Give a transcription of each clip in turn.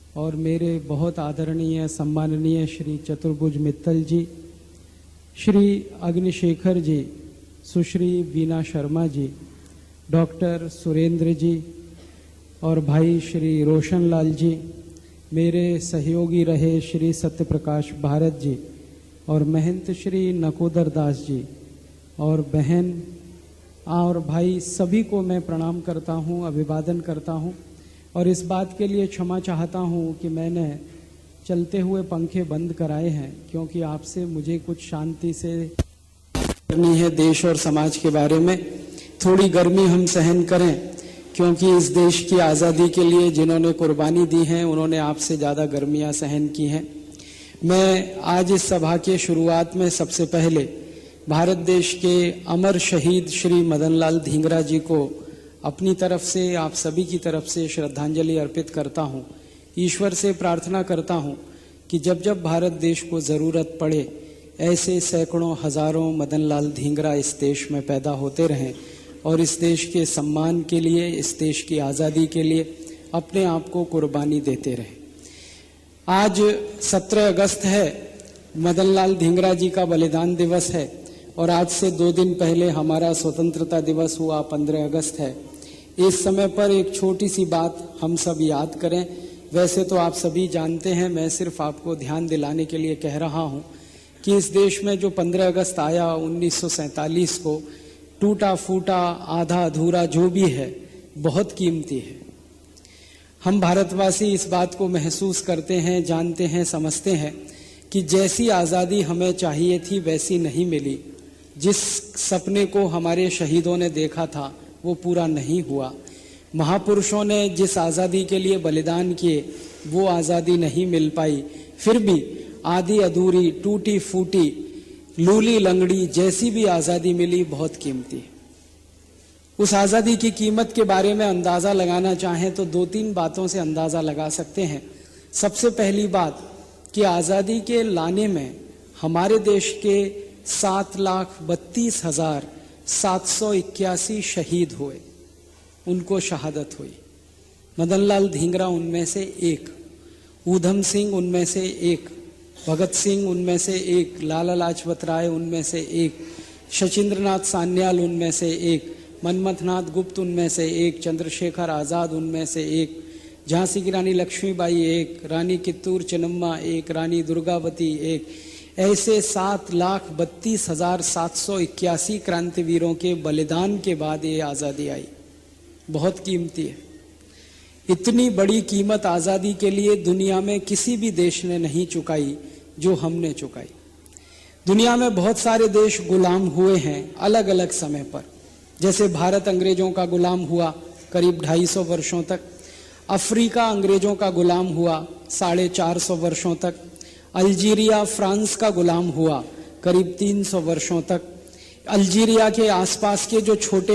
और मेरे बहुत आदरणीय सम्माननीय श्री चतुर्भुज मित्तल जी, श्री अग्निशेखर जी, सुश्री वीना शर्मा जी, डॉक्टर सुरेंद्र जी और भाई श्री रोशन लाल जी, मेरे सहयोगी रहे श्री सत्यप्रकाश भारत जी और महंत श्री नकोदर दास जी और बहन और भाई सभी को मैं प्रणाम करता हूँ, अभिवादन करता हूँ और इस बात के लिए क्षमा चाहता हूँ कि मैंने चलते हुए पंखे बंद कराए हैं, क्योंकि आपसे मुझे कुछ शांति से करनी है देश और समाज के बारे में। थोड़ी गर्मी हम सहन करें, क्योंकि इस देश की आज़ादी के लिए जिन्होंने कुर्बानी दी है उन्होंने आपसे ज़्यादा गर्मियाँ सहन की हैं। मैं आज इस सभा के शुरुआत में सबसे पहले भारत देश के अमर शहीद श्री मदन लाल धींगरा जी को अपनी तरफ से, आप सभी की तरफ से श्रद्धांजलि अर्पित करता हूँ। ईश्वर से प्रार्थना करता हूँ कि जब जब भारत देश को ज़रूरत पड़े ऐसे सैकड़ों हजारों मदन लाल धींगरा इस देश में पैदा होते रहें और इस देश के सम्मान के लिए, इस देश की आज़ादी के लिए अपने आप को कुर्बानी देते रहें। आज 17 अगस्त है, मदन लाल धींगरा जी का बलिदान दिवस है और आज से 2 दिन पहले हमारा स्वतंत्रता दिवस हुआ 15 अगस्त है। इस समय पर एक छोटी सी बात हम सब याद करें। वैसे तो आप सभी जानते हैं, मैं सिर्फ आपको ध्यान दिलाने के लिए कह रहा हूं कि इस देश में जो 15 अगस्त आया 1947 को, टूटा फूटा आधा अधूरा जो भी है, बहुत कीमती है। हम भारतवासी इस बात को महसूस करते हैं, जानते हैं, समझते हैं कि जैसी आज़ादी हमें चाहिए थी वैसी नहीं मिली। जिस सपने को हमारे शहीदों ने देखा था वो पूरा नहीं हुआ। महापुरुषों ने जिस आज़ादी के लिए बलिदान किए वो आज़ादी नहीं मिल पाई। फिर भी आधी अधूरी, टूटी फूटी, लूली लंगड़ी जैसी भी आज़ादी मिली बहुत कीमती है। उस आज़ादी की कीमत के बारे में अंदाज़ा लगाना चाहें तो 2-3 बातों से अंदाज़ा लगा सकते हैं। सबसे पहली बात कि आज़ादी के लाने में हमारे देश के 7,32,781 शहीद हुए, उनको शहादत हुई। मदन लाल धींगरा उनमें से एक, ऊधम सिंह उनमें से एक, भगत सिंह उनमें से एक, लाला लाजपत राय उनमें से एक, शचीन्द्रनाथ सान्याल उनमें से एक, मनमथनाथ गुप्त उनमें से एक, चंद्रशेखर आज़ाद उनमें से एक, झांसी की रानी लक्ष्मीबाई एक, रानी कित्तूर चेन्नम्मा एक, रानी दुर्गावती एक, ऐसे 7,32,781 क्रांतिवीरों के बलिदान के बाद ये आज़ादी आई। बहुत कीमती है। इतनी बड़ी कीमत आज़ादी के लिए दुनिया में किसी भी देश ने नहीं चुकाई जो हमने चुकाई। दुनिया में बहुत सारे देश गुलाम हुए हैं अलग अलग समय पर। जैसे भारत अंग्रेजों का गुलाम हुआ करीब 250 वर्षों तक, अफ्रीका अंग्रेजों का गुलाम हुआ 450 वर्षों तक, अल्जीरिया फ्रांस का गुलाम हुआ करीब 300 वर्षों तक, अल्जीरिया के आसपास के जो छोटे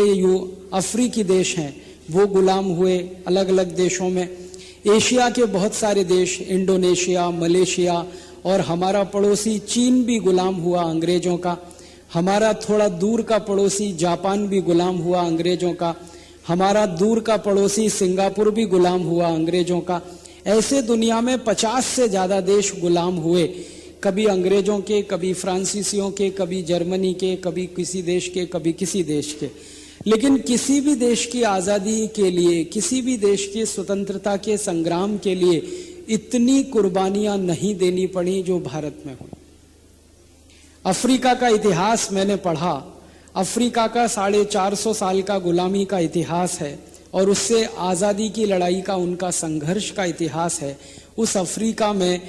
अफ्रीकी देश हैं वो गुलाम हुए अलग अलग देशों में। एशिया के बहुत सारे देश, इंडोनेशिया, मलेशिया और हमारा पड़ोसी चीन भी गुलाम हुआ अंग्रेजों का। हमारा थोड़ा दूर का पड़ोसी जापान भी गुलाम हुआ अंग्रेजों का। हमारा दूर का पड़ोसी सिंगापुर भी गुलाम हुआ अंग्रेजों का। ऐसे दुनिया में 50 से ज़्यादा देश गुलाम हुए, कभी अंग्रेजों के, कभी फ्रांसीसियों के, कभी जर्मनी के, कभी किसी देश के, कभी किसी देश के। लेकिन किसी भी देश की आज़ादी के लिए, किसी भी देश की स्वतंत्रता के संग्राम के लिए इतनी कुर्बानियां नहीं देनी पड़ी जो भारत में हुई। अफ्रीका का इतिहास मैंने पढ़ा। अफ्रीका का 450 साल का गुलामी का इतिहास है और उससे आज़ादी की लड़ाई का, उनका संघर्ष का इतिहास है। उस अफ्रीका में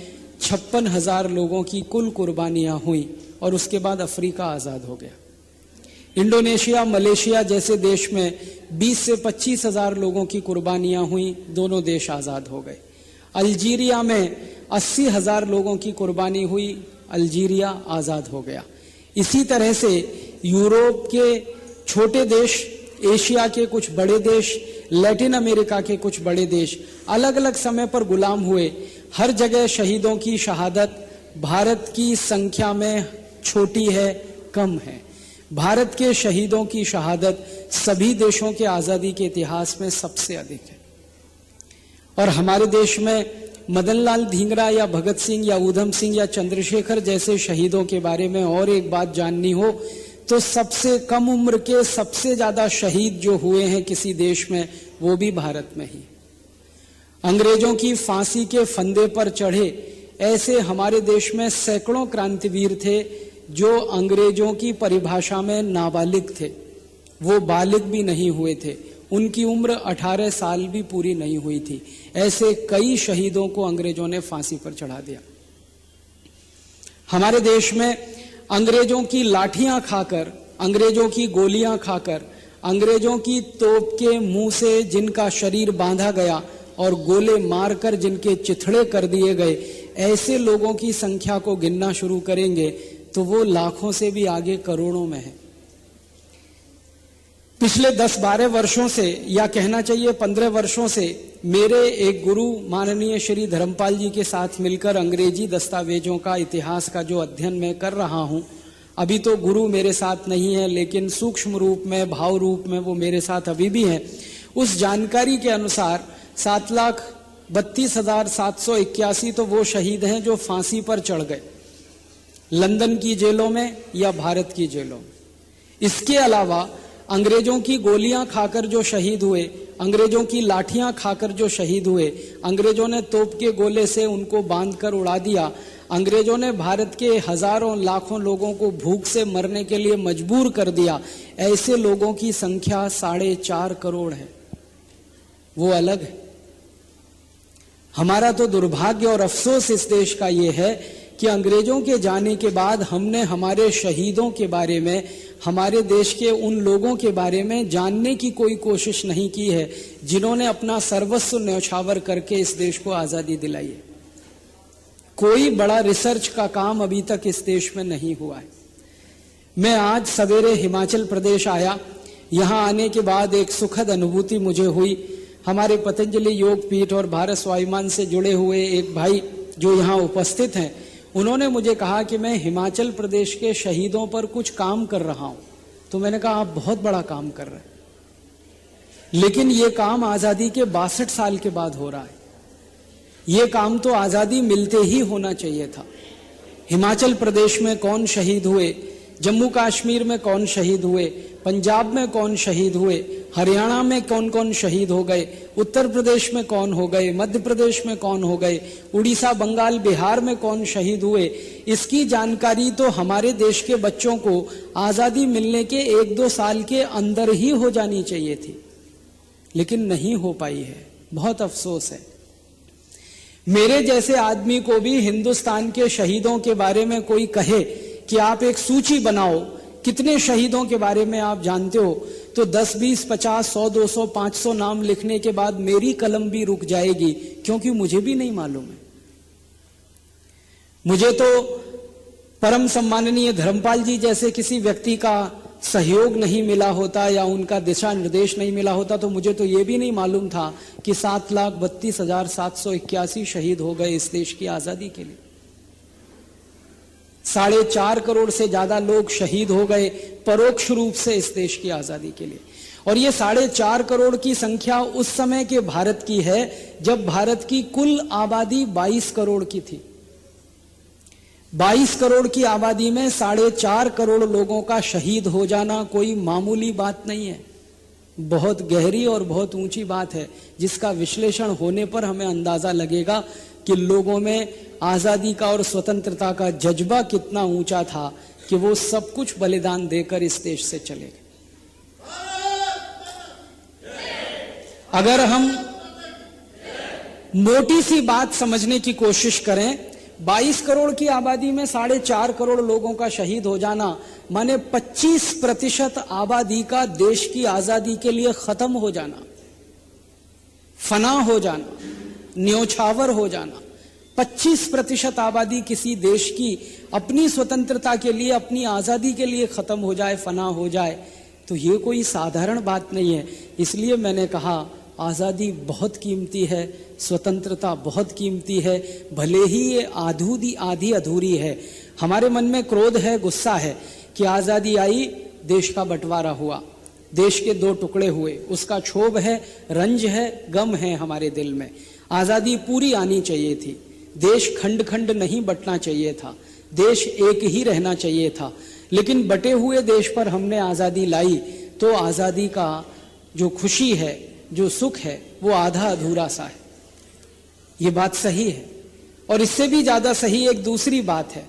56,000 लोगों की कुल कुर्बानियां हुई और उसके बाद अफ्रीका आज़ाद हो गया। इंडोनेशिया, मलेशिया जैसे देश में 20 से 25,000 लोगों की कुर्बानियां हुई, दोनों देश आज़ाद हो गए। अल्जीरिया में 80,000 लोगों की कुर्बानी हुई, अल्जीरिया आज़ाद हो गया। इसी तरह से यूरोप के छोटे देश, एशिया के कुछ बड़े देश, लैटिन अमेरिका के कुछ बड़े देश अलग अलग समय पर गुलाम हुए। हर जगह शहीदों की शहादत भारत की संख्या में छोटी है, कम है। भारत के शहीदों की शहादत सभी देशों के आज़ादी के इतिहास में सबसे अधिक है। और हमारे देश में मदनलाल धींगरा या भगत सिंह या ऊधम सिंह या चंद्रशेखर जैसे शहीदों के बारे में और एक बात जाननी हो तो सबसे कम उम्र के सबसे ज्यादा शहीद जो हुए हैं किसी देश में वो भी भारत में ही। अंग्रेजों की फांसी के फंदे पर चढ़े ऐसे हमारे देश में सैकड़ों क्रांतिवीर थे जो अंग्रेजों की परिभाषा में नाबालिग थे, वो बालिग भी नहीं हुए थे, उनकी उम्र 18 साल भी पूरी नहीं हुई थी। ऐसे कई शहीदों को अंग्रेजों ने फांसी पर चढ़ा दिया। हमारे देश में अंग्रेजों की लाठियां खाकर, अंग्रेजों की गोलियां खाकर, अंग्रेजों की तोप के मुंह से जिनका शरीर बांधा गया और गोले मारकर जिनके चिथड़े कर दिए गए, ऐसे लोगों की संख्या को गिनना शुरू करेंगे तो वो लाखों से भी आगे करोड़ों में है। पिछले 10-12 वर्षों से या कहना चाहिए 15 वर्षों से मेरे एक गुरु माननीय श्री धर्मपाल जी के साथ मिलकर अंग्रेजी दस्तावेजों का इतिहास का जो अध्ययन मैं कर रहा हूं, अभी तो गुरु मेरे साथ नहीं है लेकिन सूक्ष्म रूप में, भाव रूप में वो मेरे साथ अभी भी हैं। उस जानकारी के अनुसार 7,32,781 तो वो शहीद हैं जो फांसी पर चढ़ गए, लंदन की जेलों में या भारत की जेलों में। इसके अलावा अंग्रेजों की गोलियां खाकर जो शहीद हुए, अंग्रेजों की लाठियां खाकर जो शहीद हुए, अंग्रेजों ने तोप के गोले से उनको बांधकर उड़ा दिया, अंग्रेजों ने भारत के हजारों लाखों लोगों को भूख से मरने के लिए मजबूर कर दिया, ऐसे लोगों की संख्या 4.5 करोड़ है। वो अलग है। हमारा तो दुर्भाग्य और अफसोस इस देश का ये है कि अंग्रेजों के जाने के बाद हमने हमारे शहीदों के बारे में, हमारे देश के उन लोगों के बारे में जानने की कोई कोशिश नहीं की है जिन्होंने अपना सर्वस्व न्यौछावर करके इस देश को आजादी दिलाई है। कोई बड़ा रिसर्च का काम अभी तक इस देश में नहीं हुआ है। मैं आज सवेरे हिमाचल प्रदेश आया, यहां आने के बाद एक सुखद अनुभूति मुझे हुई। हमारे पतंजलि योग पीठ और भारत स्वाभिमान से जुड़े हुए एक भाई जो यहाँ उपस्थित हैं, उन्होंने मुझे कहा कि मैं हिमाचल प्रदेश के शहीदों पर कुछ काम कर रहा हूं। तो मैंने कहा आप बहुत बड़ा काम कर रहे हैं, लेकिन ये काम आजादी के 62 साल के बाद हो रहा है। ये काम तो आजादी मिलते ही होना चाहिए था। हिमाचल प्रदेश में कौन शहीद हुए, जम्मू कश्मीर में कौन शहीद हुए, पंजाब में कौन शहीद हुए, हरियाणा में कौन कौन शहीद हो गए, उत्तर प्रदेश में कौन हो गए, मध्य प्रदेश में कौन हो गए, उड़ीसा, बंगाल, बिहार में कौन शहीद हुए, इसकी जानकारी तो हमारे देश के बच्चों को आजादी मिलने के 1-2 साल के अंदर ही हो जानी चाहिए थी, लेकिन नहीं हो पाई है। बहुत अफसोस है। मेरे जैसे आदमी को भी हिंदुस्तान के शहीदों के बारे में कोई कहे कि आप एक सूची बनाओ, कितने शहीदों के बारे में आप जानते हो, तो 10, 20, 50, 100, 200, 500 नाम लिखने के बाद मेरी कलम भी रुक जाएगी, क्योंकि मुझे भी नहीं मालूम है। मुझे तो परम सम्माननीय धर्मपाल जी जैसे किसी व्यक्ति का सहयोग नहीं मिला होता या उनका दिशा निर्देश नहीं मिला होता तो मुझे तो ये भी नहीं मालूम था कि 7,32,781 शहीद हो गए इस देश की आजादी के लिए। 4.5 करोड़ से ज्यादा लोग शहीद हो गए परोक्ष रूप से इस देश की आजादी के लिए। और ये 4.5 करोड़ की संख्या उस समय के भारत की है जब भारत की कुल आबादी 22 करोड़ की थी। 22 करोड़ की आबादी में 4.5 करोड़ लोगों का शहीद हो जाना कोई मामूली बात नहीं है, बहुत गहरी और बहुत ऊंची बात है, जिसका विश्लेषण होने पर हमें अंदाजा लगेगा कि लोगों में आजादी का और स्वतंत्रता का जज्बा कितना ऊंचा था कि वो सब कुछ बलिदान देकर इस देश से चले गए। अगर हम मोटी सी बात समझने की कोशिश करें, 22 करोड़ की आबादी में 4.5 करोड़ लोगों का शहीद हो जाना माने 25% आबादी का देश की आजादी के लिए खत्म हो जाना, फना हो जाना, न्योछावर हो जाना। 25% आबादी किसी देश की अपनी स्वतंत्रता के लिए, अपनी आजादी के लिए खत्म हो जाए, फना हो जाए, तो ये कोई साधारण बात नहीं है। इसलिए मैंने कहा आजादी बहुत कीमती है, स्वतंत्रता बहुत कीमती है, भले ही ये आधी अधूरी है। हमारे मन में क्रोध है, गुस्सा है कि आजादी आई, देश का बंटवारा हुआ, देश के 2 टुकड़े हुए, उसका क्षोभ है, रंज है, गम है हमारे दिल में। आजादी पूरी आनी चाहिए थी, देश खंड खंड नहीं बंटना चाहिए था, देश एक ही रहना चाहिए था। लेकिन बटे हुए देश पर हमने आजादी लाई तो आजादी का जो खुशी है, जो सुख है, वो आधा अधूरा सा है। ये बात सही है। और इससे भी ज्यादा सही एक दूसरी बात है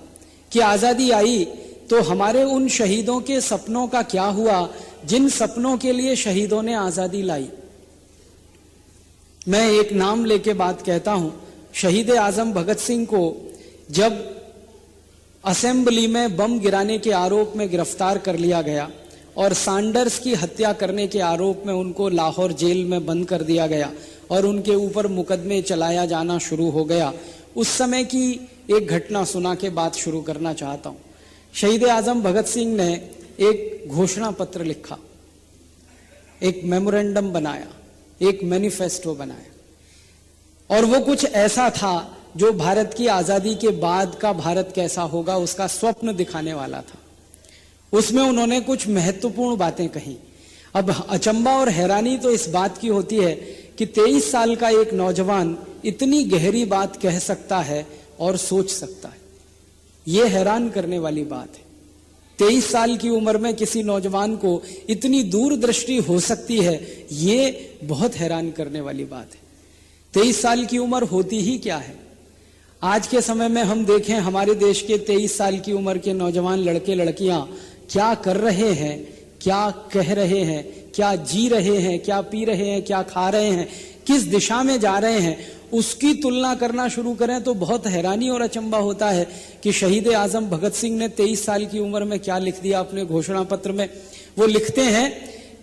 कि आजादी आई तो हमारे उन शहीदों के सपनों का क्या हुआ जिन सपनों के लिए शहीदों ने आजादी लाई। मैं एक नाम लेके बात कहता हूं। शहीद आजम भगत सिंह को जब असेंबली में बम गिराने के आरोप में गिरफ्तार कर लिया गया और सैंडर्स की हत्या करने के आरोप में उनको लाहौर जेल में बंद कर दिया गया और उनके ऊपर मुकदमे चलाया जाना शुरू हो गया, उस समय की एक घटना सुना के बात शुरू करना चाहता हूं। शहीद आजम भगत सिंह ने एक घोषणा पत्र लिखा, एक मेमोरेंडम बनाया, एक मैनिफेस्टो बनाया और वो कुछ ऐसा था जो भारत की आजादी के बाद का भारत कैसा होगा उसका स्वप्न दिखाने वाला था। उसमें उन्होंने कुछ महत्वपूर्ण बातें कही। अब अचंबा और हैरानी तो इस बात की होती है कि 23 साल का एक नौजवान इतनी गहरी बात कह सकता है और सोच सकता है। यह हैरान करने वाली बात है। 23 साल की उम्र में किसी नौजवान को इतनी दूरदृष्टि हो सकती है, ये बहुत हैरान करने वाली बात है। 23 साल की उम्र होती ही क्या है? आज के समय में हम देखें हमारे देश के 23 साल की उम्र के नौजवान लड़के लड़कियां क्या कर रहे हैं, क्या कह रहे हैं, क्या जी रहे हैं, क्या पी रहे हैं, क्या खा रहे हैं, किस दिशा में जा रहे हैं, उसकी तुलना करना शुरू करें तो बहुत हैरानी और अचंबा होता है कि शहीद आजम भगत सिंह ने 23 साल की उम्र में क्या लिख दिया अपने घोषणा पत्र में। वो लिखते हैं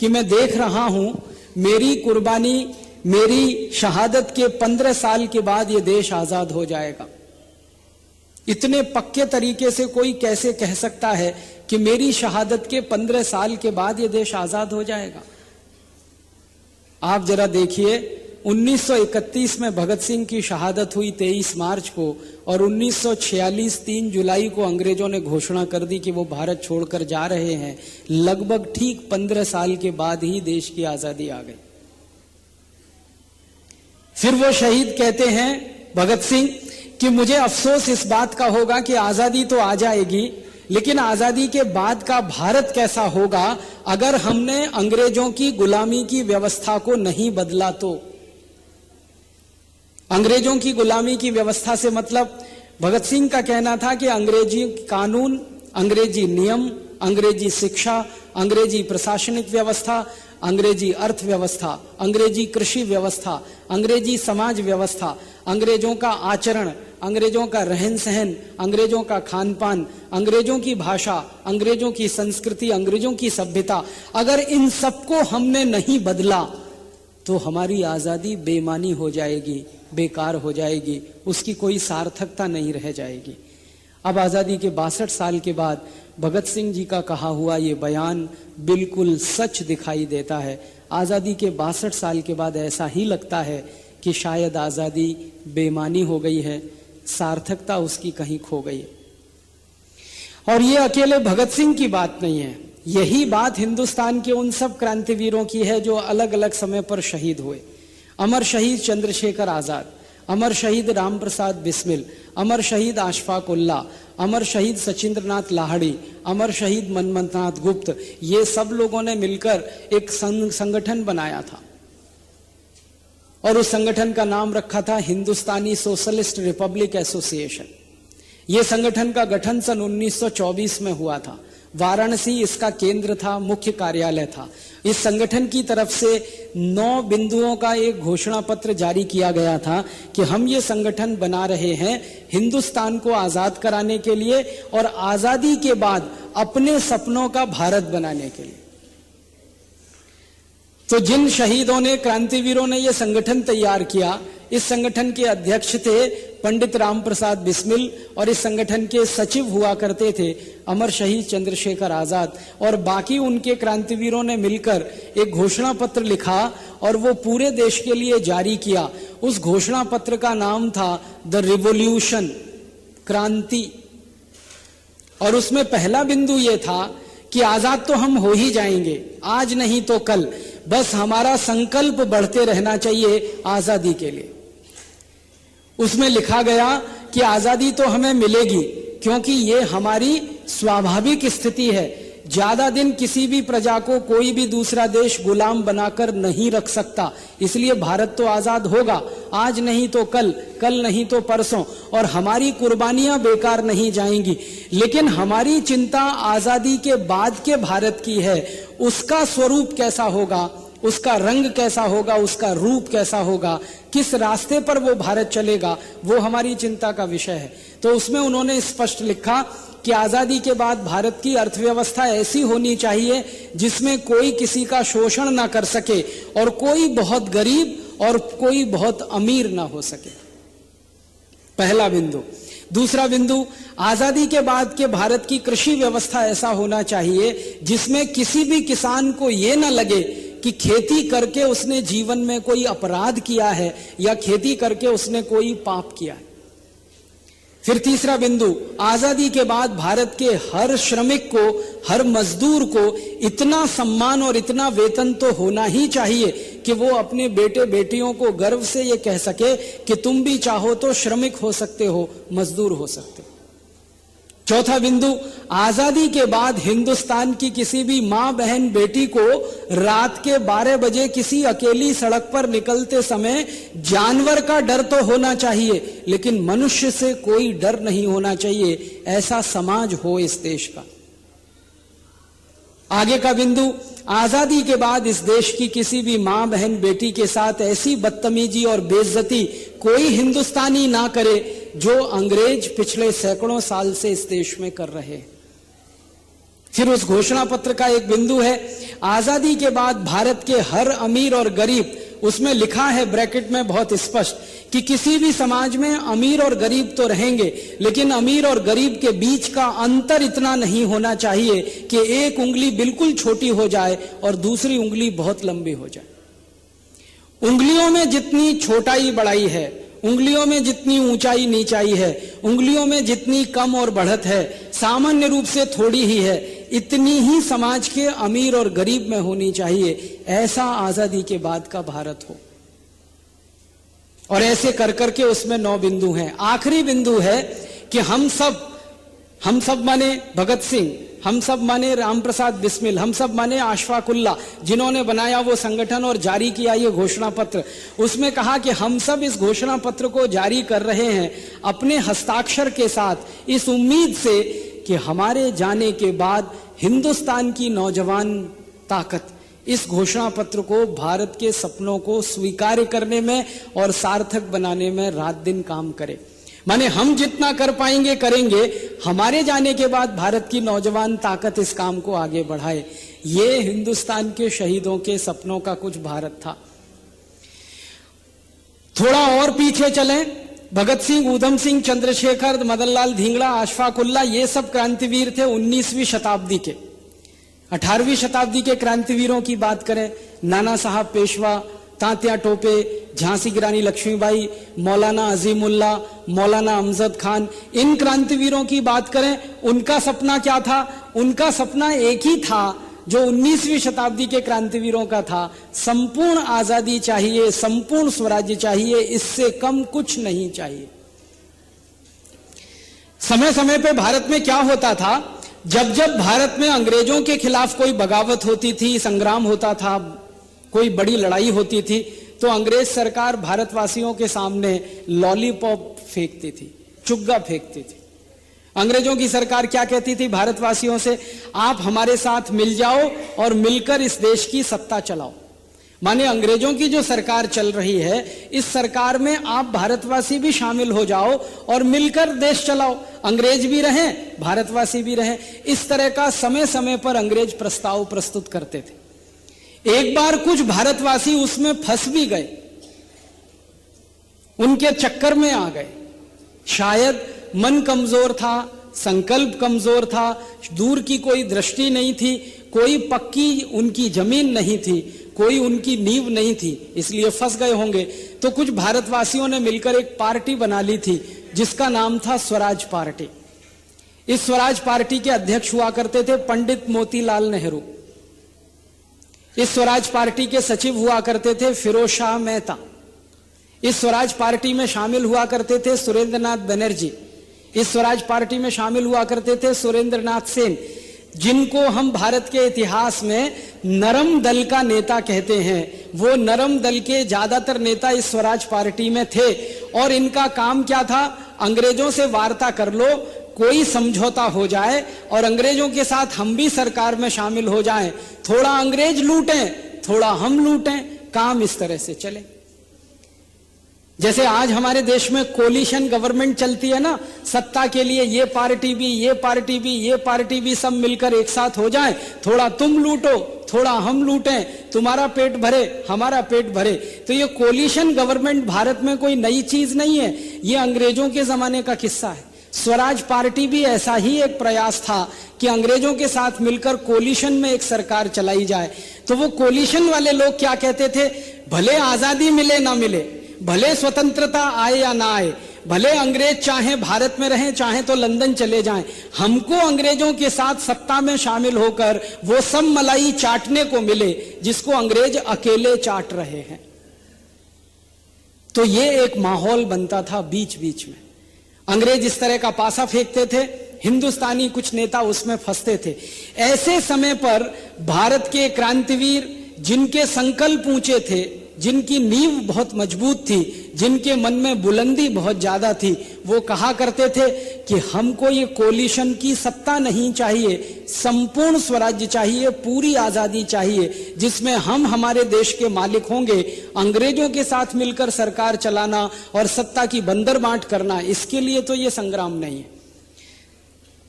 कि मैं देख रहा हूं मेरी कुर्बानी, मेरी शहादत के 15 साल के बाद ये देश आजाद हो जाएगा। इतने पक्के तरीके से कोई कैसे कह सकता है कि मेरी शहादत के 15 साल के बाद ये देश आजाद हो जाएगा? आप जरा देखिए, 1931 में भगत सिंह की शहादत हुई 23 मार्च को और 1946 3 जुलाई को अंग्रेजों ने घोषणा कर दी कि वो भारत छोड़कर जा रहे हैं। लगभग ठीक 15 साल के बाद ही देश की आजादी आ गई। फिर वो शहीद कहते हैं भगत सिंह कि मुझे अफसोस इस बात का होगा कि आजादी तो आ जाएगी, लेकिन आजादी के बाद का भारत कैसा होगा अगर हमने अंग्रेजों की गुलामी की व्यवस्था को नहीं बदला तो। अंग्रेजों की गुलामी की व्यवस्था से मतलब भगत सिंह का कहना था कि अंग्रेजी कानून, अंग्रेजी नियम, अंग्रेजी शिक्षा, अंग्रेजी प्रशासनिक व्यवस्था, अंग्रेजी अर्थव्यवस्था, अंग्रेजी कृषि व्यवस्था, अंग्रेजी समाज व्यवस्था, अंग्रेजों का आचरण, अंग्रेजों का रहन सहन, अंग्रेजों का खान पान, अंग्रेजों की भाषा, अंग्रेजों की संस्कृति, अंग्रेजों की सभ्यता, अगर इन सबको हमने नहीं बदला तो हमारी आजादी बेमानी हो जाएगी, बेकार हो जाएगी, उसकी कोई सार्थकता नहीं रह जाएगी। अब आजादी के 62 साल के बाद भगत सिंह जी का कहा हुआ ये बयान बिल्कुल सच दिखाई देता है। आजादी के 62 साल के बाद ऐसा ही लगता है कि शायद आजादी बेमानी हो गई है, सार्थकता उसकी कहीं खो गई है। और ये अकेले भगत सिंह की बात नहीं है, यही बात हिंदुस्तान के उन सब क्रांतिवीरों की है जो अलग अलग समय पर शहीद हुए। अमर शहीद चंद्रशेखर आजाद, अमर शहीद राम प्रसाद बिस्मिल, अमर शहीद अशफाक उल्लाह, अमर शहीद सचिंद्रनाथ लाहिड़ी, अमर शहीद मनमथनाथ गुप्त, ये सब लोगों ने मिलकर एक संगठन बनाया था और उस संगठन का नाम रखा था हिंदुस्तानी सोशलिस्ट रिपब्लिक एसोसिएशन। ये संगठन का गठन सन 1924 में हुआ था। वाराणसी इसका केंद्र था, मुख्य कार्यालय था। इस संगठन की तरफ से 9 बिंदुओं का एक घोषणा पत्र जारी किया गया था कि हम ये संगठन बना रहे हैं हिंदुस्तान को आजाद कराने के लिए और आजादी के बाद अपने सपनों का भारत बनाने के लिए। तो जिन शहीदों ने, क्रांतिवीरों ने यह संगठन तैयार किया, इस संगठन के अध्यक्ष थे पंडित राम प्रसाद बिस्मिल और इस संगठन के सचिव हुआ करते थे अमर शहीद चंद्रशेखर आजाद। और बाकी उनके क्रांतिवीरों ने मिलकर एक घोषणा पत्र लिखा और वो पूरे देश के लिए जारी किया। उस घोषणा पत्र का नाम था द रिवॉल्यूशन, क्रांति। और उसमें पहला बिंदु यह था कि आजाद तो हम हो ही जाएंगे, आज नहीं तो कल, बस हमारा संकल्प बढ़ते रहना चाहिए आजादी के लिए। उसमें लिखा गया कि आजादी तो हमें मिलेगी क्योंकि ये हमारी स्वाभाविक स्थिति है। ज्यादा दिन किसी भी प्रजा को कोई भी दूसरा देश गुलाम बनाकर नहीं रख सकता, इसलिए भारत तो आजाद होगा, आज नहीं तो कल, कल नहीं तो परसों, और हमारी कुर्बानियां बेकार नहीं जाएंगी। लेकिन हमारी चिंता आजादी के बाद के भारत की है। उसका स्वरूप कैसा होगा, उसका रंग कैसा होगा, उसका रूप कैसा होगा, किस रास्ते पर वो भारत चलेगा, वो हमारी चिंता का विषय है। तो उसमें उन्होंने स्पष्ट लिखा कि आजादी के बाद भारत की अर्थव्यवस्था ऐसी होनी चाहिए जिसमें कोई किसी का शोषण ना कर सके और कोई बहुत गरीब और कोई बहुत अमीर ना हो सके। पहला बिंदु। दूसरा बिंदु, आजादी के बाद के भारत की कृषि व्यवस्था ऐसा होना चाहिए जिसमें किसी भी किसान को यह ना लगे कि खेती करके उसने जीवन में कोई अपराध किया है या खेती करके उसने कोई पाप किया है। फिर तीसरा बिंदु, आजादी के बाद भारत के हर श्रमिक को, हर मजदूर को इतना सम्मान और इतना वेतन तो होना ही चाहिए कि वो अपने बेटे बेटियों को गर्व से ये कह सके कि तुम भी चाहो तो श्रमिक हो सकते हो, मजदूर हो सकते हो। चौथा बिंदु, आजादी के बाद हिंदुस्तान की किसी भी मां बहन बेटी को रात के 12 बजे किसी अकेली सड़क पर निकलते समय जानवर का डर तो होना चाहिए, लेकिन मनुष्य से कोई डर नहीं होना चाहिए। ऐसा समाज हो इस देश का। आगे का बिंदु, आजादी के बाद इस देश की किसी भी मां बहन बेटी के साथ ऐसी बदतमीजी और बेइज्जती कोई हिंदुस्तानी ना करे जो अंग्रेज पिछले सैकड़ों साल से इस देश में कर रहे हैं। फिर उस घोषणा पत्र का एक बिंदु है, आजादी के बाद भारत के हर अमीर और गरीब, उसमें लिखा है ब्रैकेट में बहुत स्पष्ट कि किसी भी समाज में अमीर और गरीब तो रहेंगे, लेकिन अमीर और गरीब के बीच का अंतर इतना नहीं होना चाहिए कि एक उंगली बिल्कुल छोटी हो जाए और दूसरी उंगली बहुत लंबी हो जाए। उंगलियों में जितनी छोटाई बड़ाई है, उंगलियों में जितनी ऊंचाई नीचाई है, उंगलियों में जितनी कम और बढ़त है, सामान्य रूप से थोड़ी ही है, इतनी ही समाज के अमीर और गरीब में होनी चाहिए। ऐसा आजादी के बाद का भारत हो। और ऐसे कर करके उसमें 9 बिंदु हैं। आखिरी बिंदु है कि हम सब माने भगत सिंह, हम सब माने राम प्रसाद बिस्मिल, हम सब माने अशफाक उल्लाह, जिन्होंने बनाया वो संगठन और जारी किया ये घोषणा पत्र। उसमें कहा कि हम सब इस घोषणा पत्र को जारी कर रहे हैं अपने हस्ताक्षर के साथ, इस उम्मीद से कि हमारे जाने के बाद हिंदुस्तान की नौजवान ताकत इस घोषणा पत्र को, भारत के सपनों को स्वीकार करने में और सार्थक बनाने में रात दिन काम करे। माने हम जितना कर पाएंगे करेंगे, हमारे जाने के बाद भारत की नौजवान ताकत इस काम को आगे बढ़ाए। ये हिंदुस्तान के शहीदों के सपनों का कुछ भारत था। थोड़ा और पीछे चलें, भगत सिंह, ऊधम सिंह, चंद्रशेखर, मदनलाल धिंगड़ा, अशफाक उल्लाह, ये सब क्रांतिवीर थे 19वीं शताब्दी के। 18वीं शताब्दी के क्रांतिवीरों की बात करें, नाना साहब पेशवा, तात्या टोपे, झांसी की रानी लक्ष्मीबाई, मौलाना अजीमुल्लाह, मौलाना अमजद खान, इन क्रांतिवीरों की बात करें, उनका सपना क्या था? उनका सपना एक ही था जो 19वीं शताब्दी के क्रांतिवीरों का था, संपूर्ण आजादी चाहिए, संपूर्ण स्वराज्य चाहिए, इससे कम कुछ नहीं चाहिए। समय समय पे भारत में क्या होता था, जब जब भारत में अंग्रेजों के खिलाफ कोई बगावत होती थी, संग्राम होता था, कोई बड़ी लड़ाई होती थी, तो अंग्रेज सरकार भारतवासियों के सामने लॉलीपॉप फेंकती थी, चुग्गा फेंकती थी। अंग्रेजों की सरकार क्या कहती थी भारतवासियों से? आप हमारे साथ मिल जाओ और मिलकर इस देश की सत्ता चलाओ। माने अंग्रेजों की जो सरकार चल रही है, इस सरकार में आप भारतवासी भी शामिल हो जाओ और मिलकर देश चलाओ। अंग्रेज भी रहें, भारतवासी भी रहें। इस तरह का समय समय पर अंग्रेज प्रस्ताव प्रस्तुत करते थे। एक बार कुछ भारतवासी उसमें फंस भी गए, उनके चक्कर में आ गए। शायद मन कमजोर था, संकल्प कमजोर था, दूर की कोई दृष्टि नहीं थी, कोई पक्की उनकी जमीन नहीं थी, कोई उनकी नींव नहीं थी, इसलिए फंस गए होंगे। तो कुछ भारतवासियों ने मिलकर एक पार्टी बना ली थी जिसका नाम था स्वराज पार्टी। इस स्वराज पार्टी के अध्यक्ष हुआ करते थे पंडित मोतीलाल नेहरू। इस स्वराज पार्टी के सचिव हुआ करते थे फिरोज शाह मेहता। इस स्वराज पार्टी में शामिल हुआ करते थे सुरेंद्रनाथ बनर्जी, इस स्वराज पार्टी में शामिल हुआ करते थे सुरेंद्रनाथ सेन, जिनको हम भारत के इतिहास में नरम दल का नेता कहते हैं। वो नरम दल के ज्यादातर नेता इस स्वराज पार्टी में थे और इनका काम क्या था? अंग्रेजों से वार्ता कर लो, कोई समझौता हो जाए और अंग्रेजों के साथ हम भी सरकार में शामिल हो जाएं, थोड़ा अंग्रेज लूटें, थोड़ा हम लूटें, काम इस तरह से चले। जैसे आज हमारे देश में कोलिशन गवर्नमेंट चलती है ना, सत्ता के लिए ये पार्टी भी, ये पार्टी भी, ये पार्टी भी सब मिलकर एक साथ हो जाए, थोड़ा तुम लूटो, थोड़ा हम लूटें, तुम्हारा पेट भरे, हमारा पेट भरे। तो ये कोलिशन गवर्नमेंट भारत में कोई नई चीज नहीं है, ये अंग्रेजों के जमाने का किस्सा है। स्वराज पार्टी भी ऐसा ही एक प्रयास था कि अंग्रेजों के साथ मिलकर कोलिशन में एक सरकार चलाई जाए। तो वो कोलिशन वाले लोग क्या कहते थे? भले आजादी मिले ना मिले, भले स्वतंत्रता आए या ना आए, भले अंग्रेज चाहे भारत में रहें, चाहे तो लंदन चले जाएं, हमको अंग्रेजों के साथ सत्ता में शामिल होकर वो सब मलाई चाटने को मिले जिसको अंग्रेज अकेले चाट रहे हैं। तो ये एक माहौल बनता था बीच बीच में। अंग्रेज इस तरह का पासा फेंकते थे, हिंदुस्तानी कुछ नेता उसमें फंसते थे। ऐसे समय पर भारत के क्रांतिवीर, जिनके संकल्प ऊंचे थे, जिनकी नींव बहुत मजबूत थी, जिनके मन में बुलंदी बहुत ज्यादा थी, वो कहा करते थे कि हमको ये कोलिशन की सत्ता नहीं चाहिए, संपूर्ण स्वराज्य चाहिए, पूरी आजादी चाहिए, जिसमें हम हमारे देश के मालिक होंगे। अंग्रेजों के साथ मिलकर सरकार चलाना और सत्ता की बंदर बांट करना, इसके लिए तो ये संग्राम नहीं है।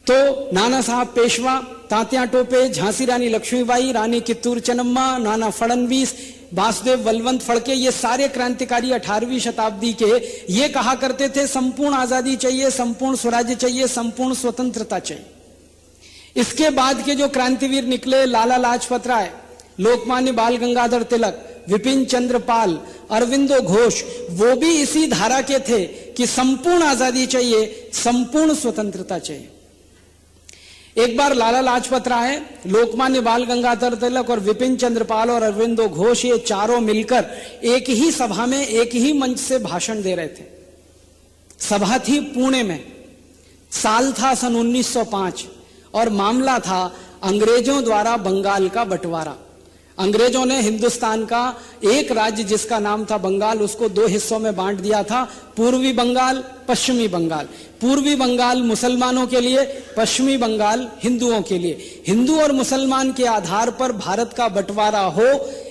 तो नाना साहब पेशवा, तात्या टोपे, झांसी रानी लक्ष्मीबाई, रानी कित्तूर चन्नम्मा, नाना फडणवीस, वासुदेव बलवंत फड़के, ये सारे क्रांतिकारी 18वीं शताब्दी के ये कहा करते थे संपूर्ण आजादी चाहिए, संपूर्ण स्वराज्य चाहिए, संपूर्ण स्वतंत्रता चाहिए। इसके बाद के जो क्रांतिवीर निकले, लाला लाजपत राय, लोकमान्य बाल गंगाधर तिलक, विपिन चंद्र पाल, अरविंदो घोष, वो भी इसी धारा के थे कि संपूर्ण आजादी चाहिए, संपूर्ण स्वतंत्रता चाहिए। एक बार लाला लाजपत राय, लोकमान्य बाल गंगाधर तिलक और विपिन चंद्र पाल और अरविंदो घोष, ये चारों मिलकर एक ही सभा में, एक ही मंच से भाषण दे रहे थे। सभा थी पुणे में, साल था सन 1905 और मामला था अंग्रेजों द्वारा बंगाल का बंटवारा। अंग्रेजों ने हिंदुस्तान का एक राज्य जिसका नाम था बंगाल, उसको दो हिस्सों में बांट दिया था, पूर्वी बंगाल, पश्चिमी बंगाल। पूर्वी बंगाल मुसलमानों के लिए, पश्चिमी बंगाल हिंदुओं के लिए। हिंदू और मुसलमान के आधार पर भारत का बंटवारा हो,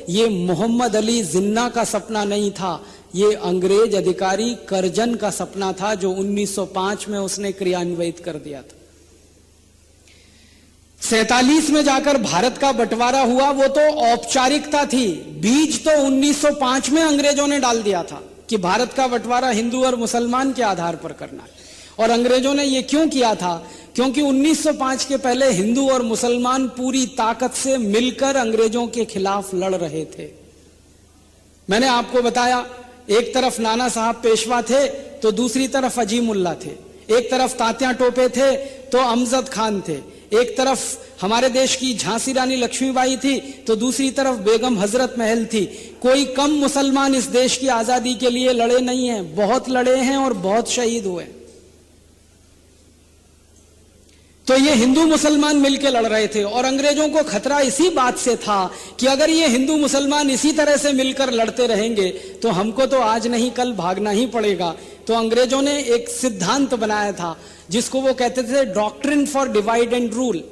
ये मोहम्मद अली जिन्ना का सपना नहीं था, ये अंग्रेज अधिकारी करजन का सपना था, जो 1905 में उसने क्रियान्वित कर दिया था। 47 में जाकर भारत का बंटवारा हुआ, वो तो औपचारिकता थी, बीज तो 1905 में अंग्रेजों ने डाल दिया था कि भारत का बंटवारा हिंदू और मुसलमान के आधार पर करना है। और अंग्रेजों ने ये क्यों किया था? क्योंकि 1905 के पहले हिंदू और मुसलमान पूरी ताकत से मिलकर अंग्रेजों के खिलाफ लड़ रहे थे। मैंने आपको बताया, एक तरफ नाना साहब पेशवा थे तो दूसरी तरफ अजीमुल्ला थे, एक तरफ तात्या टोपे थे तो अमजद खान थे, एक तरफ हमारे देश की झांसी रानी लक्ष्मीबाई थी तो दूसरी तरफ बेगम हजरत महल थी। कोई कम मुसलमान इस देश की आजादी के लिए लड़े नहीं हैं, बहुत लड़े हैं और बहुत शहीद हुए। तो ये हिंदू मुसलमान मिलकर लड़ रहे थे और अंग्रेजों को खतरा इसी बात से था कि अगर ये हिंदू मुसलमान इसी तरह से मिलकर लड़ते रहेंगे तो हमको तो आज नहीं कल भागना ही पड़ेगा। तो अंग्रेजों ने एक सिद्धांत बनाया था जिसको वो कहते थे doctrine for divide and rule,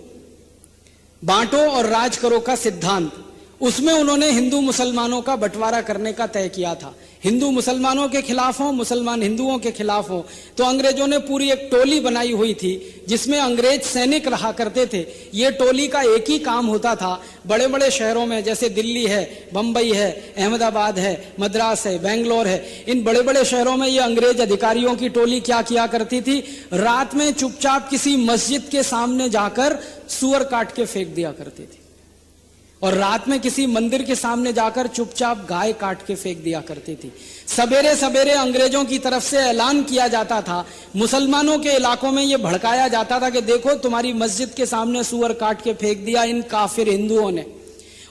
बांटो और राज करो का सिद्धांत। उसमें उन्होंने हिंदू मुसलमानों का बंटवारा करने का तय किया था। हिंदू मुसलमानों के खिलाफ हो, मुसलमान हिंदुओं के खिलाफ हो। तो अंग्रेजों ने पूरी एक टोली बनाई हुई थी जिसमें अंग्रेज सैनिक रहा करते थे। ये टोली का एक ही काम होता था, बड़े बड़े शहरों में जैसे दिल्ली है, बंबई है, अहमदाबाद है, मद्रास है, बेंगलोर है, इन बड़े बड़े शहरों में ये अंग्रेज अधिकारियों की टोली क्या किया करती थी, रात में चुपचाप किसी मस्जिद के सामने जाकर सुअर काट के फेंक दिया करती थी और रात में किसी मंदिर के सामने जाकर चुपचाप गाय काट के फेंक दिया करती थी। सवेरे सवेरे अंग्रेजों की तरफ से ऐलान किया जाता था, मुसलमानों के इलाकों में यह भड़काया जाता था कि देखो तुम्हारी मस्जिद के सामने सुअर काट के फेंक दिया इन काफिर हिंदुओं ने।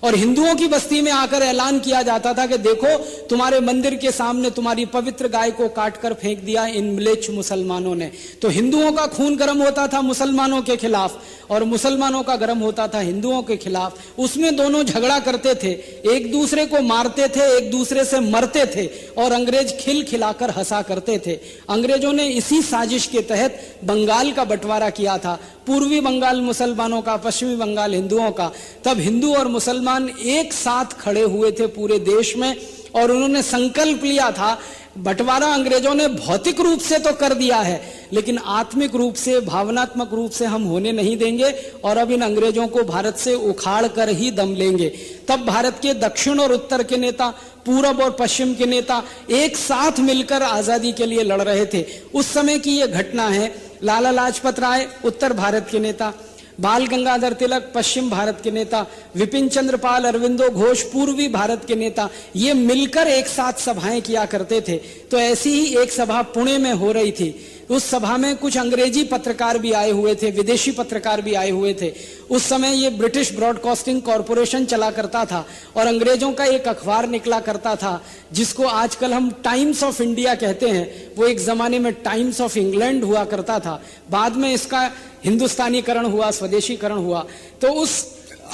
और हिंदुओं की बस्ती में आकर ऐलान किया जाता था कि देखो तुम्हारे मंदिर के सामने तुम्हारी पवित्र गाय को काटकर फेंक दिया इन म्लेच्छ मुसलमानों ने। तो हिंदुओं का खून गर्म होता था मुसलमानों के खिलाफ और मुसलमानों का गर्म होता था हिंदुओं के खिलाफ। उसमें दोनों झगड़ा करते थे, एक दूसरे को मारते थे, एक दूसरे से मरते थे और अंग्रेज खिल खिलाकर हंसा करते थे। अंग्रेजों ने इसी साजिश के तहत बंगाल का बंटवारा किया था, पूर्वी बंगाल मुसलमानों का, पश्चिमी बंगाल हिंदुओं का। तब हिंदू और मुसलमान एक साथ खड़े हुए थे पूरे देश में और उन्होंने संकल्प लिया था, बंटवारा अंग्रेजों ने भौतिक रूप से तो कर दिया है लेकिन आत्मिक रूप से, भावनात्मक रूप से हम होने नहीं देंगे और अब इन अंग्रेजों को भारत से उखाड़ कर ही दम लेंगे। तब भारत के दक्षिण और उत्तर के नेता, पूरब और पश्चिम के नेता एक साथ मिलकर आजादी के लिए लड़ रहे थे। उस समय की यह घटना है। लाला लाजपत राय उत्तर भारत के नेता, बाल गंगाधर तिलक पश्चिम भारत के नेता, विपिन चंद्र पाल, अरविंदो घोष पूर्वी भारत के नेता, ये मिलकर एक साथ सभाएं किया करते थे। तो ऐसी ही एक सभा पुणे में हो रही थी। उस सभा में कुछ अंग्रेजी पत्रकार भी आए हुए थे, विदेशी पत्रकार भी आए हुए थे। उस समय ये ब्रिटिश ब्रॉडकास्टिंग कॉरपोरेशन चला करता था और अंग्रेजों का एक अखबार निकला करता था जिसको आजकल हम टाइम्स ऑफ इंडिया कहते हैं। वो एक जमाने में टाइम्स ऑफ इंग्लैंड हुआ करता था, बाद में इसका हिंदुस्तानीकरण हुआ, स्वदेशीकरण हुआ। तो उस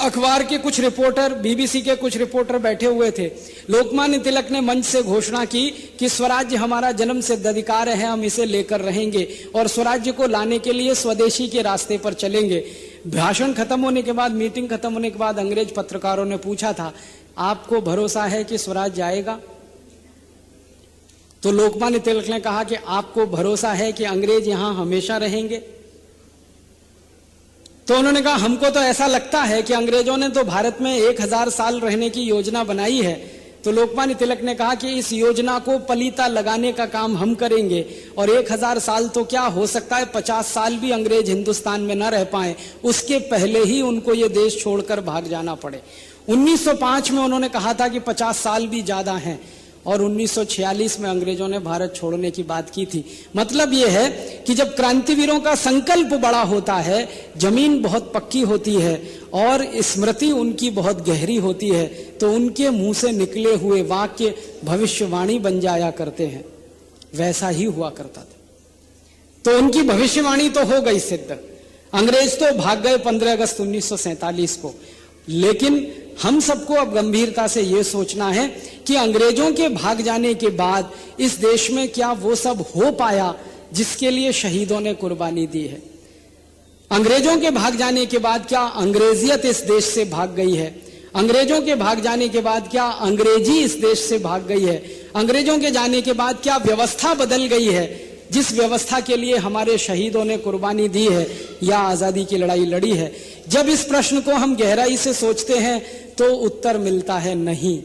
अखबार के कुछ रिपोर्टर, बीबीसी के कुछ रिपोर्टर बैठे हुए थे। लोकमान्य तिलक ने मंच से घोषणा की कि स्वराज्य हमारा जन्म सिद्ध अधिकार है, हम इसे लेकर रहेंगे और स्वराज्य को लाने के लिए स्वदेशी के रास्ते पर चलेंगे। भाषण खत्म होने के बाद, मीटिंग खत्म होने के बाद अंग्रेज पत्रकारों ने पूछा था, आपको भरोसा है कि स्वराज्य आएगा? तो लोकमान्य तिलक ने कहा कि आपको भरोसा है कि अंग्रेज यहां हमेशा रहेंगे? तो उन्होंने कहा हमको तो ऐसा लगता है कि अंग्रेजों ने तो भारत में 1000 साल रहने की योजना बनाई है। तो लोकमान्य तिलक ने कहा कि इस योजना को पलीता लगाने का काम हम करेंगे और 1000 साल तो क्या हो सकता है, 50 साल भी अंग्रेज हिंदुस्तान में न रह पाए, उसके पहले ही उनको ये देश छोड़कर भाग जाना पड़े। 1905 में उन्होंने कहा था कि 50 साल भी ज्यादा हैं और 1946 में अंग्रेजों ने भारत छोड़ने की बात की थी। मतलब यह है कि जब क्रांतिवीरों का संकल्प बड़ा होता है, जमीन बहुत पक्की होती है और स्मृति उनकी बहुत गहरी होती है, तो उनके मुंह से निकले हुए वाक्य भविष्यवाणी बन जाया करते हैं। वैसा ही हुआ करता था। तो उनकी भविष्यवाणी तो हो गई सिद्ध। अंग्रेज तो भाग गए 15 अगस्त 1947 को। लेकिन हम सबको अब गंभीरता से यह सोचना है कि अंग्रेजों के भाग जाने के बाद इस देश में क्या वो सब हो पाया जिसके लिए शहीदों ने कुर्बानी दी है? अंग्रेजों के भाग जाने के बाद क्या अंग्रेजियत इस देश से भाग गई है? अंग्रेजों के भाग जाने के बाद क्या अंग्रेजी इस देश से भाग गई है? अंग्रेजों के जाने के बाद क्या व्यवस्था बदल गई है जिस व्यवस्था के लिए हमारे शहीदों ने कुर्बानी दी है या आजादी की लड़ाई लड़ी है? जब इस प्रश्न को हम गहराई से सोचते हैं तो उत्तर मिलता है नहीं।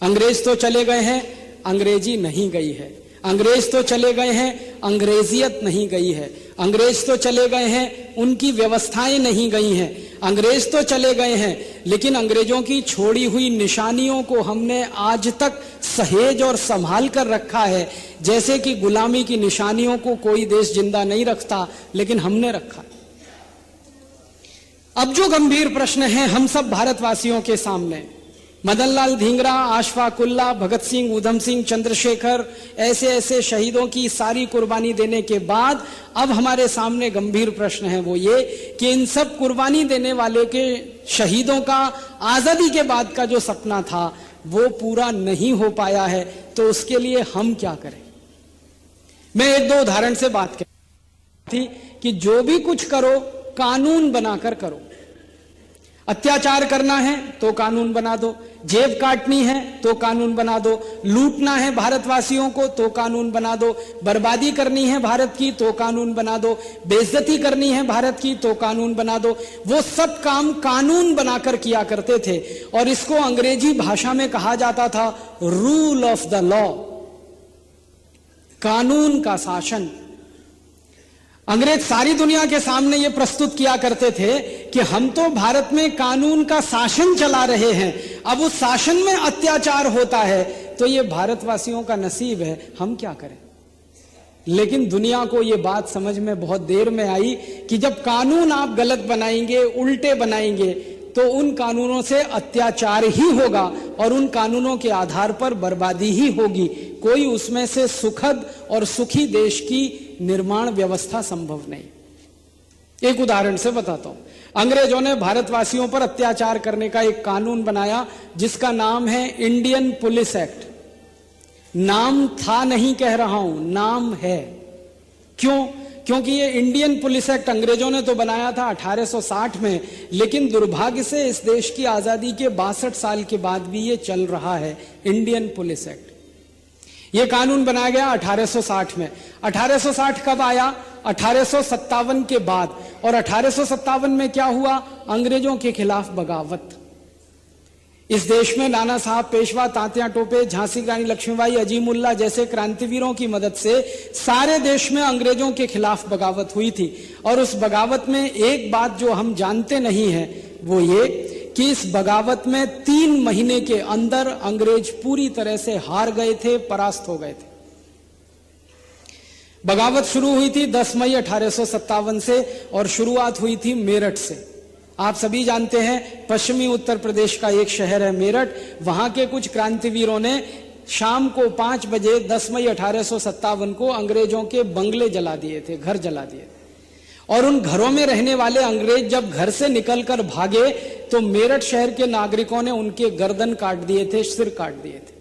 अंग्रेज तो चले गए हैं, अंग्रेजी नहीं गई है। अंग्रेज तो चले गए हैं, अंग्रेजियत नहीं गई है। अंग्रेज तो चले गए हैं, उनकी व्यवस्थाएं नहीं गई हैं। अंग्रेज तो चले गए हैं, लेकिन अंग्रेजों की छोड़ी हुई निशानियों को हमने आज तक सहेज और संभाल कर रखा है। जैसे कि गुलामी की निशानियों को कोई देश जिंदा नहीं रखता, लेकिन हमने रखा। अब जो गंभीर प्रश्न है हम सब भारतवासियों के सामने, मदनलाल धिंगरा, आशफाक उल्लाह, भगत सिंह, उधम सिंह, चंद्रशेखर, ऐसे ऐसे शहीदों की सारी कुर्बानी देने के बाद अब हमारे सामने गंभीर प्रश्न है वो ये कि इन सब कुर्बानी देने वाले के शहीदों का आजादी के बाद का जो सपना था वो पूरा नहीं हो पाया है। तो उसके लिए हम क्या करें? मैं एक दो उदाहरण से बात कर थी कि जो भी कुछ करो कानून बनाकर करो। अत्याचार करना है तो कानून बना दो, जेब काटनी है तो कानून बना दो, लूटना है भारतवासियों को तो कानून बना दो, बर्बादी करनी है भारत की तो कानून बना दो, बेइज्जती करनी है भारत की तो कानून बना दो। वो सब काम कानून बनाकर किया करते थे और इसको अंग्रेजी भाषा में कहा जाता था रूल ऑफ द लॉ, कानून का शासन। अंग्रेज सारी दुनिया के सामने ये प्रस्तुत किया करते थे कि हम तो भारत में कानून का शासन चला रहे हैं, अब उस शासन में अत्याचार होता है तो ये भारतवासियों का नसीब है, हम क्या करें। लेकिन दुनिया को ये बात समझ में बहुत देर में आई कि जब कानून आप गलत बनाएंगे, उल्टे बनाएंगे, तो उन कानूनों से अत्याचार ही होगा और उन कानूनों के आधार पर बर्बादी ही होगी। कोई उसमें से सुखद और सुखी देश की निर्माण व्यवस्था संभव नहीं। एक उदाहरण से बताता हूं। अंग्रेजों ने भारतवासियों पर अत्याचार करने का एक कानून बनाया जिसका नाम है इंडियन पुलिस एक्ट। नाम था नहीं कह रहा हूं, नाम है। क्यों? क्योंकि ये इंडियन पुलिस एक्ट अंग्रेजों ने तो बनाया था 1860 में, लेकिन दुर्भाग्य से इस देश की आजादी के 62 साल के बाद भी ये चल रहा है, इंडियन पुलिस एक्ट। ये कानून बनाया गया 1860 में। 1860 कब आया? 1857 के बाद। और 1857 में क्या हुआ? अंग्रेजों के खिलाफ बगावत। इस देश में नाना साहब पेशवा, तात्या टोपे, झांसी की रानी लक्ष्मीबाई, अजीमुल्ला जैसे क्रांतिवीरों की मदद से सारे देश में अंग्रेजों के खिलाफ बगावत हुई थी। और उस बगावत में एक बात जो हम जानते नहीं है वो ये कि इस बगावत में 3 महीने के अंदर अंग्रेज पूरी तरह से हार गए थे, परास्त हो गए थे। बगावत शुरू हुई थी 10 मई 1857 से और शुरुआत हुई थी मेरठ से। आप सभी जानते हैं पश्चिमी उत्तर प्रदेश का एक शहर है मेरठ। वहां के कुछ क्रांतिवीरों ने शाम को 5 बजे 10 मई 1857 को अंग्रेजों के बंगले जला दिए थे, घर जला दिए थे। और उन घरों में रहने वाले अंग्रेज जब घर से निकलकर भागे तो मेरठ शहर के नागरिकों ने उनके गर्दन काट दिए थे, सिर काट दिए थे,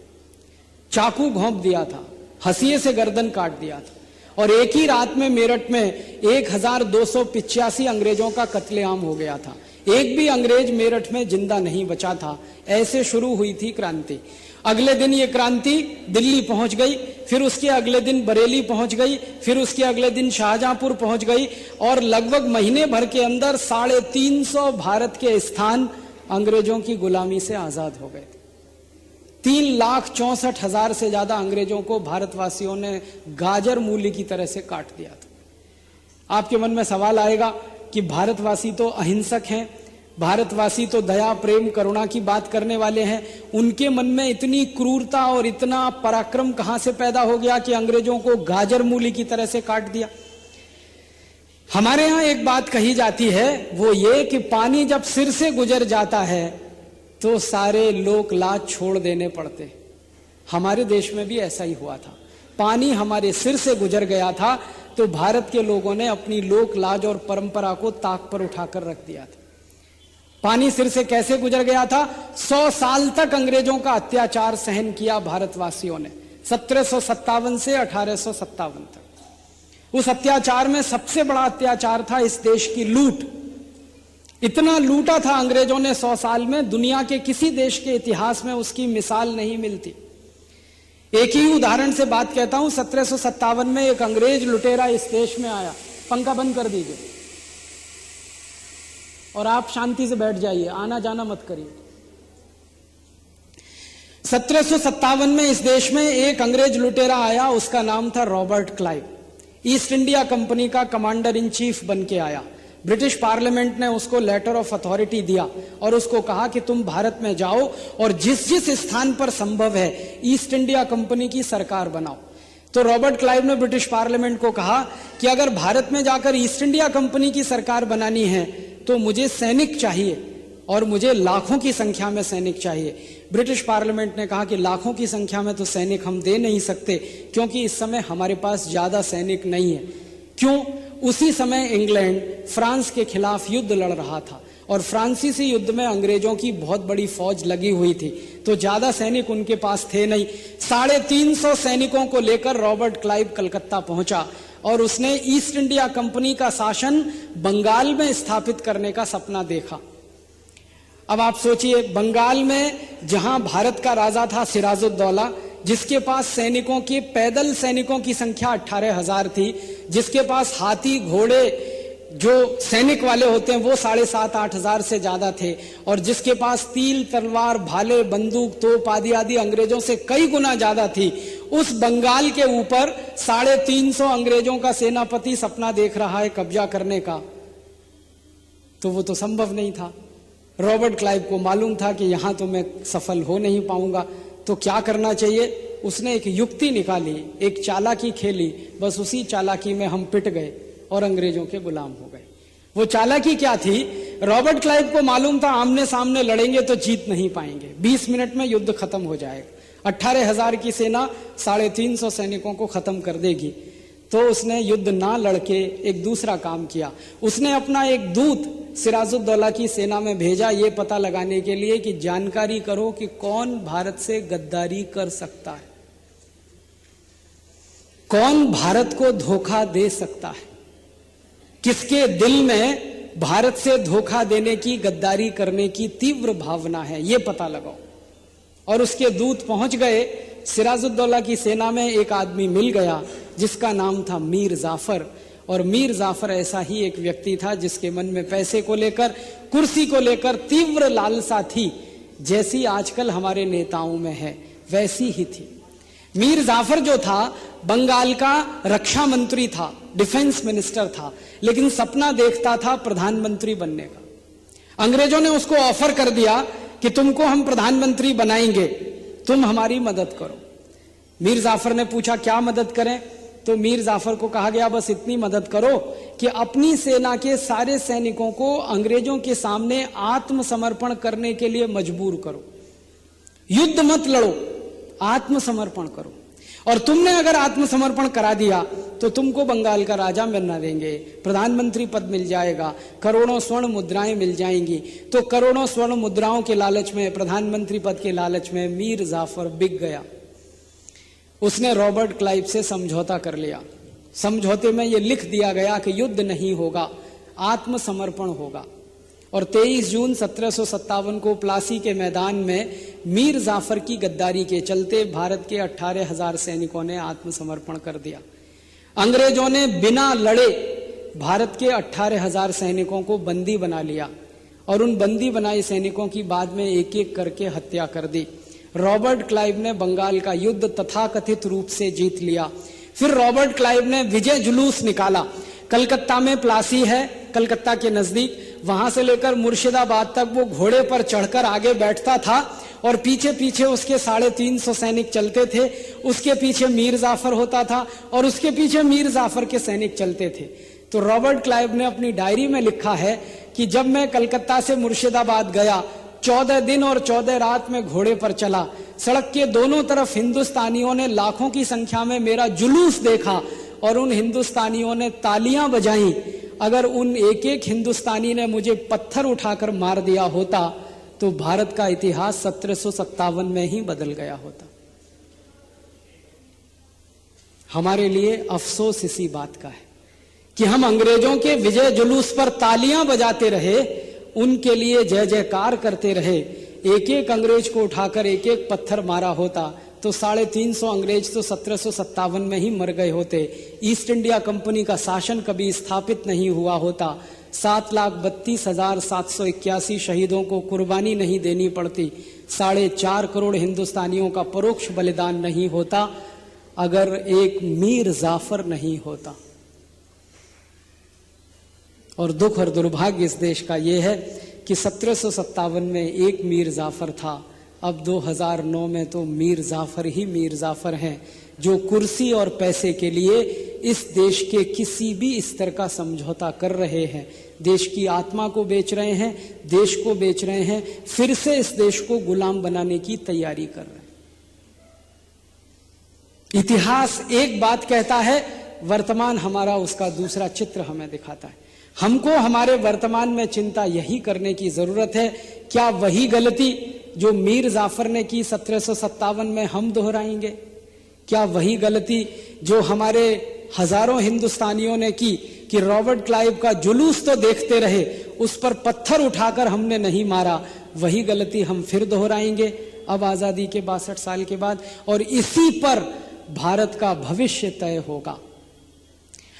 चाकू घोंप दिया था, हंसिए से गर्दन काट दिया था। और एक ही रात में मेरठ में 1285 अंग्रेजों का कत्लेआम हो गया था। एक भी अंग्रेज मेरठ में जिंदा नहीं बचा था। ऐसे शुरू हुई थी क्रांति। अगले दिन ये क्रांति दिल्ली पहुंच गई, फिर उसके अगले दिन बरेली पहुंच गई, फिर उसके अगले दिन शाहजहांपुर पहुंच गई और लगभग महीने भर के अंदर 350 भारत के स्थान अंग्रेजों की गुलामी से आजाद हो गए थे। 3,64,000 से ज्यादा अंग्रेजों को भारतवासियों ने गाजर मूली की तरह से काट दिया था। आपके मन में सवाल आएगा कि भारतवासी तो अहिंसक हैं, भारतवासी तो दया, प्रेम, करुणा की बात करने वाले हैं, उनके मन में इतनी क्रूरता और इतना पराक्रम कहां से पैदा हो गया कि अंग्रेजों को गाजर मूली की तरह से काट दिया? हमारे यहां एक बात कही जाती है, वो ये कि पानी जब सिर से गुजर जाता है तो सारे लोक लाज छोड़ देने पड़ते। हमारे देश में भी ऐसा ही हुआ था। पानी हमारे सिर से गुजर गया था तो भारत के लोगों ने अपनी लोक लाज और परंपरा को ताक पर उठाकर रख दिया था। पानी सिर से कैसे गुजर गया था? 100 साल तक अंग्रेजों का अत्याचार सहन किया भारतवासियों ने, 1757 से 1857 तक। उस अत्याचार में सबसे बड़ा अत्याचार था इस देश की लूट। इतना लूटा था अंग्रेजों ने 100 साल में, दुनिया के किसी देश के इतिहास में उसकी मिसाल नहीं मिलती। एक ही उदाहरण से बात कहता हूं। 1757 में एक अंग्रेज लुटेरा इस देश में आया। पंखा बंद कर दीजिए और आप शांति से बैठ जाइए, आना जाना मत करिए। 1757 में इस देश में एक अंग्रेज लुटेरा आया, उसका नाम था Robert Clive. East India company का कमांडर इन चीफ बन के आया। ब्रिटिश पार्लियामेंट ने उसको लेटर ऑफ अथॉरिटी दिया और उसको कहा कि तुम भारत में जाओ और जिस जिस स्थान पर संभव है ईस्ट इंडिया कंपनी की सरकार बनाओ। तो रॉबर्ट क्लाइव ने ब्रिटिश पार्लियामेंट को कहा कि अगर भारत में जाकर ईस्ट इंडिया कंपनी की सरकार बनानी है तो मुझे सैनिक चाहिए और मुझे लाखों की संख्या में सैनिक चाहिए। ब्रिटिश पार्लियामेंट ने कहा कि लाखों की संख्या में तो सैनिक हम दे नहीं सकते क्योंकि इस समय हमारे पास ज्यादा सैनिक नहीं है। क्यों? उसी समय इंग्लैंड फ्रांस के खिलाफ युद्ध लड़ रहा था और फ्रांसीसी युद्ध में अंग्रेजों की बहुत बड़ी फौज लगी हुई थी, तो ज्यादा सैनिक उनके पास थे नहीं। 350 सैनिकों को लेकर रॉबर्ट क्लाइव कलकत्ता पहुंचा और उसने ईस्ट इंडिया कंपनी का शासन बंगाल में स्थापित करने का सपना देखा। अब आप सोचिए, बंगाल में जहां भारत का राजा था सिराजुद्दौला, जिसके पास सैनिकों की, पैदल सैनिकों की संख्या 18,000 थी, जिसके पास हाथी घोड़े जो सैनिक वाले होते हैं वो 7,500-8 हजार से ज्यादा थे, और जिसके पास तीर, तलवार, भाले, बंदूक, तोप आदि आदि अंग्रेजों से कई गुना ज्यादा थी, उस बंगाल के ऊपर 350 अंग्रेजों का सेनापति सपना देख रहा है कब्जा करने का, तो वो तो संभव नहीं था। रॉबर्ट क्लाइव को मालूम था कि यहां तो मैं सफल हो नहीं पाऊंगा, तो क्या करना चाहिए? उसने एक युक्ति निकाली, एक चालाकी खेली। बस उसी चालाकी में हम पिट गए और अंग्रेजों के गुलाम हो गए। वो चालाकी क्या थी रॉबर्ट क्लाइव को मालूम था आमने सामने लड़ेंगे तो जीत नहीं पाएंगे, 20 मिनट में युद्ध खत्म हो जाएगा, 18,000 की सेना 350 सैनिकों को खत्म कर देगी। तो उसने युद्ध ना लड़के एक दूसरा काम किया, उसने अपना एक दूत सिराजुद्दौला की सेना में भेजा ये पता लगाने के लिए कि जानकारी करो कि कौन भारत से गद्दारी कर सकता है, कौन भारत को धोखा दे सकता है, किसके दिल में भारत से धोखा देने की, गद्दारी करने की तीव्र भावना है, ये पता लगाओ। और उसके दूत पहुंच गए। सिराजुद्दौला की सेना में एक आदमी मिल गया जिसका नाम था मीर जाफर। और मीर जाफर ऐसा ही एक व्यक्ति था जिसके मन में पैसे को लेकर, कुर्सी को लेकर तीव्र लालसा थी, जैसी आजकल हमारे नेताओं में है वैसी ही थी। मीर जाफर जो था बंगाल का रक्षा मंत्री था, डिफेंस मिनिस्टर था, लेकिन सपना देखता था प्रधानमंत्री बनने का। अंग्रेजों ने उसको ऑफर कर दिया कि तुमको हम प्रधानमंत्री बनाएंगे, तुम हमारी मदद करो। मीर जाफर ने पूछा क्या मदद करें? तो मीर जाफर को कहा गया बस इतनी मदद करो कि अपनी सेना के सारे सैनिकों को अंग्रेजों के सामने आत्मसमर्पण करने के लिए मजबूर करो, युद्ध मत लड़ो, आत्मसमर्पण करो। और तुमने अगर आत्मसमर्पण करा दिया तो तुमको बंगाल का राजा बना देंगे, प्रधानमंत्री पद मिल जाएगा, करोड़ों स्वर्ण मुद्राएं मिल जाएंगी। तो करोड़ों स्वर्ण मुद्राओं के लालच में, प्रधानमंत्री पद के लालच में मीर जाफर बिक गया। उसने रॉबर्ट क्लाइव से समझौता कर लिया। समझौते में यह लिख दिया गया कि युद्ध नहीं होगा, आत्मसमर्पण होगा। और 23 जून 1757 को प्लासी के मैदान में मीर जाफर की गद्दारी के चलते भारत के 18,000 सैनिकों ने आत्मसमर्पण कर दिया। अंग्रेजों ने बिना लड़े भारत के 18,000 सैनिकों को बंदी बना लिया और उन बंदी बनाए सैनिकों की बाद में एक एक करके हत्या कर दी। रॉबर्ट क्लाइव ने बंगाल का युद्ध तथाकथित रूप से जीत लिया। फिर रॉबर्ट क्लाइव ने विजय जुलूस निकाला। कलकत्ता में प्लासी है, कलकत्ता के नजदीक, वहां से लेकर मुर्शिदाबाद तक वो घोड़े पर चढ़कर आगे बैठता था और पीछे पीछे उसके 350 सैनिक चलते थे। उसके पीछे मीर जाफर होता था और उसके पीछे मीर जाफर के सैनिक चलते थे। तो रॉबर्ट क्लाइव ने अपनी डायरी में लिखा है कि जब मैं कलकत्ता से मुर्शिदाबाद गया, 14 दिन और 14 रात में घोड़े पर चला, सड़क के दोनों तरफ हिंदुस्तानियों ने लाखों की संख्या में मेरा जुलूस देखा और उन हिंदुस्तानियों ने तालियां बजाई। अगर उन एक एक हिंदुस्तानी ने मुझे पत्थर उठाकर मार दिया होता तो भारत का इतिहास 1757 में ही बदल गया होता। हमारे लिए अफसोस इसी बात का है कि हम अंग्रेजों के विजय जुलूस पर तालियां बजाते रहे, उनके लिए जय जयकार करते रहे। एक एक अंग्रेज को उठाकर एक एक पत्थर मारा होता तो 350 अंग्रेज तो 1757 में ही मर गए होते। ईस्ट इंडिया कंपनी का शासन कभी स्थापित नहीं हुआ होता। 7,32,781 शहीदों को कुर्बानी नहीं देनी पड़ती। 4.5 करोड़ हिंदुस्तानियों का परोक्ष बलिदान नहीं होता अगर एक मीर जाफर नहीं होता। और दुख और दुर्भाग्य इस देश का यह है कि 1757 में एक मीर जाफर था, अब 2009 में तो मीर जाफर ही मीर जाफर हैं, जो कुर्सी और पैसे के लिए इस देश के किसी भी स्तर का समझौता कर रहे हैं। देश की आत्मा को बेच रहे हैं, देश को बेच रहे हैं, फिर से इस देश को गुलाम बनाने की तैयारी कर रहे हैं। इतिहास एक बात कहता है, वर्तमान हमारा उसका दूसरा चित्र हमें दिखाता है। हमको हमारे वर्तमान में चिंता यही करने की जरूरत है, क्या वही गलती जो मीर जाफर ने की 1757 में हम दोहराएंगे? क्या वही गलती जो हमारे हजारों हिंदुस्तानियों ने की कि रॉबर्ट क्लाइव का जुलूस तो देखते रहे, उस पर पत्थर उठाकर हमने नहीं मारा, वही गलती हम फिर दोहराएंगे अब आजादी के 62 साल के बाद? और इसी पर भारत का भविष्य तय होगा।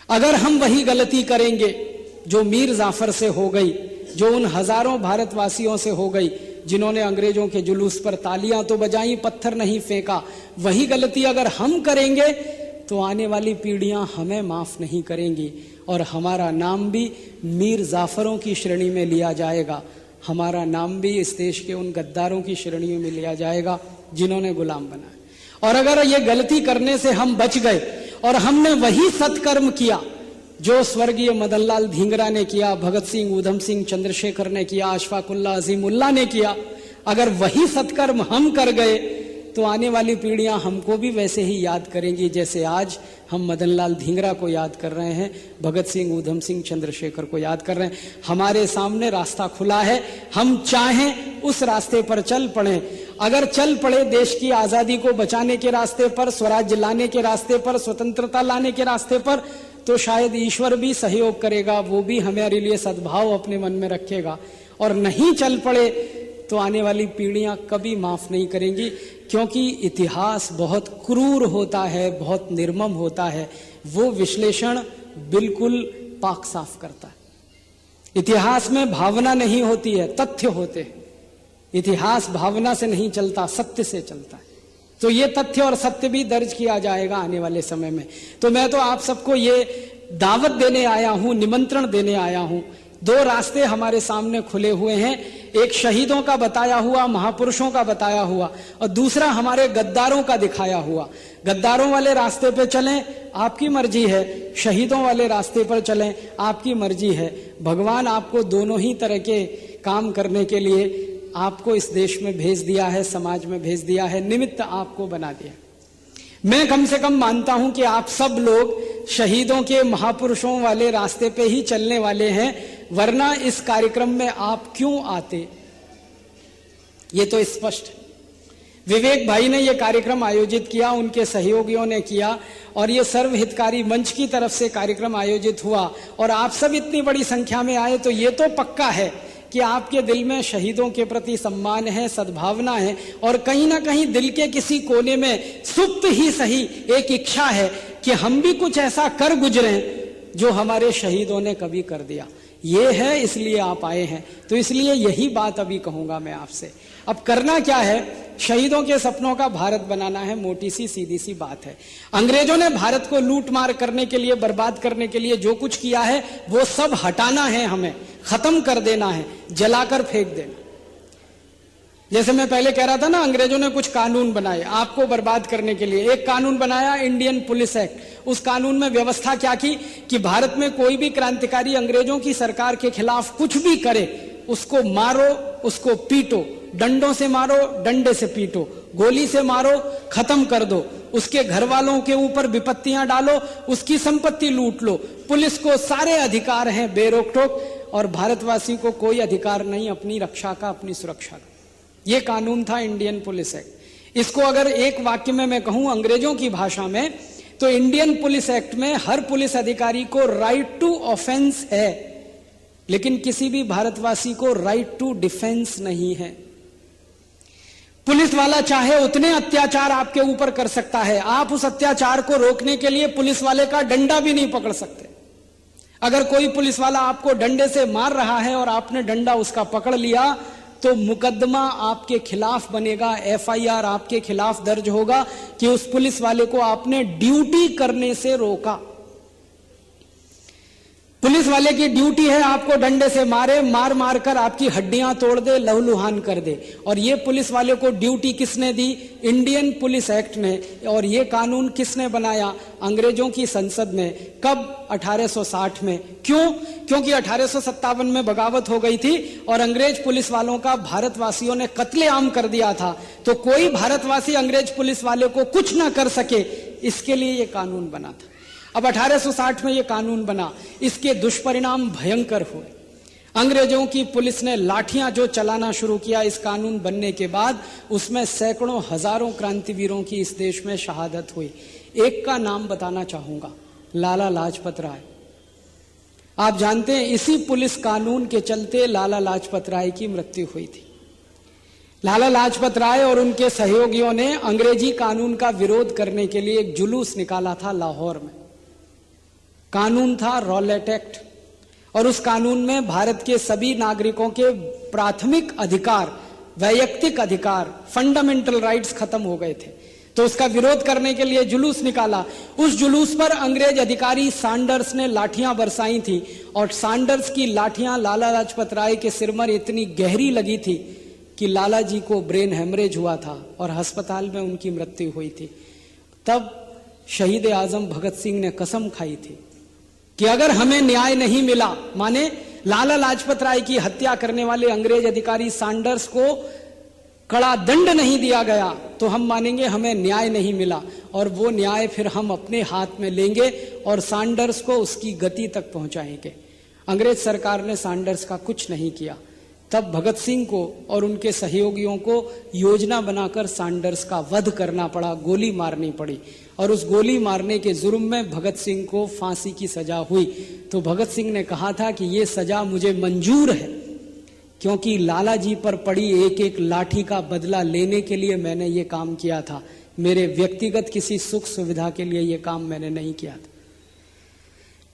अगर हम वही गलती करेंगे जो मीर जाफर से हो गई, जो उन हजारों भारतवासियों से हो गई जिन्होंने अंग्रेजों के जुलूस पर तालियां तो बजाई, पत्थर नहीं फेंका, वही गलती अगर हम करेंगे तो आने वाली पीढ़ियां हमें माफ नहीं करेंगी और हमारा नाम भी मीर जाफरों की श्रेणी में लिया जाएगा। हमारा नाम भी इस देश के उन गद्दारों की श्रेणी में लिया जाएगा जिन्होंने गुलाम बनाया। और अगर ये गलती करने से हम बच गए और हमने वही सत्कर्म किया जो स्वर्गीय मदनलाल धींगरा ने किया, भगत सिंह, ऊधम सिंह, चंद्रशेखर ने किया, अशफाक उल्लाह, अजीमुल्लाह ने किया, अगर वही सत्कर्म हम कर गए तो आने वाली पीढ़ियां हमको भी वैसे ही याद करेंगी जैसे आज हम मदनलाल धींगरा को याद कर रहे हैं, भगत सिंह, ऊधम सिंह, चंद्रशेखर को याद कर रहे हैं। हमारे सामने रास्ता खुला है, हम चाहें उस रास्ते पर चल पड़े। अगर चल पड़े देश की आजादी को बचाने के रास्ते पर, स्वराज्य लाने के रास्ते पर, स्वतंत्रता लाने के रास्ते पर, तो शायद ईश्वर भी सहयोग करेगा, वो भी हमारे लिए सद्भाव अपने मन में रखेगा। और नहीं चल पड़े तो आने वाली पीढ़ियां कभी माफ नहीं करेंगी, क्योंकि इतिहास बहुत क्रूर होता है, बहुत निर्मम होता है। वो विश्लेषण बिल्कुल पाक साफ करता है। इतिहास में भावना नहीं होती है, तथ्य होते हैं। इतिहास भावना से नहीं चलता, सत्य से चलता है। तो ये तथ्य और सत्य भी दर्ज किया जाएगा आने वाले समय में। तो मैं तो आप सबको ये दावत देने आया हूं, निमंत्रण देने आया हूं। दो रास्ते हमारे सामने खुले हुए हैं, एक शहीदों का बताया हुआ, महापुरुषों का बताया हुआ, और दूसरा हमारे गद्दारों का दिखाया हुआ। गद्दारों वाले रास्ते पे चलें, आपकी मर्जी है, शहीदों वाले रास्ते पर चलें, आपकी मर्जी है। भगवान आपको दोनों ही तरह के काम करने के लिए आपको इस देश में भेज दिया है, समाज में भेज दिया है, निमित्त आपको बना दिया। मैं कम से कम मानता हूं कि आप सब लोग शहीदों के, महापुरुषों वाले रास्ते पे ही चलने वाले हैं, वरना इस कार्यक्रम में आप क्यों आते, ये तो स्पष्ट है। विवेक भाई ने यह कार्यक्रम आयोजित किया, उनके सहयोगियों ने किया, और ये सर्व हितकारी मंच की तरफ से कार्यक्रम आयोजित हुआ, और आप सब इतनी बड़ी संख्या में आए, तो ये तो पक्का है कि आपके दिल में शहीदों के प्रति सम्मान है, सद्भावना है, और कहीं ना कहीं दिल के किसी कोने में सुप्त ही सही एक इच्छा है कि हम भी कुछ ऐसा कर गुजरें जो हमारे शहीदों ने कभी कर दिया। ये है, इसलिए आप आए हैं। तो इसलिए यही बात अभी कहूंगा मैं आपसे। अब करना क्या है, शहीदों के सपनों का भारत बनाना है, मोटी सी सीधी सी बात है। अंग्रेजों ने भारत को लूट मार करने के लिए, बर्बाद करने के लिए जो कुछ किया है वो सब हटाना है, हमें खत्म कर देना है, जलाकर फेंक देना। जैसे मैं पहले कह रहा था ना, अंग्रेजों ने कुछ कानून बनाए आपको बर्बाद करने के लिए। एक कानून बनाया, इंडियन पुलिस एक्ट। उस कानून में व्यवस्था क्या की कि भारत में कोई भी क्रांतिकारी अंग्रेजों की सरकार के खिलाफ कुछ भी करे, उसको मारो, उसको पीटो, डंडों से मारो, डंडे से पीटो, गोली से मारो, खत्म कर दो, उसके घर वालों के ऊपर विपत्तियां डालो, उसकी संपत्ति लूट लो। पुलिस को सारे अधिकार हैं बेरोक टोक, और भारतवासी को कोई अधिकार नहीं अपनी रक्षा का, अपनी सुरक्षा का। यह कानून था इंडियन पुलिस एक्ट। इसको अगर एक वाक्य में मैं कहूं अंग्रेजों की भाषा में, तो इंडियन पुलिस एक्ट में हर पुलिस अधिकारी को राइट टू ऑफेंस है, लेकिन किसी भी भारतवासी को राइट टू डिफेंस नहीं है। पुलिस वाला चाहे उतने अत्याचार आपके ऊपर कर सकता है, आप उस अत्याचार को रोकने के लिए पुलिस वाले का डंडा भी नहीं पकड़ सकते। अगर कोई पुलिस वाला आपको डंडे से मार रहा है और आपने डंडा उसका पकड़ लिया, तो मुकदमा आपके खिलाफ बनेगा, एफआईआर आपके खिलाफ दर्ज होगा कि उस पुलिस वाले को आपने ड्यूटी करने से रोका। पुलिस वाले की ड्यूटी है आपको डंडे से मारे, मार मार कर आपकी हड्डियां तोड़ दे, लहूलुहान कर दे। और ये पुलिस वाले को ड्यूटी किसने दी? इंडियन पुलिस एक्ट ने। और ये कानून किसने बनाया? अंग्रेजों की संसद ने। कब? 1860 में। क्यों? क्योंकि 1857 में बगावत हो गई थी और अंग्रेज पुलिस वालों का भारतवासियों ने कत्लेआम कर दिया था। तो कोई भारतवासी अंग्रेज पुलिस वाले को कुछ ना कर सके, इसके लिए यह कानून बना था। अब 1860 में यह कानून बना, इसके दुष्परिणाम भयंकर हुए। अंग्रेजों की पुलिस ने लाठियां जो चलाना शुरू किया इस कानून बनने के बाद, उसमें सैकड़ों हजारों क्रांतिवीरों की इस देश में शहादत हुई। एक का नाम बताना चाहूंगा, लाला लाजपत राय। आप जानते हैं इसी पुलिस कानून के चलते लाला लाजपत राय की मृत्यु हुई थी। लाला लाजपत राय और उनके सहयोगियों ने अंग्रेजी कानून का विरोध करने के लिए एक जुलूस निकाला था लाहौर में। कानून था रॉलेट एक्ट, और उस कानून में भारत के सभी नागरिकों के प्राथमिक अधिकार, वैयक्तिक अधिकार, फंडामेंटल राइट्स खत्म हो गए थे। तो उसका विरोध करने के लिए जुलूस निकाला। उस जुलूस पर अंग्रेज अधिकारी सैंडर्स ने लाठियां बरसाई थी, और सैंडर्स की लाठियां लाला लाजपत राय के सिर में इतनी गहरी लगी थी कि लाला जी को ब्रेन हेमरेज हुआ था और अस्पताल में उनकी मृत्यु हुई थी। तब शहीद आजम भगत सिंह ने कसम खाई थी कि अगर हमें न्याय नहीं मिला, माने लाला लाजपत राय की हत्या करने वाले अंग्रेज अधिकारी सैंडर्स को कड़ा दंड नहीं दिया गया, तो हम मानेंगे हमें न्याय नहीं मिला, और वो न्याय फिर हम अपने हाथ में लेंगे और सैंडर्स को उसकी गति तक पहुंचाएंगे। अंग्रेज सरकार ने सैंडर्स का कुछ नहीं किया। तब भगत सिंह को और उनके सहयोगियों को योजना बनाकर सैंडर्स का वध करना पड़ा, गोली मारनी पड़ी, और उस गोली मारने के जुर्म में भगत सिंह को फांसी की सजा हुई। तो भगत सिंह ने कहा था कि ये सजा मुझे मंजूर है, क्योंकि लाला जी पर पड़ी एक एक लाठी का बदला लेने के लिए मैंने ये काम किया था, मेरे व्यक्तिगत किसी सुख सुविधा के लिए ये काम मैंने नहीं किया था।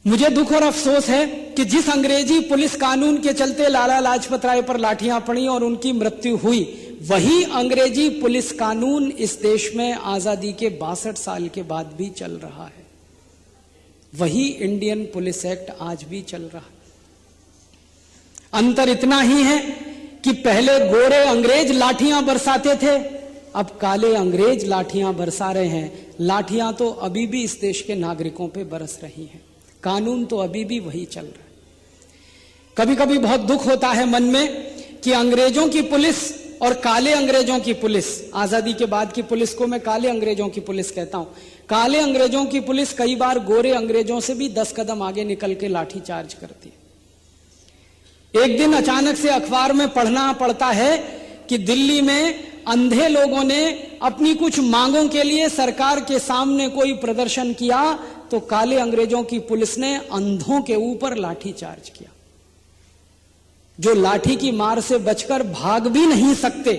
मुझे दुख और अफसोस है कि जिस अंग्रेजी पुलिस कानून के चलते लाला लाजपत राय पर लाठियां पड़ी और उनकी मृत्यु हुई, वही अंग्रेजी पुलिस कानून इस देश में आजादी के 62 साल के बाद भी चल रहा है। वही इंडियन पुलिस एक्ट आज भी चल रहा है। अंतर इतना ही है कि पहले गोरे अंग्रेज लाठियां बरसाते थे, अब काले अंग्रेज लाठियां बरसा रहे हैं। लाठियां तो अभी भी इस देश के नागरिकों पे बरस रही हैं, कानून तो अभी भी वही चल रहा है। कभी कभी बहुत दुख होता है मन में कि अंग्रेजों की पुलिस और काले अंग्रेजों की पुलिस, आजादी के बाद की पुलिस को मैं काले अंग्रेजों की पुलिस कहता हूं, काले अंग्रेजों की पुलिस कई बार गोरे अंग्रेजों से भी 10 कदम आगे निकल के लाठी चार्ज करती है। एक दिन अचानक से अखबार में पढ़ना पड़ता है कि दिल्ली में अंधे लोगों ने अपनी कुछ मांगों के लिए सरकार के सामने कोई प्रदर्शन किया, तो काले अंग्रेजों की पुलिस ने अंधों के ऊपर लाठी चार्ज किया। जो लाठी की मार से बचकर भाग भी नहीं सकते,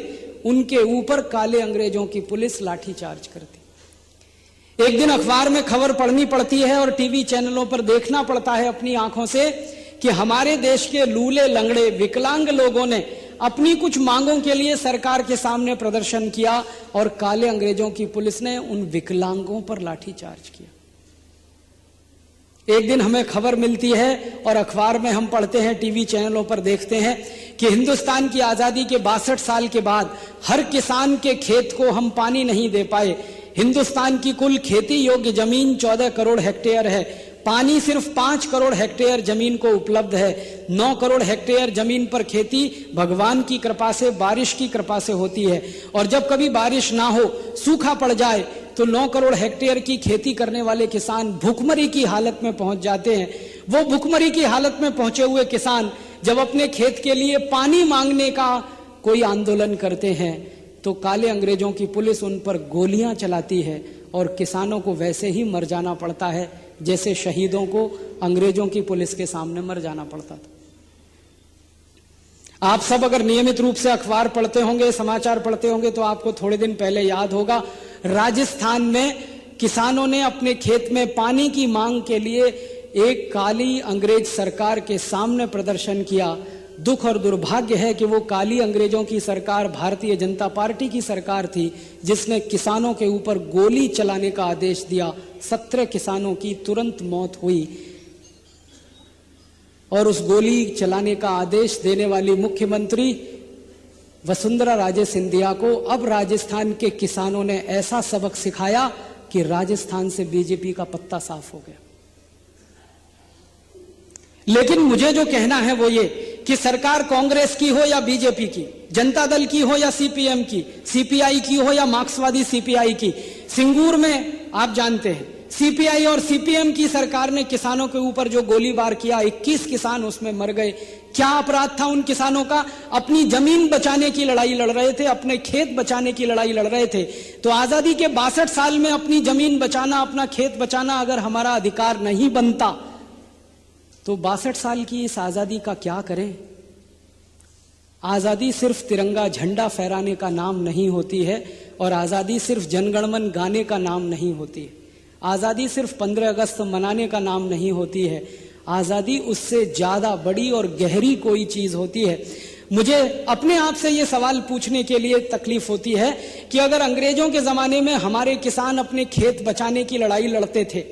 उनके ऊपर काले अंग्रेजों की पुलिस लाठी चार्ज करती। एक दिन अखबार में खबर पढ़नी पड़ती है और टीवी चैनलों पर देखना पड़ता है अपनी आंखों से कि हमारे देश के लूले लंगड़े विकलांग लोगों ने अपनी कुछ मांगों के लिए सरकार के सामने प्रदर्शन किया और काले अंग्रेजों की पुलिस ने उन विकलांगों पर लाठी चार्ज किया। एक दिन हमें खबर मिलती है और अखबार में हम पढ़ते हैं, टीवी चैनलों पर देखते हैं कि हिंदुस्तान की आजादी के 62 साल के बाद हर किसान के खेत को हम पानी नहीं दे पाए। हिंदुस्तान की कुल खेती योग्य जमीन 14 करोड़ हेक्टेयर है, पानी सिर्फ 5 करोड़ हेक्टेयर जमीन को उपलब्ध है। 9 करोड़ हेक्टेयर जमीन पर खेती भगवान की कृपा से, बारिश की कृपा से होती है, और जब कभी बारिश ना हो, सूखा पड़ जाए, तो 9 करोड़ हेक्टेयर की खेती करने वाले किसान भूखमरी की हालत में पहुंच जाते हैं। वो भूखमरी की हालत में पहुंचे हुए किसान जब अपने खेत के लिए पानी मांगने का कोई आंदोलन करते हैं, तो काले अंग्रेजों की पुलिस उन पर गोलियां चलाती है और किसानों को वैसे ही मर जाना पड़ता है जैसे शहीदों को अंग्रेजों की पुलिस के सामने मर जाना पड़ता था। आप सब अगर नियमित रूप से अखबार पढ़ते होंगे, समाचार पढ़ते होंगे, तो आपको थोड़े दिन पहले याद होगा राजस्थान में किसानों ने अपने खेत में पानी की मांग के लिए एक काली अंग्रेज सरकार के सामने प्रदर्शन किया। दुख और दुर्भाग्य है कि वो काली अंग्रेजों की सरकार भारतीय जनता पार्टी की सरकार थी, जिसने किसानों के ऊपर गोली चलाने का आदेश दिया। 17 किसानों की तुरंत मौत हुई, और उस गोली चलाने का आदेश देने वाली मुख्यमंत्री वसुंधरा राजे सिंधिया को अब राजस्थान के किसानों ने ऐसा सबक सिखाया कि राजस्थान से बीजेपी का पत्ता साफ हो गया। लेकिन मुझे जो कहना है वो ये कि सरकार कांग्रेस की हो या बीजेपी की, जनता दल की हो या सीपीएम की, सीपीआई की हो या मार्क्सवादी सीपीआई की, सिंगूर में आप जानते हैं सीपीआई और सीपीएम की सरकार ने किसानों के ऊपर जो गोलीबार किया, 21 किसान उसमें मर गए। क्या अपराध था उन किसानों का? अपनी जमीन बचाने की लड़ाई लड़ रहे थे, अपने खेत बचाने की लड़ाई लड़ रहे थे। तो आजादी के 62 साल में अपनी जमीन बचाना, अपना खेत बचाना अगर हमारा अधिकार नहीं बनता, तो 62 साल की इस आजादी का क्या करें? आजादी सिर्फ तिरंगा झंडा फहराने का नाम नहीं होती है, और आजादी सिर्फ जनगणमन गाने का नाम नहीं होती है। आजादी सिर्फ 15 अगस्त मनाने का नाम नहीं होती है। आजादी उससे ज्यादा बड़ी और गहरी कोई चीज होती है। मुझे अपने आप से ये सवाल पूछने के लिए तकलीफ होती है कि अगर अंग्रेजों के जमाने में हमारे किसान अपने खेत बचाने की लड़ाई लड़ते थे,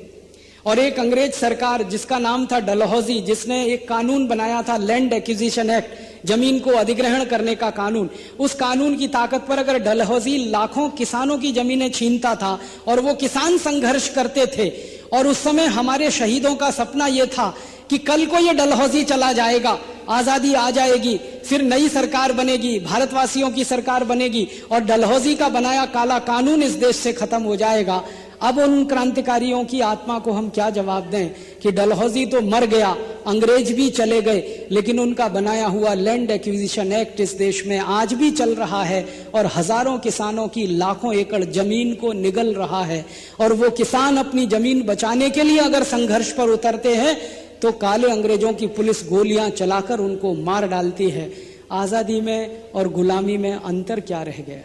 और एक अंग्रेज सरकार जिसका नाम था डलहौजी, जिसने एक कानून बनाया था लैंड एक्विजिशन एक्ट, जमीन को अधिग्रहण करने का कानून, उस कानून की ताकत पर अगर डलहौजी लाखों किसानों की जमीनें छीनता था और वो किसान संघर्ष करते थे और उस समय हमारे शहीदों का सपना यह था कि कल को ये डलहौजी चला जाएगा, आजादी आ जाएगी, फिर नई सरकार बनेगी, भारतवासियों की सरकार बनेगी और डलहौजी का बनाया काला कानून इस देश से खत्म हो जाएगा। अब उन क्रांतिकारियों की आत्मा को हम क्या जवाब दें कि डलहौजी तो मर गया, अंग्रेज भी चले गए, लेकिन उनका बनाया हुआ लैंड एक्विजिशन एक्ट इस देश में आज भी चल रहा है और हजारों किसानों की लाखों एकड़ जमीन को निगल रहा है। और वो किसान अपनी जमीन बचाने के लिए अगर संघर्ष पर उतरते हैं तो काले अंग्रेजों की पुलिस गोलियां चलाकर उनको मार डालती है। आजादी में और गुलामी में अंतर क्या रह गया?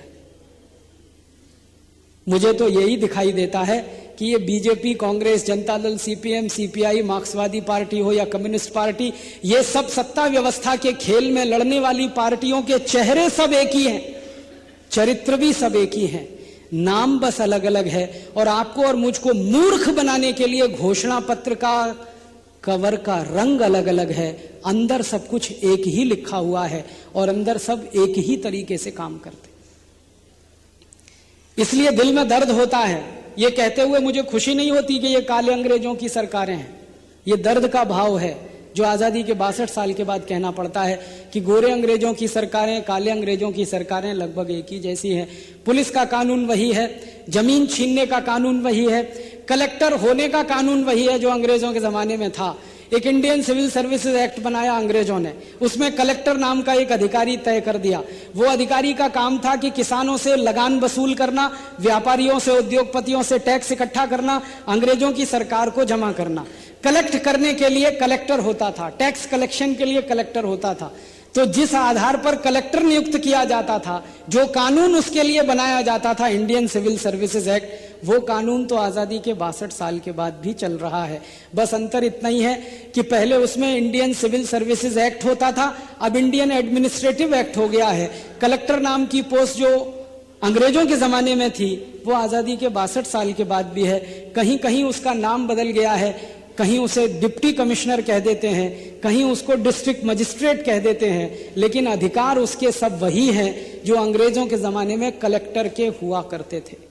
मुझे तो यही दिखाई देता है कि ये BJP, Congress, Janata Dal, CPM, CPI, मार्क्सवादी पार्टी हो या कम्युनिस्ट पार्टी, ये सब सत्ता व्यवस्था के खेल में लड़ने वाली पार्टियों के चेहरे सब एक ही हैं, चरित्र भी सब एक ही हैं, नाम बस अलग अलग है। और आपको और मुझको मूर्ख बनाने के लिए घोषणा पत्र का कवर का रंग अलग अलग है, अंदर सब कुछ एक ही लिखा हुआ है और अंदर सब एक ही तरीके से काम करते। इसलिए दिल में दर्द होता है। ये कहते हुए मुझे खुशी नहीं होती कि ये काले अंग्रेजों की सरकारें हैं, ये दर्द का भाव है जो आजादी के 62 साल के बाद कहना पड़ता है कि गोरे अंग्रेजों की सरकारें, काले अंग्रेजों की सरकारें लगभग एक ही जैसी हैं। पुलिस का कानून वही है, जमीन छीनने का कानून वही है, कलेक्टर होने का कानून वही है जो अंग्रेजों के जमाने में था। एक इंडियन सिविल सर्विसेज एक्ट बनाया अंग्रेजों ने, उसमें कलेक्टर नाम का एक अधिकारी तय कर दिया। वो अधिकारी का काम था कि किसानों से लगान वसूल करना, व्यापारियों से, उद्योगपतियों से टैक्स इकट्ठा करना, अंग्रेजों की सरकार को जमा करना। कलेक्ट करने के लिए कलेक्टर होता था, टैक्स कलेक्शन के लिए कलेक्टर होता था। तो जिस आधार पर कलेक्टर नियुक्त किया जाता था, जो कानून उसके लिए बनाया जाता था, इंडियन सिविल सर्विसेज एक्ट, वो कानून तो आजादी के 62 साल के बाद भी चल रहा है। बस अंतर इतना ही है कि पहले उसमें इंडियन सिविल सर्विसेज एक्ट होता था, अब इंडियन एडमिनिस्ट्रेटिव एक्ट हो गया है। कलेक्टर नाम की पोस्ट जो अंग्रेजों के जमाने में थी वो आजादी के 62 साल के बाद भी है। कहीं कहीं उसका नाम बदल गया है, कहीं उसे डिप्टी कमिश्नर कह देते हैं, कहीं उसको डिस्ट्रिक्ट मजिस्ट्रेट कह देते हैं, लेकिन अधिकार उसके सब वही हैं जो अंग्रेजों के जमाने में कलेक्टर के हुआ करते थे।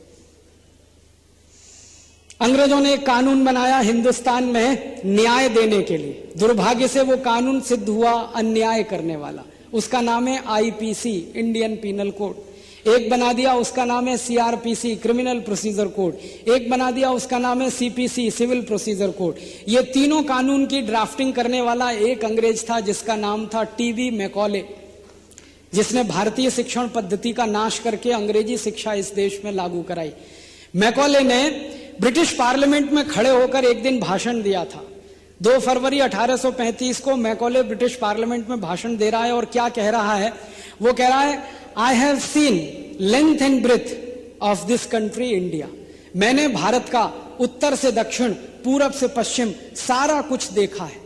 अंग्रेजों ने एक कानून बनाया हिंदुस्तान में न्याय देने के लिए। दुर्भाग्य से वो कानून सिद्ध हुआ अन्याय करने वाला। उसका नाम है आईपीसी, इंडियन पीनल कोड। एक बना दिया, उसका नाम है सीआरपीसी, क्रिमिनल प्रोसीजर कोड। एक बना दिया, उसका नाम है सीपीसी, सिविल प्रोसीजर कोड। ये तीनों कानून की ड्राफ्टिंग करने वाला एक अंग्रेज था जिसका नाम था टीबी मैकॉले, जिसने भारतीय शिक्षण पद्धति का नाश करके अंग्रेजी शिक्षा इस देश में लागू कराई। मैकॉले ने ब्रिटिश पार्लियामेंट में खड़े होकर एक दिन भाषण दिया था। 2 फरवरी 1835 को मैकॉले ब्रिटिश पार्लियामेंट में भाषण दे रहा है और क्या कह रहा है? वो कह रहा है, I have seen length and breadth of this country India. मैंने भारत का उत्तर से दक्षिण, पूरब से पश्चिम सारा कुछ देखा है।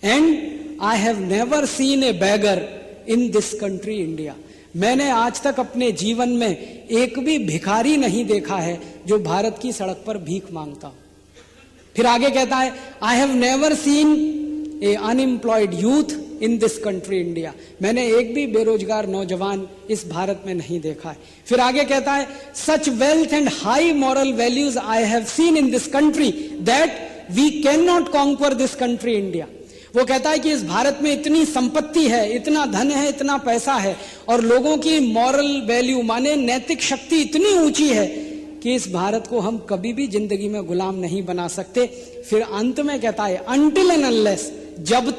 And I have never seen A bagger in this country India. मैंने आज तक अपने जीवन में एक भी भिखारी नहीं देखा है जो भारत की सड़क पर भीख मांगता। फिर आगे कहता है, I have never seen A unemployed youth in this country India. मैंने एक भी बेरोजगार नौजवान इस भारत में नहीं देखा है। फिर आगे कहता है, such wealth and high moral values I have seen in this country that we can not conquer this country India. वो कहता है कि इस भारत में इतनी संपत्ति है, इतना धन है, इतना पैसा है और लोगों की मॉरल वैल्यू माने नैतिक शक्ति इतनी ऊंची है कि इस भारत को हम कभी भी जिंदगी में गुलाम नहीं बना सकते। फिर अंत में कहता है, अनटिल एंड अनलेस, जब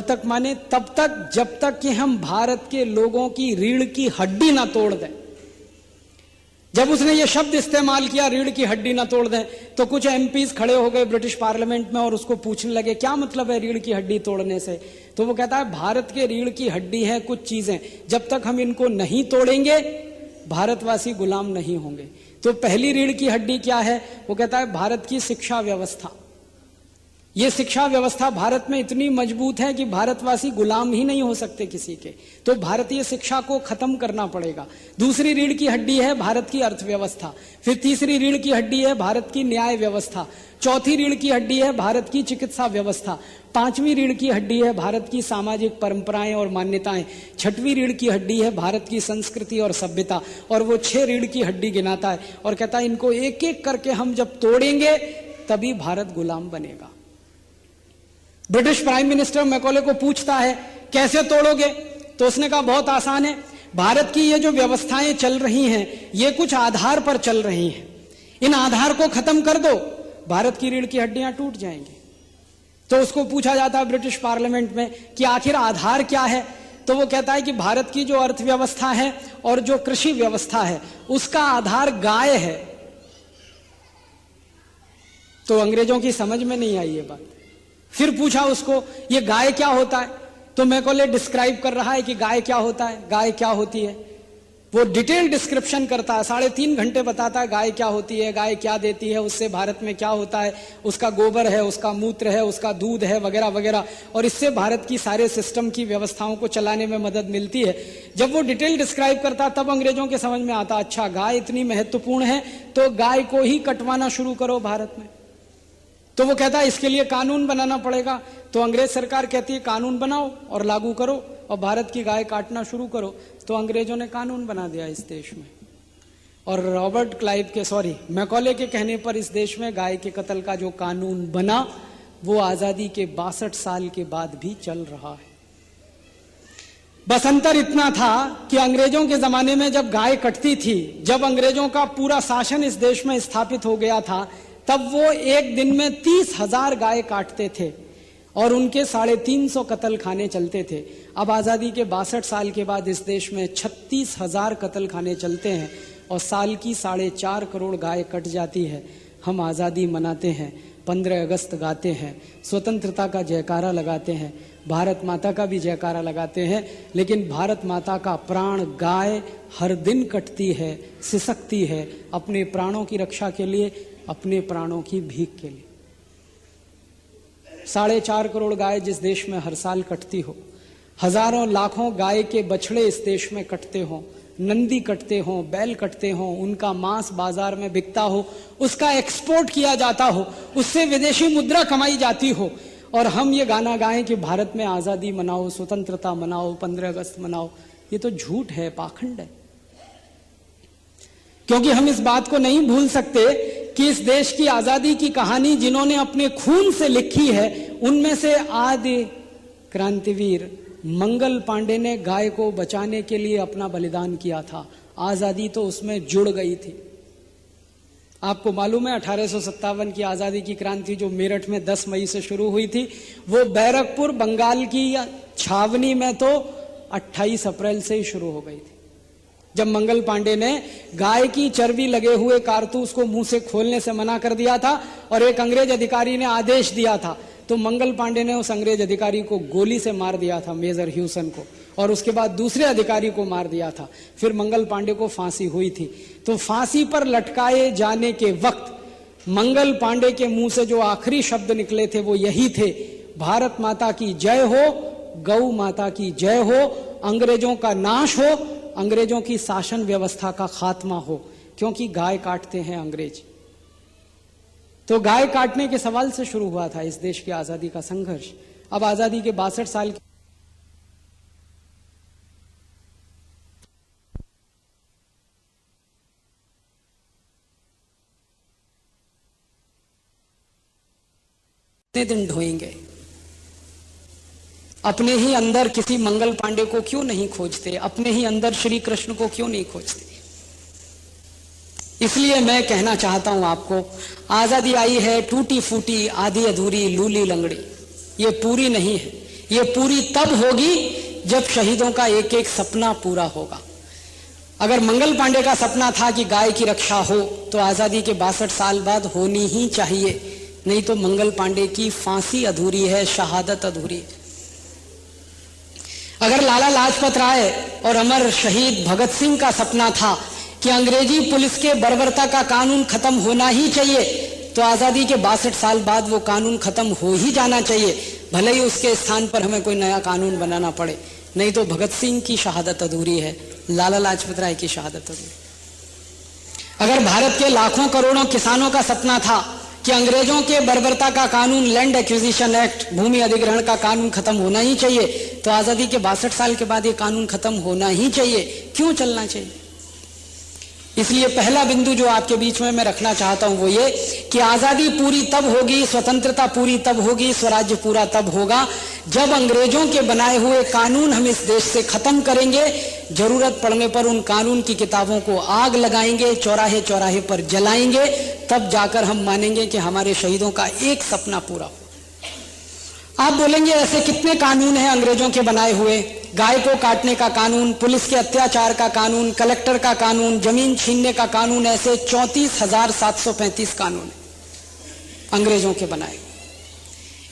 तक माने तब तक, जब तक कि हम भारत के लोगों की रीढ़ की हड्डी ना तोड़ दें। जब उसने ये शब्द इस्तेमाल किया, रीढ़ की हड्डी ना तोड़ दें, तो कुछ एमपीज खड़े हो गए ब्रिटिश पार्लियामेंट में और उसको पूछने लगे, क्या मतलब है रीढ़ की हड्डी तोड़ने से? तो वो कहता है, भारत के रीढ़ की हड्डी है कुछ चीजें, जब तक हम इनको नहीं तोड़ेंगे भारतवासी गुलाम नहीं होंगे। तो पहली रीढ़ की हड्डी क्या है? वो कहता है भारत की शिक्षा व्यवस्था। ये शिक्षा व्यवस्था भारत में इतनी मजबूत है कि भारतवासी गुलाम ही नहीं हो सकते किसी के। तो भारतीय शिक्षा को खत्म करना पड़ेगा। दूसरी रीढ़ की हड्डी है भारत की अर्थव्यवस्था, फिर तीसरी रीढ़ की हड्डी है भारत की न्याय व्यवस्था, चौथी रीढ़ की हड्डी है भारत की चिकित्सा व्यवस्था, पांचवी रीढ़ की हड्डी है भारत की सामाजिक परंपराएं और मान्यताएं, छठवीं रीढ़ की हड्डी है भारत की संस्कृति और सभ्यता, और वो 6 रीढ़ की हड्डी गिनाता है और कहता है इनको एक एक करके हम जब तोड़ेंगे तभी भारत गुलाम बनेगा। ब्रिटिश प्राइम मिनिस्टर मैकॉले को पूछता है कैसे तोड़ोगे, तो उसने कहा बहुत आसान है, भारत की ये जो व्यवस्थाएं चल रही हैं ये कुछ आधार पर चल रही हैं, इन आधार को खत्म कर दो, भारत की रीढ़ की हड्डियां टूट जाएंगी। तो उसको पूछा जाता है ब्रिटिश पार्लियामेंट में कि आखिर आधार क्या है, तो वो कहता है कि भारत की जो अर्थव्यवस्था है और जो कृषि व्यवस्था है उसका आधार गाय है। तो अंग्रेजों की समझ में नहीं आई ये बात। फिर पूछा उसको ये गाय क्या होता है, तो मैकॉले डिस्क्राइब कर रहा है कि गाय क्या होता है, गाय क्या होती है। वो डिटेल डिस्क्रिप्शन करता है, 3.5 घंटे बताता है गाय क्या होती है, गाय क्या देती है, उससे भारत में क्या होता है, उसका गोबर है, उसका मूत्र है, उसका दूध है, वगैरह वगैरह, और इससे भारत की सारे सिस्टम की व्यवस्थाओं को चलाने में मदद मिलती है। जब वो डिटेल डिस्क्राइब करता तब अंग्रेजों के समझ में आता, अच्छा गाय इतनी महत्वपूर्ण है तो गाय को ही कटवाना शुरू करो भारत में। तो वो कहता है इसके लिए कानून बनाना पड़ेगा। तो अंग्रेज सरकार कहती है कानून बनाओ और लागू करो और भारत की गाय काटना शुरू करो। तो अंग्रेजों ने कानून बना दिया इस देश में, और मैकॉले के कहने पर इस देश में गाय के कत्ल का जो कानून बना वो आजादी के 62 साल के बाद भी चल रहा है। बस अंतर इतना था कि अंग्रेजों के जमाने में जब गाय कटती थी, जब अंग्रेजों का पूरा शासन इस देश में स्थापित हो गया था, तब वो एक दिन में 30,000 गाय काटते थे और उनके 350 कत्ल खाने चलते थे। अब आजादी के 62 साल के बाद इस देश में 36,000 कत्ल खाने चलते हैं और साल की 4.5 करोड़ गाय कट जाती है। हम आजादी मनाते हैं, 15 अगस्त गाते हैं, स्वतंत्रता का जयकारा लगाते हैं, भारत माता का भी जयकारा लगाते हैं, लेकिन भारत माता का प्राण गाय हर दिन कटती है, सिसकती है, अपने प्राणों की रक्षा के लिए, अपने प्राणों की भीख के लिए। 4.5 करोड़ गाय जिस देश में हर साल कटती हो, हजारों लाखों गाय के बछड़े इस देश में कटते हो, नंदी कटते हो, बैल कटते हो, उनका मांस बाजार में बिकता हो, उसका एक्सपोर्ट किया जाता हो, उससे विदेशी मुद्रा कमाई जाती हो, और हम ये गाना गाएं कि भारत में आजादी मनाओ, स्वतंत्रता मनाओ, 15 अगस्त मनाओ, ये तो झूठ है, पाखंड है। क्योंकि हम इस बात को नहीं भूल सकते कि इस देश की आजादी की कहानी जिन्होंने अपने खून से लिखी है, उनमें से आदि क्रांतिवीर मंगल पांडे ने गाय को बचाने के लिए अपना बलिदान किया था। आजादी तो उसमें जुड़ गई थी। आपको मालूम है 1857 की आजादी की क्रांति जो मेरठ में 10 मई से शुरू हुई थी, वो बैरकपुर बंगाल की छावनी में तो 28 अप्रैल से ही शुरू हो गई थी, जब मंगल पांडे ने गाय की चर्बी लगे हुए कारतूस को मुंह से खोलने से मना कर दिया था और एक अंग्रेज अधिकारी ने आदेश दिया था, तो मंगल पांडे ने उस अंग्रेज अधिकारी को गोली से मार दिया था, मेजर ह्यूसन को, और उसके बाद दूसरे अधिकारी को मार दिया था। फिर मंगल पांडे को फांसी हुई थी। तो फांसी पर लटकाए जाने के वक्त मंगल पांडे के मुंह से जो आखिरी शब्द निकले थे वो यही थे, भारत माता की जय हो, गौ माता की जय हो, अंग्रेजों का नाश हो, अंग्रेजों की शासन व्यवस्था का खात्मा हो, क्योंकि गाय काटते हैं अंग्रेज। तो गाय काटने के सवाल से शुरू हुआ था इस देश की आजादी का संघर्ष। अब आजादी के 62 साल कितने दिन ढोएंगे? अपने ही अंदर किसी मंगल पांडे को क्यों नहीं खोजते? अपने ही अंदर श्री कृष्ण को क्यों नहीं खोजते? इसलिए मैं कहना चाहता हूं आपको, आजादी आई है टूटी फूटी, आधी अधूरी, लूली लंगड़ी, ये पूरी नहीं है। ये पूरी तब होगी जब शहीदों का एक एक सपना पूरा होगा। अगर मंगल पांडे का सपना था कि गाय की रक्षा हो, तो आजादी के 62 साल बाद होनी ही चाहिए, नहीं तो मंगल पांडे की फांसी अधूरी है, शहादत अधूरी है। अगर लाला लाजपत राय और अमर शहीद भगत सिंह का सपना था कि अंग्रेजी पुलिस के बर्बरता का कानून खत्म होना ही चाहिए, तो आज़ादी के 62 साल बाद वो कानून खत्म हो ही जाना चाहिए, भले ही उसके स्थान पर हमें कोई नया कानून बनाना पड़े। नहीं तो भगत सिंह की शहादत अधूरी है, लाला लाजपत राय की शहादत अधूरी। अगर भारत के लाखों करोड़ों किसानों का सपना था कि अंग्रेजों के बर्बरता का कानून, लैंड एक्विजिशन एक्ट, भूमि अधिग्रहण का कानून खत्म होना ही चाहिए, तो आजादी के 62 साल के बाद ये कानून खत्म होना ही चाहिए। क्यों चलना चाहिए? इसलिए पहला बिंदु जो आपके बीच में मैं रखना चाहता हूं वो ये कि आजादी पूरी तब होगी, स्वतंत्रता पूरी तब होगी, स्वराज्य पूरा तब होगा जब अंग्रेजों के बनाए हुए कानून हम इस देश से खत्म करेंगे। जरूरत पड़ने पर उन कानून की किताबों को आग लगाएंगे, चौराहे चौराहे पर जलाएंगे, तब जाकर हम मानेंगे कि हमारे शहीदों का एक सपना पूरा हो। आप बोलेंगे ऐसे कितने कानून हैं अंग्रेजों के बनाए हुए? गाय को काटने का कानून, पुलिस के अत्याचार का कानून, कलेक्टर का कानून, जमीन छीनने का कानून, ऐसे 34,735 कानून है अंग्रेजों के बनाए।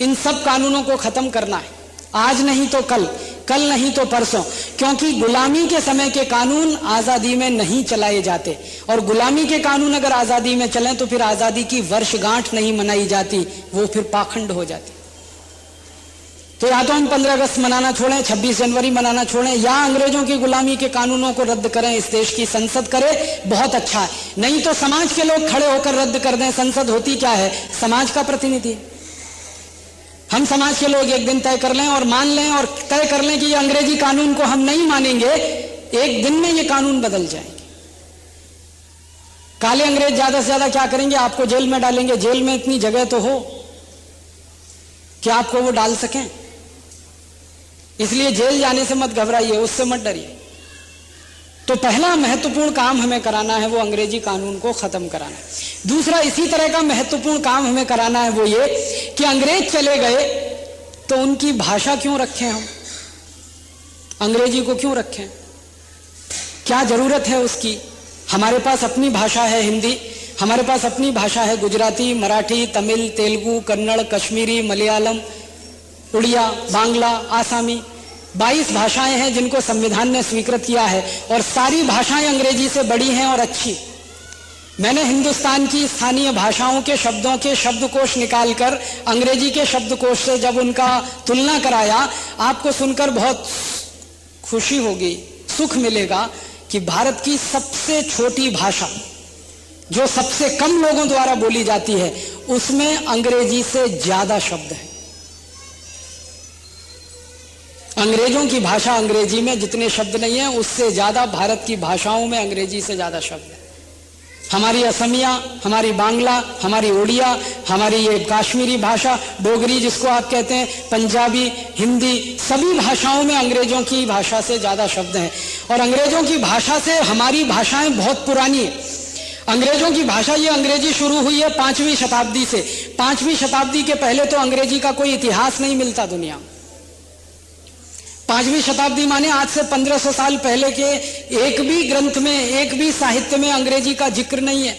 इन सब कानूनों को खत्म करना है, आज नहीं तो कल, कल नहीं तो परसों, क्योंकि गुलामी के समय के कानून आजादी में नहीं चलाए जाते, और गुलामी के कानून अगर आजादी में चलें तो फिर आजादी की वर्षगांठ नहीं मनाई जाती, वो फिर पाखंड हो जाती। तो या तो हम 15 अगस्त मनाना छोड़ें, 26 जनवरी मनाना छोड़ें, या अंग्रेजों की गुलामी के कानूनों को रद्द करें, इस देश की संसद करे, बहुत अच्छा है। नहीं तो समाज के लोग खड़े होकर रद्द कर दें। संसद होती क्या है? समाज का प्रतिनिधि। हम समाज के लोग एक दिन तय कर लें और मान लें और तय कर लें कि ये अंग्रेजी कानून को हम नहीं मानेंगे, एक दिन में ये कानून बदल जाएंगे। काले अंग्रेज ज्यादा से ज्यादा क्या करेंगे? आपको जेल में डालेंगे। जेल में इतनी जगह तो हो कि आपको वो डाल सकें, इसलिए जेल जाने से मत घबराइए, उससे मत डरिए। तो पहला महत्वपूर्ण काम हमें कराना है वो अंग्रेजी कानून को खत्म कराना है। दूसरा इसी तरह का महत्वपूर्ण काम हमें कराना है वो ये कि अंग्रेज चले गए तो उनकी भाषा क्यों रखें हम? अंग्रेजी को क्यों रखें? क्या जरूरत है उसकी? हमारे पास अपनी भाषा है हिंदी, हमारे पास अपनी भाषा है गुजराती, मराठी, तमिल, तेलुगु, कन्नड़, कश्मीरी, मलयालम, उड़िया, बांग्ला, आसामी, 22 भाषाएं हैं जिनको संविधान ने स्वीकृत किया है, और सारी भाषाएं अंग्रेजी से बड़ी हैं और अच्छी। मैंने हिंदुस्तान की स्थानीय भाषाओं के शब्दों के शब्दकोश निकालकर अंग्रेजी के शब्दकोश से जब उनका तुलना कराया, आपको सुनकर बहुत खुशी होगी, सुख मिलेगा कि भारत की सबसे छोटी भाषा जो सबसे कम लोगों द्वारा बोली जाती है, उसमें अंग्रेजी से ज्यादा शब्द है। अंग्रेजों की भाषा अंग्रेजी में जितने शब्द नहीं है, उससे ज्यादा भारत की भाषाओं में अंग्रेजी से ज्यादा शब्द है। हमारी असमिया, हमारी बांग्ला, हमारी उड़िया, हमारी ये काश्मीरी भाषा, डोगरी जिसको आप कहते हैं, पंजाबी, हिंदी, सभी भाषाओं में अंग्रेजों की भाषा से ज्यादा शब्द हैं। और अंग्रेजों की भाषा से हमारी भाषाएं बहुत पुरानी है। अंग्रेजों की भाषा, ये अंग्रेजी शुरू हुई है 5वीं शताब्दी से। 5वीं शताब्दी के पहले तो अंग्रेजी का कोई इतिहास नहीं मिलता दुनिया में। 5वीं शताब्दी माने आज से 1500 साल पहले के एक भी ग्रंथ में, एक भी साहित्य में अंग्रेजी का जिक्र नहीं है।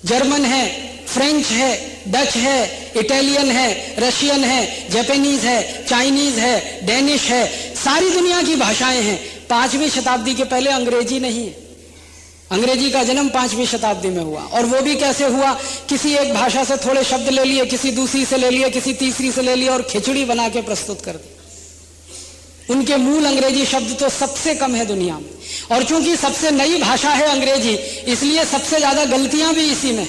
जर्मन है, फ्रेंच है, डच है, इटालियन है, रशियन है, जापानीज है, चाइनीज है, डेनिश है, सारी दुनिया की भाषाएं हैं। 5वीं शताब्दी के पहले अंग्रेजी नहीं है। अंग्रेजी का जन्म 5वीं शताब्दी में हुआ, और वो भी कैसे हुआ? किसी एक भाषा से थोड़े शब्द ले लिए, किसी दूसरी से ले लिए, किसी तीसरी से ले लिए, और खिचड़ी बना के प्रस्तुत कर दी। उनके मूल अंग्रेजी शब्द तो सबसे कम है दुनिया में, और चूंकि सबसे नई भाषा है अंग्रेजी, इसलिए सबसे ज्यादा गलतियां भी इसी में।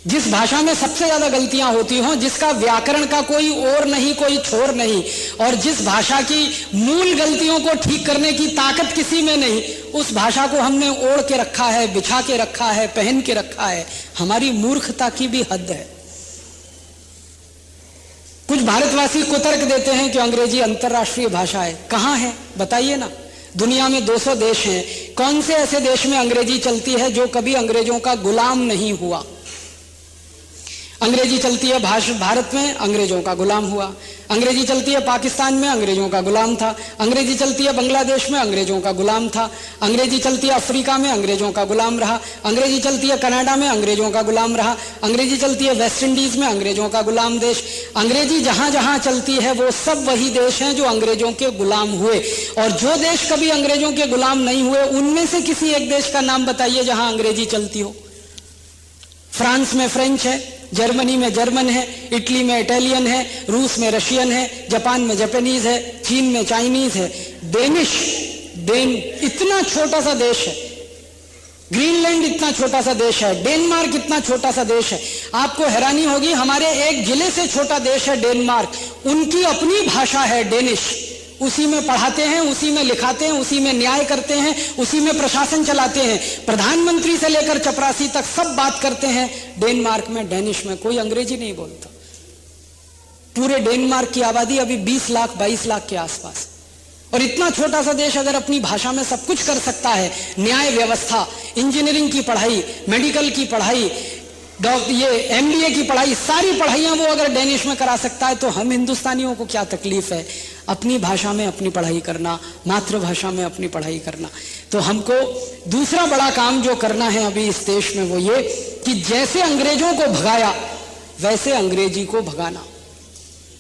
जिस भाषा में सबसे ज्यादा गलतियां होती हों, जिसका व्याकरण का कोई और नहीं, कोई छोर नहीं, और जिस भाषा की मूल गलतियों को ठीक करने की ताकत किसी में नहीं, उस भाषा को हमने ओढ़ के रखा है, बिछा के रखा है, पहन के रखा है। हमारी मूर्खता की भी हद है। कुछ भारतवासी कुतर्क देते हैं कि अंग्रेजी अंतर्राष्ट्रीय भाषा है। कहां है बताइए ना? दुनिया में 200 देश हैं, कौन से ऐसे देश में अंग्रेजी चलती है जो कभी अंग्रेजों का गुलाम नहीं हुआ? अंग्रेजी चलती है भारत में, अंग्रेजों का गुलाम हुआ। अंग्रेजी चलती है पाकिस्तान में, अंग्रेजों का गुलाम था। अंग्रेजी चलती है बांग्लादेश में, अंग्रेजों का गुलाम था। अंग्रेजी चलती है अफ्रीका में, अंग्रेजों का गुलाम रहा। अंग्रेजी चलती है कनाडा में, अंग्रेजों का गुलाम रहा। अंग्रेजी चलती है वेस्ट इंडीज में, अंग्रेजों का गुलाम देश। अंग्रेजी जहां जहां चलती है वो सब वही देश हैं जो अंग्रेजों के गुलाम हुए। और जो देश कभी अंग्रेजों के गुलाम नहीं हुए, उनमें से किसी एक देश का नाम बताइए जहां अंग्रेजी चलती हो। फ्रांस में फ्रेंच है, जर्मनी में जर्मन है, इटली में इटालियन है, रूस में रशियन है, जापान में जापानीज है, चीन में चाइनीज है, इतना छोटा सा देश है, ग्रीनलैंड इतना छोटा सा देश है, डेनमार्क इतना छोटा सा देश है। आपको हैरानी होगी, हमारे एक जिले से छोटा देश है डेनमार्क, उनकी अपनी भाषा है डेनिश, उसी में पढ़ाते हैं, उसी में लिखाते हैं, उसी में न्याय करते हैं, उसी में प्रशासन चलाते हैं, प्रधानमंत्री से लेकर चपरासी तक सब बात करते हैं डेनमार्क में डेनिश में, कोई अंग्रेजी नहीं बोलता। पूरे डेनमार्क की आबादी अभी 20 लाख 22 लाख के आसपास, और इतना छोटा सा देश अगर अपनी भाषा में सब कुछ कर सकता है, न्याय व्यवस्था, इंजीनियरिंग की पढ़ाई, मेडिकल की पढ़ाई, ये MBA की पढ़ाई, सारी पढ़ाइयां वो अगर डेनिश में करा सकता है, तो हम हिंदुस्तानियों को क्या तकलीफ है अपनी भाषा में अपनी पढ़ाई करना, मातृभाषा में अपनी पढ़ाई करना। तो हमको दूसरा बड़ा काम जो करना है अभी इस देश में वो ये कि जैसे अंग्रेजों को भगाया वैसे अंग्रेजी को भगाना,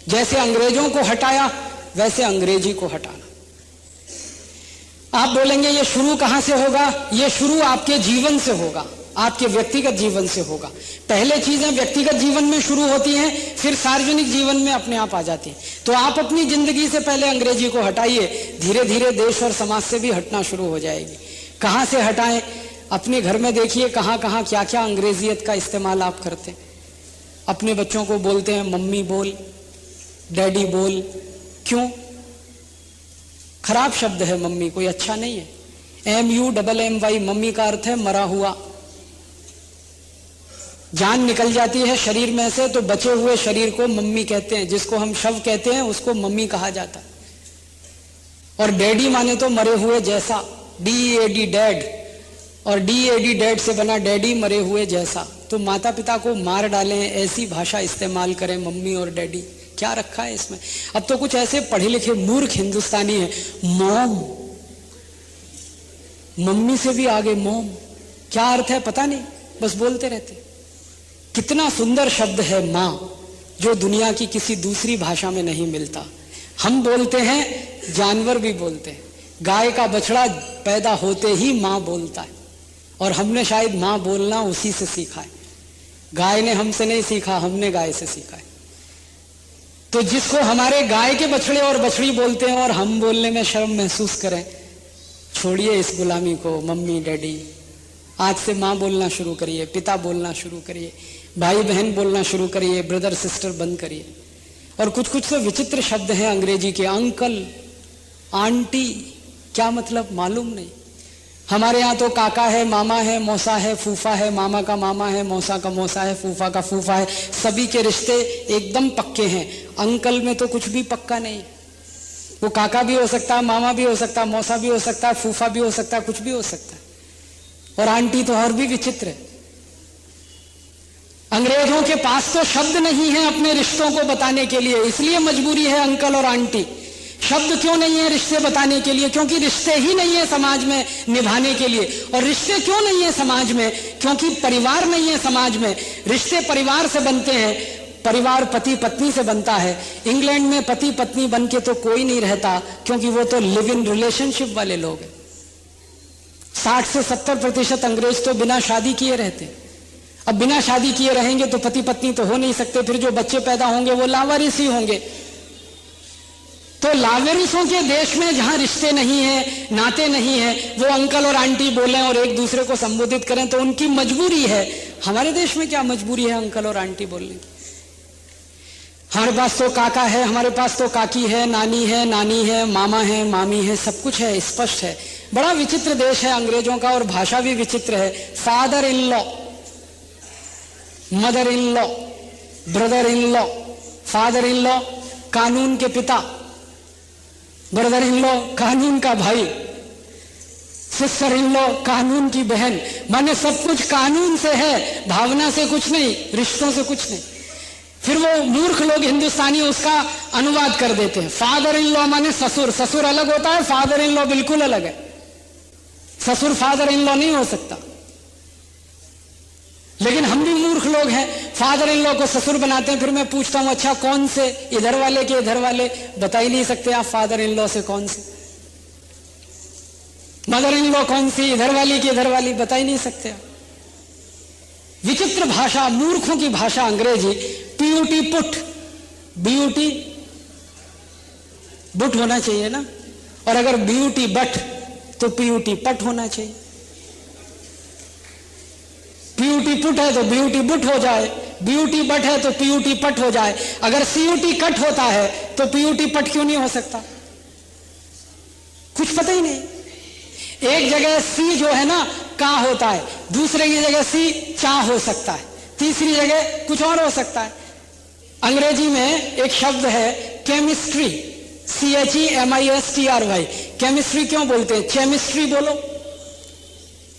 जैसे अंग्रेजों को हटाया वैसे अंग्रेजी को हटाना। आप बोलेंगे ये शुरू कहां से होगा? ये शुरू आपके जीवन से होगा, आपके व्यक्तिगत जीवन से होगा। पहले चीजें व्यक्तिगत जीवन में शुरू होती हैं, फिर सार्वजनिक जीवन में अपने आप आ जाती हैं। तो आप अपनी जिंदगी से पहले अंग्रेजी को हटाइए, धीरे धीरे देश और समाज से भी हटना शुरू हो जाएगी। कहां से हटाएं? अपने घर में देखिए कहां कहां क्या क्या अंग्रेजियत का इस्तेमाल आप करते हैं। अपने बच्चों को बोलते हैं मम्मी बोल, डैडी बोल, क्यों? खराब शब्द है मम्मी, कोई अच्छा नहीं है। MUMMY, मम्मी का अर्थ है मरा हुआ। जान निकल जाती है शरीर में से तो बचे हुए शरीर को मम्मी कहते हैं, जिसको हम शव कहते हैं उसको मम्मी कहा जाता है। और डैडी माने तो मरे हुए जैसा, DEAD डैड, और DEAD डैड से बना डैडी, मरे हुए जैसा। तो माता पिता को मार डालें, ऐसी भाषा इस्तेमाल करें मम्मी और डैडी, क्या रखा है इसमें? अब तो कुछ ऐसे पढ़े लिखे मूर्ख हिंदुस्तानी हैं, मॉम, मम्मी से भी आगे मॉम, क्या अर्थ है पता नहीं, बस बोलते रहते। कितना सुंदर शब्द है मां, जो दुनिया की किसी दूसरी भाषा में नहीं मिलता। हम बोलते हैं, जानवर भी बोलते हैं। गाय का बछड़ा पैदा होते ही मां बोलता है, और हमने शायद मां बोलना उसी से सीखा है। गाय ने हमसे नहीं सीखा, हमने गाय से सीखा है। तो जिसको हमारे गाय के बछड़े और बछड़ी बोलते हैं और हम बोलने में शर्म महसूस करें, छोड़िए इस गुलामी को। मम्मी डैडी, आज से मां बोलना शुरू करिए, पिता बोलना शुरू करिए, भाई बहन बोलना शुरू करिए, ब्रदर सिस्टर बंद करिए। और कुछ कुछ तो विचित्र शब्द हैं अंग्रेजी के, अंकल, आंटी, क्या मतलब मालूम नहीं। हमारे यहाँ तो काका है, मामा है, मौसा है, फूफा है, मामा का मामा है, मौसा का मौसा है, फूफा का फूफा है, सभी के रिश्ते एकदम पक्के हैं। अंकल में तो कुछ भी पक्का नहीं, वो काका भी हो सकता है, मामा भी हो सकता है, मौसा भी हो सकता है, फूफा भी हो सकता है, कुछ भी हो सकता है। और आंटी तो और भी विचित्र है। अंग्रेजों के पास तो शब्द नहीं है अपने रिश्तों को बताने के लिए, इसलिए मजबूरी है अंकल और आंटी। शब्द क्यों नहीं है रिश्ते बताने के लिए? क्योंकि रिश्ते ही नहीं है समाज में निभाने के लिए। और रिश्ते क्यों नहीं है समाज में? क्योंकि परिवार नहीं है समाज में। रिश्ते परिवार से बनते हैं, परिवार पति पत्नी से बनता है। इंग्लैंड में पति पत्नी बन के तो कोई नहीं रहता, क्योंकि वो तो लिव इन रिलेशनशिप वाले लोग हैं। 60 से 70% अंग्रेज तो बिना शादी किए रहते हैं। अब बिना शादी किए रहेंगे तो पति पत्नी तो हो नहीं सकते, फिर जो बच्चे पैदा होंगे वो लावारिस ही होंगे। तो लावारिसों के देश में जहां रिश्ते नहीं है, नाते नहीं है, वो अंकल और आंटी बोलें और एक दूसरे को संबोधित करें तो उनकी मजबूरी है। हमारे देश में क्या मजबूरी है अंकल और आंटी बोलने की? हमारे पास तो काका है, हमारे पास तो काकी है, नानी है, मामा है, मामी है, सब कुछ है, स्पष्ट है। बड़ा विचित्र देश है अंग्रेजों का, और भाषा भी विचित्र है। Father in law, mother in law, brother in law. Father in law कानून के पिता, ब्रदर इन लॉ कानून का भाई, सिस्टर इन लॉ कानून की बहन। माने सब कुछ कानून से है, भावना से कुछ नहीं, रिश्तों से कुछ नहीं। फिर वो मूर्ख लोग हिंदुस्तानी उसका अनुवाद कर देते हैं। फादर इन लॉ माने ससुर, ससुर अलग होता है, फादर इन लॉ बिल्कुल अलग है। ससुर फादर इन लॉ नहीं हो सकता। लेकिन हम भी मूर्ख लोग हैं, फादर इन लॉ को ससुर बनाते हैं। फिर मैं पूछता हूं अच्छा कौन से, इधर वाले के इधर वाले? बता ही नहीं सकते आप फादर इन लॉ से कौन से। मदर इन लॉ कौन सी, इधर वाली की इधर वाली, बता ही नहीं सकते आप। विचित्र भाषा, मूर्खों की भाषा अंग्रेजी। पीयूटी पुट, बीयूटी बुट होना चाहिए ना, और अगर बीयूटी बट तो पीयूटी पट होना चाहिए। पीयूटी पुट है तो बीयूटी बुट हो जाए, बीयूटी बट है तो पीयूटी पट हो जाए। अगर सीयूटी कट होता है तो पीयूटी पट क्यों नहीं हो सकता? कुछ पता ही नहीं। एक जगह सी जो है ना का होता है, दूसरे की जगह सी चा हो सकता है, तीसरी जगह कुछ और हो सकता है। अंग्रेजी में एक शब्द है केमिस्ट्री, CHEMISTRY। केमिस्ट्री क्यों बोलते हैं? केमिस्ट्री बोलो,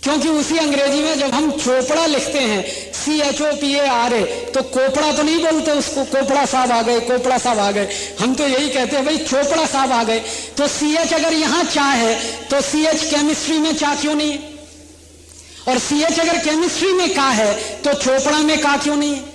क्योंकि उसी अंग्रेजी में जब हम चोपड़ा लिखते हैं CHOPARA, तो कोपड़ा तो नहीं बोलते उसको, कोपड़ा साहब आ गए, कोपड़ा साहब आ गए। हम तो यही कहते हैं भाई चोपड़ा साहब आ गए। तो CH अगर यहां चा है तो CH केमिस्ट्री में चा क्यों नहीं है? और CH अगर केमिस्ट्री में का है तो चोपड़ा में का क्यों नहीं है?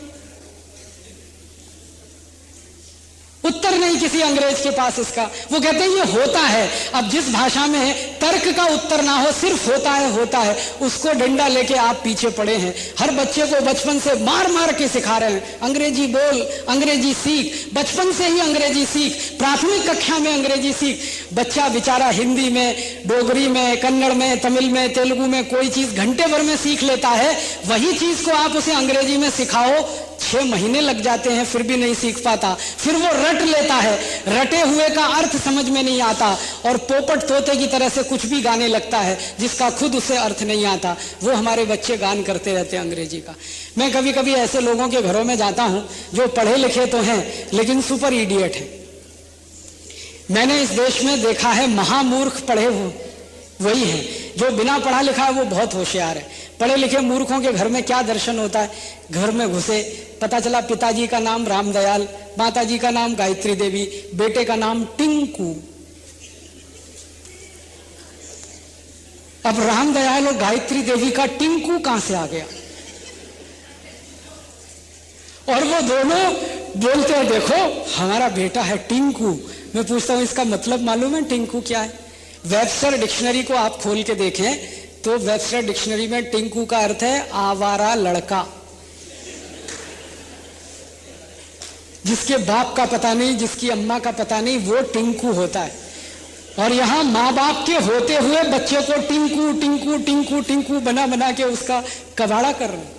उत्तर नहीं किसी अंग्रेज के पास इसका। वो कहते हैं ये होता है। अब जिस भाषा में तर्क का उत्तर ना हो, सिर्फ होता है, उसको डंडा लेके आप पीछे पड़े हैं। हर बच्चे को बचपन से मार मार के सिखा रहे हैं, अंग्रेजी बोल, अंग्रेजी सीख, बचपन से ही अंग्रेजी सीख, प्राथमिक कक्षा में अंग्रेजी सीख। बच्चा बेचारा हिंदी में, डोगरी में, कन्नड़ में, तमिल में, तेलुगु में कोई चीज घंटे भर में सीख लेता है। वही चीज को आप उसे अंग्रेजी में सिखाओ, 6 महीने लग जाते हैं, फिर भी नहीं सीख पाता। फिर वो रट लेता है, रटे हुए का अर्थ समझ में नहीं आता, और पोपट तोते की तरह से कुछ भी गाने लगता है जिसका खुद उसे अर्थ नहीं आता। वो हमारे बच्चे गान करते रहते हैं अंग्रेजी का। मैं कभी कभी ऐसे लोगों के घरों में जाता हूं जो पढ़े लिखे तो हैं लेकिन सुपर इडियट हैं। मैंने इस देश में देखा है महामूर्ख पढ़े हुए वही हैं, जो बिना पढ़ा लिखा है वो बहुत होशियार है। पढ़े लिखे मूर्खों के घर में क्या दर्शन होता है? घर में घुसे, पता चला पिताजी का नाम रामदयाल, माताजी का नाम गायत्री देवी, बेटे का नाम टिंकू। अब रामदयाल और गायत्री देवी का टिंकू कहां से आ गया? और वो दोनों बोलते हैं देखो हमारा बेटा है टिंकू। मैं पूछता हूं इसका मतलब मालूम है टिंकू क्या है? वेबस्टर डिक्शनरी को आप खोल के देखें तो वेबस्टर डिक्शनरी में टिंकू का अर्थ है आवारा लड़का, जिसके बाप का पता नहीं, जिसकी अम्मा का पता नहीं, वो टिंकू होता है। और यहां माँ बाप के होते हुए बच्चे को टिंकू टिंकू टिंकू टिंकू बना बना के उसका कबाड़ा कर रहे हैं।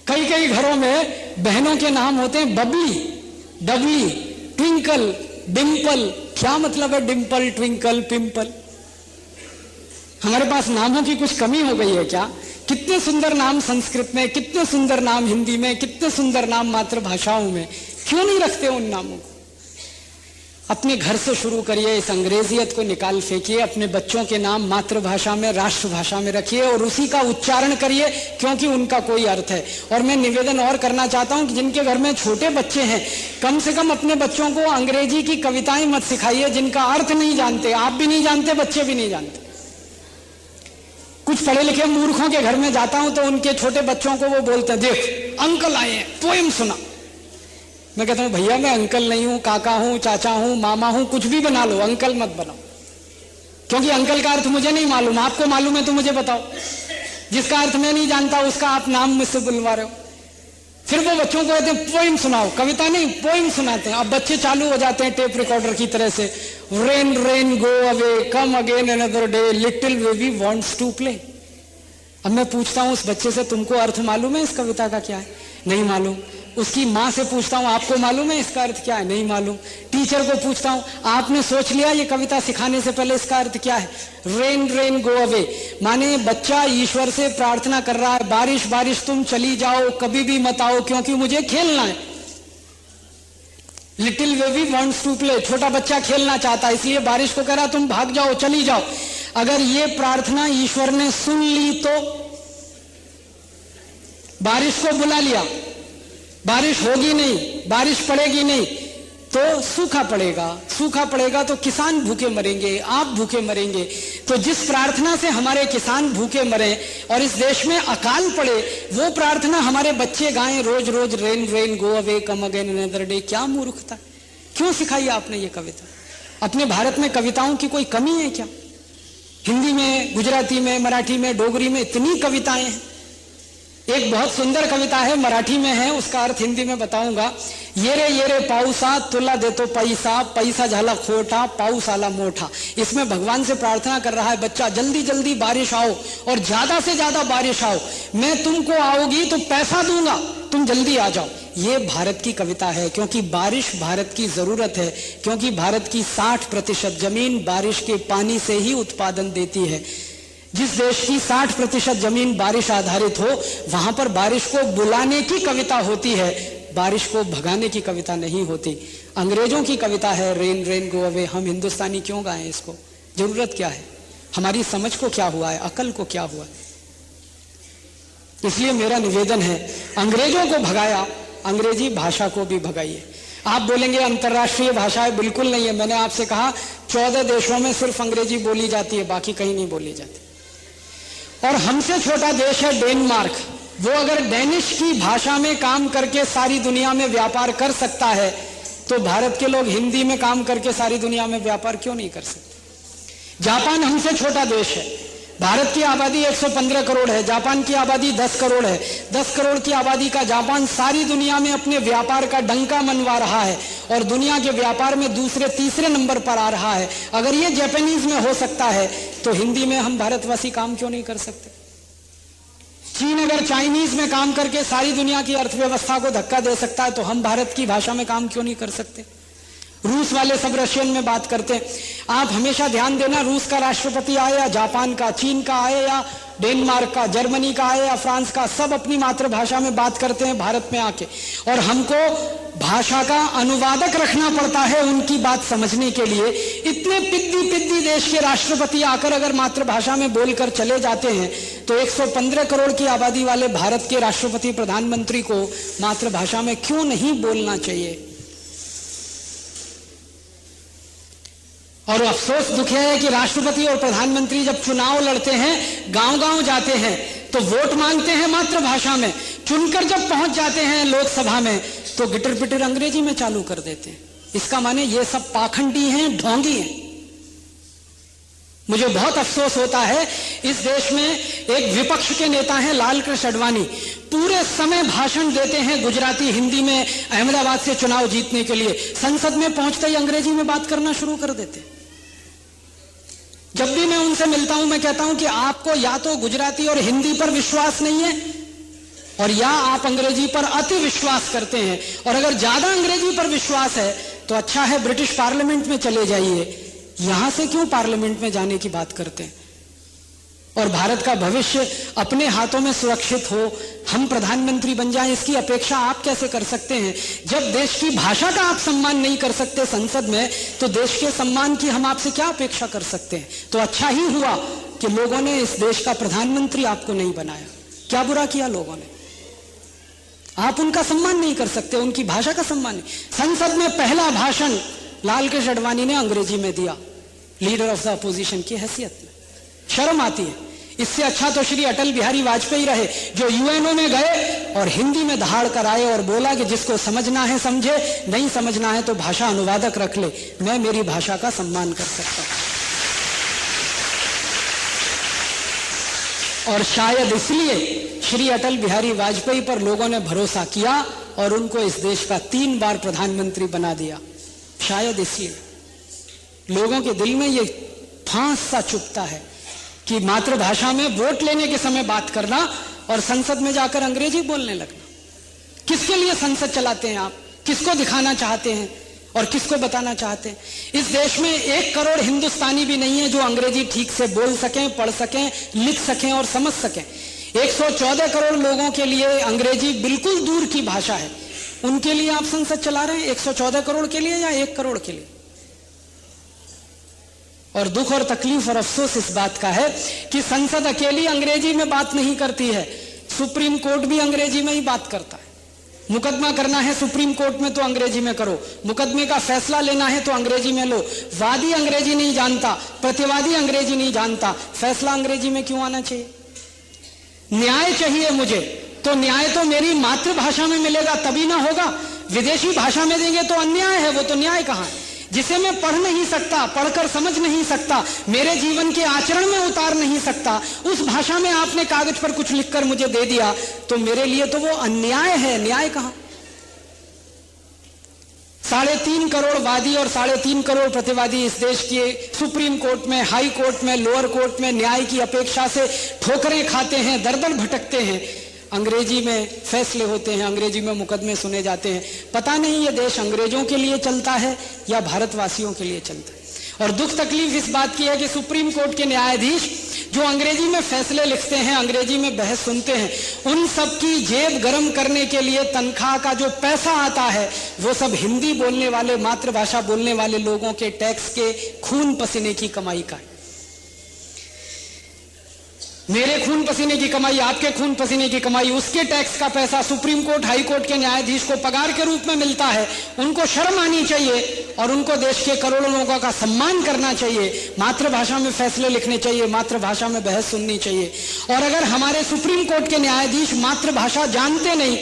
कई कई घरों में बहनों के नाम होते हैं बबली, डबली, ट्विंकल, डिंपल। क्या मतलब है डिंपल, ट्विंकल, पिंपल? हमारे पास नामों की कुछ कमी हो गई है क्या? कितने सुंदर नाम संस्कृत में, कितने सुंदर नाम हिंदी में, कितने सुंदर नाम मातृभाषाओं में, क्यों नहीं रखते उन नामों को? अपने घर से शुरू करिए, इस अंग्रेजियत को निकाल फेंकिए, अपने बच्चों के नाम मातृभाषा में, राष्ट्रभाषा में रखिए और उसी का उच्चारण करिए, क्योंकि उनका कोई अर्थ है। और मैं निवेदन और करना चाहता हूं कि जिनके घर में छोटे बच्चे हैं, कम से कम अपने बच्चों को अंग्रेजी की कविताएं मत सिखाइए जिनका अर्थ नहीं जानते, आप भी नहीं जानते, बच्चे भी नहीं जानते। कुछ पढ़े लिखे मूर्खों के घर में जाता हूं तो उनके छोटे बच्चों को वो बोलते हैं देख अंकल आए हैं, पोएम सुना। मैं कहता हूं भैया मैं अंकल नहीं हूं, काका हूं, चाचा हूं, मामा हूं, कुछ भी बना लो, अंकल मत बनाओ, क्योंकि अंकल का अर्थ मुझे नहीं मालूम, आपको मालूम है तो मुझे बताओ। जिसका अर्थ मैं नहीं जानता उसका आप नाम मुझसे बुलवा रहे हो। फिर वो बच्चों को कहते हैं पोएम सुनाओ, कविता नहीं पोएम सुनाते हैं। अब बच्चे चालू हो जाते हैं टेप रिकॉर्डर की तरह से, rain rain go away come again another day little baby wants to play. अब मैं पूछता हूं उस बच्चे से तुमको अर्थ मालूम है इस कविता का क्या है? नहीं मालूम। उसकी माँ से पूछता हूं आपको मालूम है इसका अर्थ क्या है? नहीं मालूम। टीचर को पूछता हूं आपने सोच लिया ये कविता सिखाने से पहले इसका अर्थ क्या है? रेन रेन गो अवे माने बच्चा ईश्वर से प्रार्थना कर रहा है, बारिश बारिश तुम चली जाओ, कभी भी मत आओ क्योंकि मुझे खेलना है। Little baby wants to play, छोटा बच्चा खेलना चाहता है, इसलिए बारिश को कह रहा तुम भाग जाओ, चली जाओ। अगर ये प्रार्थना ईश्वर ने सुन ली तो बारिश को बुला लिया, बारिश होगी नहीं, बारिश पड़ेगी नहीं तो सूखा पड़ेगा, सूखा पड़ेगा तो किसान भूखे मरेंगे, आप भूखे मरेंगे। तो जिस प्रार्थना से हमारे किसान भूखे मरे और इस देश में अकाल पड़े, वो प्रार्थना हमारे बच्चे गाएं रोज रोज, rain rain go away come again another day. क्या मूर्खता, क्यों सिखाई आपने ये कविता? अपने भारत में कविताओं की कोई कमी है क्या? हिंदी में, गुजराती में, मराठी में, डोगरी में इतनी कविताएं हैं। एक बहुत सुंदर कविता है, मराठी में है, उसका अर्थ हिंदी में बताऊंगा। ये रे पाऊसा तुला देतो पैसा, पैसा झाला खोटा, पाऊस आला मोठा। इसमें भगवान से प्रार्थना कर रहा है, बच्चा जल्दी जल्दी बारिश आओ और ज्यादा से ज्यादा बारिश आओ, मैं तुमको आओगी तो पैसा दूंगा, तुम जल्दी आ जाओ। ये भारत की कविता है, क्योंकि बारिश भारत की जरूरत है, क्योंकि भारत की 60% जमीन बारिश के पानी से ही उत्पादन देती है। जिस देश की 60% जमीन बारिश आधारित हो, वहां पर बारिश को बुलाने की कविता होती है, बारिश को भगाने की कविता नहीं होती। अंग्रेजों की कविता है रेन रेन गो अवे। हम हिंदुस्तानी क्यों गाएं इसको? जरूरत क्या है? हमारी समझ को क्या हुआ है? अकल को क्या हुआ है? इसलिए मेरा निवेदन है, अंग्रेजों को भगाया, अंग्रेजी भाषा को भी भगाइए। आप बोलेंगे अंतर्राष्ट्रीय भाषा है, बिल्कुल नहीं है। मैंने आपसे कहा 14 देशों में सिर्फ अंग्रेजी बोली जाती है, बाकी कहीं नहीं बोली जाती। और हमसे छोटा देश है डेनमार्क, वो अगर डेनिश की भाषा में काम करके सारी दुनिया में व्यापार कर सकता है, तो भारत के लोग हिंदी में काम करके सारी दुनिया में व्यापार क्यों नहीं कर सकते? जापान हमसे छोटा देश है, भारत की आबादी 115 करोड़ है, जापान की आबादी 10 करोड़ है। 10 करोड़ की आबादी का जापान सारी दुनिया में अपने व्यापार का डंका मनवा रहा है और दुनिया के व्यापार में दूसरे तीसरे नंबर पर आ रहा है। अगर ये जापानीज में हो सकता है, तो हिंदी में हम भारतवासी काम क्यों नहीं कर सकते? चीन अगर चाइनीज में काम करके सारी दुनिया की अर्थव्यवस्था को धक्का दे सकता है, तो हम भारत की भाषा में काम क्यों नहीं कर सकते? रूस वाले सब रशियन में बात करते हैं। आप हमेशा ध्यान देना, रूस का राष्ट्रपति आए या जापान का, चीन का आए या डेनमार्क का, जर्मनी का आए या फ्रांस का, सब अपनी मातृभाषा में बात करते हैं भारत में आके, और हमको भाषा का अनुवादक रखना पड़ता है उनकी बात समझने के लिए। इतने पिद्दी देश के राष्ट्रपति आकर अगर मातृभाषा में बोलकर चले जाते हैं, तो 115 करोड़ की आबादी वाले भारत के राष्ट्रपति प्रधानमंत्री को मातृभाषा में क्यों नहीं बोलना चाहिए? और अफसोस दुख है कि राष्ट्रपति और प्रधानमंत्री जब चुनाव लड़ते हैं, गांव-गांव जाते हैं, तो वोट मांगते हैं मातृभाषा में, चुनकर जब पहुंच जाते हैं लोकसभा में, तो गिटर पिटर अंग्रेजी में चालू कर देते हैं। इसका माने ये सब पाखंडी हैं, ढोंगी हैं। मुझे बहुत अफसोस होता है, इस देश में एक विपक्ष के नेता हैं लाल कृष्ण अडवाणी, पूरे समय भाषण देते हैं गुजराती हिंदी में अहमदाबाद से चुनाव जीतने के लिए, संसद में पहुंचते ही अंग्रेजी में बात करना शुरू कर देते हैं। जब भी मैं उनसे मिलता हूं, मैं कहता हूं कि आपको या तो गुजराती और हिंदी पर विश्वास नहीं है, और या आप अंग्रेजी पर अति विश्वास करते हैं। और अगर ज्यादा अंग्रेजी पर विश्वास है, तो अच्छा है ब्रिटिश पार्लियामेंट में चले जाइए, यहां से क्यों पार्लियामेंट में जाने की बात करते हैं? और भारत का भविष्य अपने हाथों में सुरक्षित हो, हम प्रधानमंत्री बन जाएं, इसकी अपेक्षा आप कैसे कर सकते हैं? जब देश की भाषा का आप सम्मान नहीं कर सकते संसद में, तो देश के सम्मान की हम आपसे क्या अपेक्षा कर सकते हैं? तो अच्छा ही हुआ कि लोगों ने इस देश का प्रधानमंत्री आपको नहीं बनाया। क्या बुरा किया लोगों ने? आप उनका सम्मान नहीं कर सकते, उनकी भाषा का सम्मान नहीं। संसद में पहला भाषण लाल कृष्ण अडवाणी ने अंग्रेजी में दिया, लीडर ऑफ द अपोजिशन की हैसियत में। शर्म आती है। इससे अच्छा तो श्री अटल बिहारी वाजपेयी रहे, जो यूएनओ में गए और हिंदी में दहाड़ कर आए और बोला कि जिसको समझना है समझे, नहीं समझना है तो भाषा अनुवादक रख ले, मैं मेरी भाषा का सम्मान कर सकता हूं। और शायद इसलिए श्री अटल बिहारी वाजपेयी पर लोगों ने भरोसा किया और उनको इस देश का 3 बार प्रधानमंत्री बना दिया। शायद इसलिए लोगों के दिल में ये फांस सा चुभता है कि मातृभाषा में वोट लेने के समय बात करना और संसद में जाकर अंग्रेजी बोलने लगना। किसके लिए संसद चलाते हैं आप? किसको दिखाना चाहते हैं और किसको बताना चाहते हैं? इस देश में 1 करोड़ हिंदुस्तानी भी नहीं है जो अंग्रेजी ठीक से बोल सकें, पढ़ सकें, लिख सकें और समझ सकें। 114 करोड़ लोगों के लिए अंग्रेजी बिल्कुल दूर की भाषा है। उनके लिए आप संसद चला रहे हैं, 114 करोड़ के लिए या 1 करोड़ के लिए? और दुख और तकलीफ और अफसोस इस बात का है कि संसद अकेली अंग्रेजी में बात नहीं करती है, सुप्रीम कोर्ट भी अंग्रेजी में ही बात करता है। मुकदमा करना है सुप्रीम कोर्ट में तो अंग्रेजी में करो, मुकदमे का फैसला लेना है तो अंग्रेजी में लो। वादी अंग्रेजी नहीं जानता, प्रतिवादी अंग्रेजी नहीं जानता, फैसला अंग्रेजी में क्यों आना चाहिए? न्याय चाहिए मुझे, तो न्याय तो मेरी मातृभाषा में मिलेगा तभी ना होगा। विदेशी भाषा में देंगे तो अन्याय है, वो तो न्याय कहां है? जिसे मैं पढ़ नहीं सकता, पढ़कर समझ नहीं सकता, मेरे जीवन के आचरण में उतार नहीं सकता, उस भाषा में आपने कागज पर कुछ लिखकर मुझे दे दिया, तो मेरे लिए तो वो अन्याय है। न्याय कहां? 3.5 करोड़ वादी और 3.5 करोड़ प्रतिवादी इस देश के सुप्रीम कोर्ट में, हाई कोर्ट में, लोअर कोर्ट में न्याय की अपेक्षा से ठोकरें खाते हैं, दर-दर भटकते हैं। अंग्रेजी में फैसले होते हैं, अंग्रेजी में मुकदमे सुने जाते हैं। पता नहीं ये देश अंग्रेजों के लिए चलता है या भारतवासियों के लिए चलता है। और दुख तकलीफ इस बात की है कि सुप्रीम कोर्ट के न्यायाधीश जो अंग्रेजी में फैसले लिखते हैं, अंग्रेजी में बहस सुनते हैं, उन सब की जेब गर्म करने के लिए तनख्वाह का जो पैसा आता है वो सब हिंदी बोलने वाले, मातृभाषा बोलने वाले लोगों के टैक्स के खून पसीने की कमाई का है। मेरे खून पसीने की कमाई, आपके खून पसीने की कमाई, उसके टैक्स का पैसा सुप्रीम कोर्ट, हाई कोर्ट के न्यायाधीश को पगार के रूप में मिलता है। उनको शर्म आनी चाहिए और उनको देश के करोड़ों लोगों का सम्मान करना चाहिए। मातृभाषा में फैसले लिखने चाहिए, मातृभाषा में बहस सुननी चाहिए। और अगर हमारे सुप्रीम कोर्ट के न्यायाधीश मातृभाषा जानते नहीं,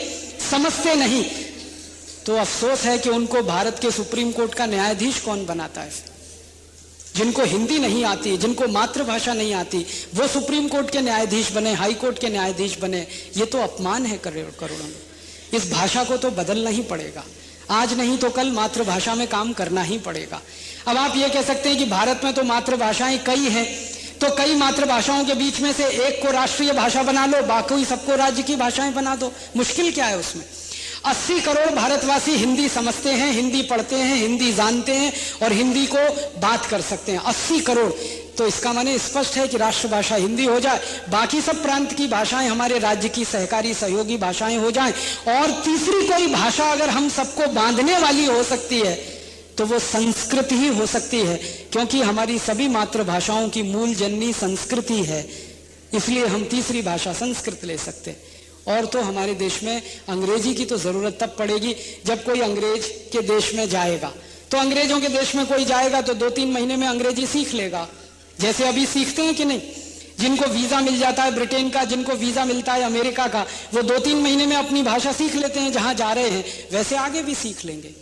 समझते नहीं, तो अफसोस है कि उनको भारत के सुप्रीम कोर्ट का न्यायाधीश कौन बनाता है? जिनको हिंदी नहीं आती, जिनको मातृभाषा नहीं आती, वो सुप्रीम कोर्ट के न्यायाधीश बने, हाई कोर्ट के न्यायाधीश बने। ये तो अपमान है करोड़ों में। इस भाषा को तो बदलना ही पड़ेगा। आज नहीं तो कल मातृभाषा में काम करना ही पड़ेगा। अब आप ये कह सकते हैं कि भारत में तो मातृभाषाएं कई हैं, तो कई मातृभाषाओं के बीच में से एक को राष्ट्रीय भाषा बना लो, बाकी सबको राज्य की भाषाएं बना दो। मुश्किल क्या है उसमें? 80 करोड़ भारतवासी हिंदी समझते हैं, हिंदी पढ़ते हैं, हिंदी जानते हैं और हिंदी को बात कर सकते हैं। 80 करोड़, तो इसका माने स्पष्ट है कि राष्ट्रभाषा हिंदी हो जाए, बाकी सब प्रांत की भाषाएं हमारे राज्य की सहकारी सहयोगी भाषाएं हो जाएं, और तीसरी कोई भाषा अगर हम सबको बांधने वाली हो सकती है तो वो संस्कृत ही हो सकती है, क्योंकि हमारी सभी मातृभाषाओं की मूल जननी संस्कृति है। इसलिए हम तीसरी भाषा संस्कृत ले सकते हैं। और तो हमारे देश में अंग्रेजी की तो जरूरत तब पड़ेगी जब कोई अंग्रेज के देश में जाएगा। तो अंग्रेजों के देश में कोई जाएगा तो 2-3 महीने में अंग्रेजी सीख लेगा, जैसे अभी सीखते हैं कि नहीं। जिनको वीजा मिल जाता है ब्रिटेन का, जिनको वीजा मिलता है अमेरिका का, वो 2-3 महीने में अपनी भाषा सीख लेते हैं जहां जा रहे हैं, वैसे आगे भी सीख लेंगे।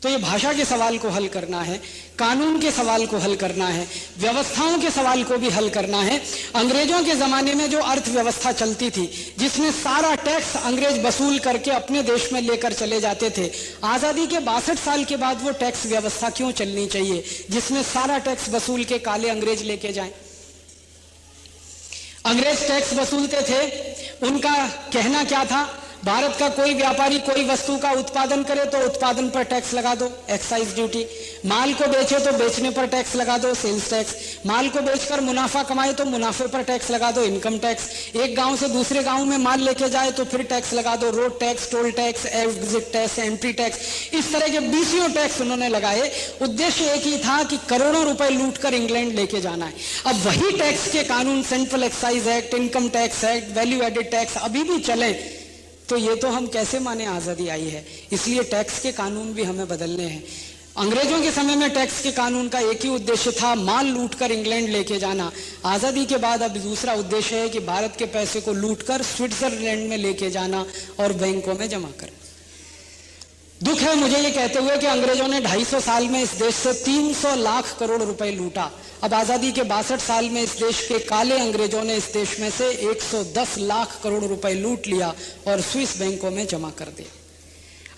तो ये भाषा के सवाल को हल करना है, कानून के सवाल को हल करना है, व्यवस्थाओं के सवाल को भी हल करना है। अंग्रेजों के जमाने में जो अर्थव्यवस्था चलती थी, जिसमें सारा टैक्स अंग्रेज वसूल करके अपने देश में लेकर चले जाते थे, आजादी के 62 साल के बाद वो टैक्स व्यवस्था क्यों चलनी चाहिए जिसमें सारा टैक्स वसूल के काले अंग्रेज लेके जाएं? अंग्रेज टैक्स वसूलते थे, उनका कहना क्या था? भारत का कोई व्यापारी कोई वस्तु का उत्पादन करे तो उत्पादन पर टैक्स लगा दो, एक्साइज ड्यूटी। माल को बेचे तो बेचने पर टैक्स लगा दो, सेल्स टैक्स। माल को बेचकर मुनाफा कमाए तो मुनाफे पर टैक्स लगा दो, इनकम टैक्स। एक गांव से दूसरे गांव में माल लेके जाए तो फिर टैक्स लगा दो, road tax, toll tax, exit tax, entry tax. इस तरह के 20 टैक्स उन्होंने लगाए। उद्देश्य एक ही था कि करोड़ों रुपए लूट कर इंग्लैंड लेके जाना है। अब वही टैक्स के कानून, central excise act, income tax act, value added tax अभी भी चले, तो ये तो हम कैसे माने आजादी आई है। इसलिए टैक्स के कानून भी हमें बदलने हैं। अंग्रेजों के समय में टैक्स के कानून का एक ही उद्देश्य था, माल लूटकर इंग्लैंड लेके जाना। आजादी के बाद अब दूसरा उद्देश्य है कि भारत के पैसे को लूटकर स्विट्जरलैंड में लेके जाना और बैंकों में जमा करना। दुख है मुझे ये कहते हुए कि अंग्रेजों ने 250 साल में इस देश से 300 लाख करोड़ रुपए लूटा। अब आजादी के 62 साल में इस देश के काले अंग्रेजों ने इस देश में से 110 लाख करोड़ रुपए लूट लिया और स्विस बैंकों में जमा कर दिया।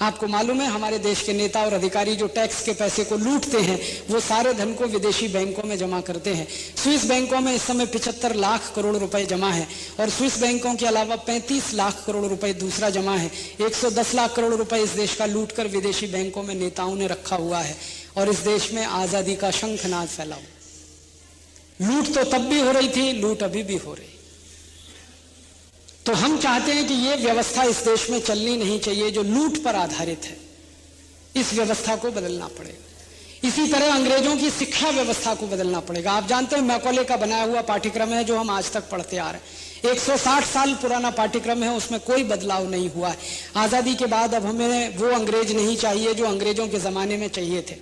आपको मालूम है हमारे देश के नेता और अधिकारी जो टैक्स के पैसे को लूटते हैं, वो सारे धन को विदेशी बैंकों में जमा करते हैं। स्विस बैंकों में इस समय 75 लाख करोड़ रुपए जमा है और स्विस बैंकों के अलावा 35 लाख करोड़ रुपए दूसरा जमा है। 110 लाख करोड़ रुपए इस देश का लूटकर विदेशी बैंकों में नेताओं ने रखा हुआ है और इस देश में आजादी का शंखनाद फैला हुआ। लूट तो तब भी हो रही थी, लूट अभी भी हो रही। तो हम चाहते हैं कि ये व्यवस्था इस देश में चलनी नहीं चाहिए जो लूट पर आधारित है। इस व्यवस्था को बदलना पड़ेगा। इसी तरह अंग्रेजों की शिक्षा व्यवस्था को बदलना पड़ेगा। आप जानते हैं मैकॉले का बनाया हुआ पाठ्यक्रम है जो हम आज तक पढ़ते आ रहे हैं। 160 साल पुराना पाठ्यक्रम है, उसमें कोई बदलाव नहीं हुआ है। आजादी के बाद अब हमें वो अंग्रेज नहीं चाहिए जो अंग्रेजों के जमाने में चाहिए थे।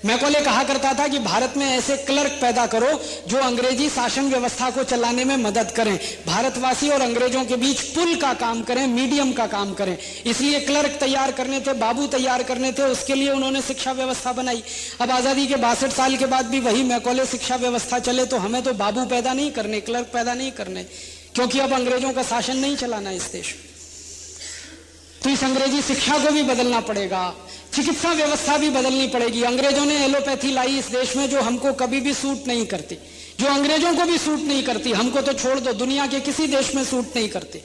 मैकॉले कहा करता था कि भारत में ऐसे क्लर्क पैदा करो जो अंग्रेजी शासन व्यवस्था को चलाने में मदद करें, भारतवासी और अंग्रेजों के बीच पुल का काम करें, मीडियम का काम करें। इसलिए क्लर्क तैयार करने थे, बाबू तैयार करने थे, उसके लिए उन्होंने शिक्षा व्यवस्था बनाई। अब आजादी के 62 साल के बाद भी वही मैकॉले शिक्षा व्यवस्था चले तो हमें तो बाबू पैदा नहीं करने, क्लर्क पैदा नहीं करने, क्योंकि अब अंग्रेजों का शासन नहीं चलाना इस देश में। तो इस अंग्रेजी शिक्षा को भी बदलना पड़ेगा, चिकित्सा व्यवस्था भी बदलनी पड़ेगी। अंग्रेजों ने एलोपैथी लाई इस देश में जो हमको कभी भी सूट नहीं करती, जो अंग्रेजों को भी सूट नहीं करती। हमको तो छोड़ दो, दुनिया के किसी देश में सूट नहीं करती।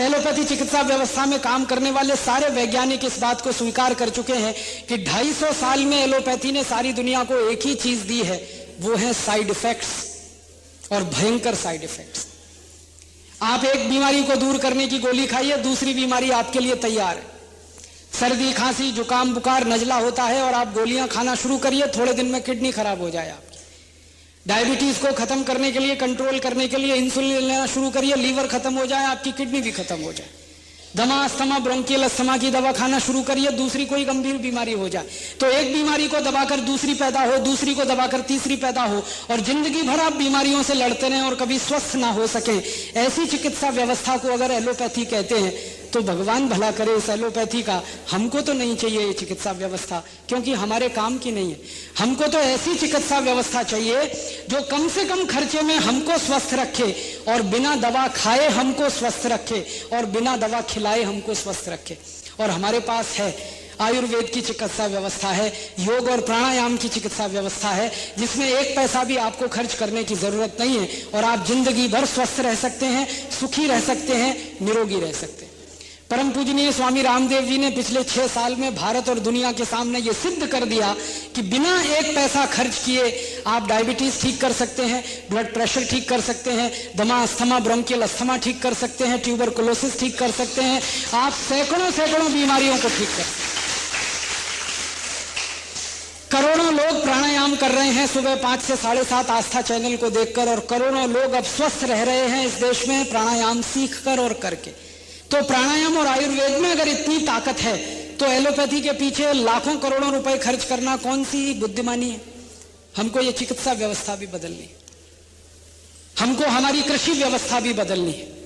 एलोपैथी चिकित्सा व्यवस्था में काम करने वाले सारे वैज्ञानिक इस बात को स्वीकार कर चुके हैं कि 250 साल में एलोपैथी ने सारी दुनिया को एक ही चीज दी है, वो है साइड इफेक्ट्स, और भयंकर साइड इफेक्ट्स। आप एक बीमारी को दूर करने की गोली खाइए, दूसरी बीमारी आपके लिए तैयार है। सर्दी, खांसी, जुकाम, बुखार, नजला होता है और आप गोलियां खाना शुरू करिए, थोड़े दिन में किडनी खराब हो जाए आपकी। डायबिटीज को खत्म करने के लिए, कंट्रोल करने के लिए इंसुलिन लेना शुरू करिए, लीवर खत्म हो जाए, आपकी किडनी भी खत्म हो जाए। दमा, अस्थमा, ब्रोंकियल अस्थमा की दवा खाना शुरू करिए, दूसरी कोई गंभीर बीमारी हो जाए तो एक बीमारी को दबाकर दूसरी पैदा हो, दूसरी को दबाकर तीसरी पैदा हो, और जिंदगी भर आप बीमारियों से लड़ते रहें और कभी स्वस्थ ना हो सके। ऐसी चिकित्सा व्यवस्था को अगर एलोपैथी कहते हैं तो भगवान भला करे इस एलोपैथी का। हमको तो नहीं चाहिए ये चिकित्सा व्यवस्था, क्योंकि हमारे काम की नहीं है। हमको तो ऐसी चिकित्सा व्यवस्था चाहिए जो कम से कम खर्चे में हमको स्वस्थ रखे, और बिना दवा खाए हमको स्वस्थ रखे, और बिना दवा खिलाए हमको स्वस्थ रखे। और हमारे पास है, आयुर्वेद की चिकित्सा व्यवस्था है, योग और प्राणायाम की चिकित्सा व्यवस्था है, जिसमें एक पैसा भी आपको खर्च करने की जरूरत नहीं है, और आप जिंदगी भर स्वस्थ रह सकते हैं, सुखी रह सकते हैं, निरोगी रह सकते हैं। परम पूजनीय स्वामी रामदेव जी ने पिछले 6 साल में भारत और दुनिया के सामने ये सिद्ध कर दिया कि बिना एक पैसा खर्च किए आप डायबिटीज ठीक कर सकते हैं, ब्लड प्रेशर ठीक कर सकते हैं, दमा, अस्थमा, ब्रोंकियल अस्थमा ठीक कर सकते हैं, ट्यूबरकुलोसिस ठीक कर सकते हैं, आप सैकड़ों बीमारियों को ठीक कर सकते हैं। करोड़ों लोग प्राणायाम कर रहे हैं सुबह 5 से 7:30 आस्था चैनल को देखकर, और करोड़ों लोग अब स्वस्थ रह रहे हैं इस देश में प्राणायाम सीख कर और करके। तो प्राणायाम और आयुर्वेद में अगर इतनी ताकत है तो एलोपैथी के पीछे लाखों करोड़ों रुपए खर्च करना कौन सी बुद्धिमानी है। हमको ये चिकित्सा व्यवस्था भी बदलनी है, हमको हमारी कृषि व्यवस्था भी बदलनी है।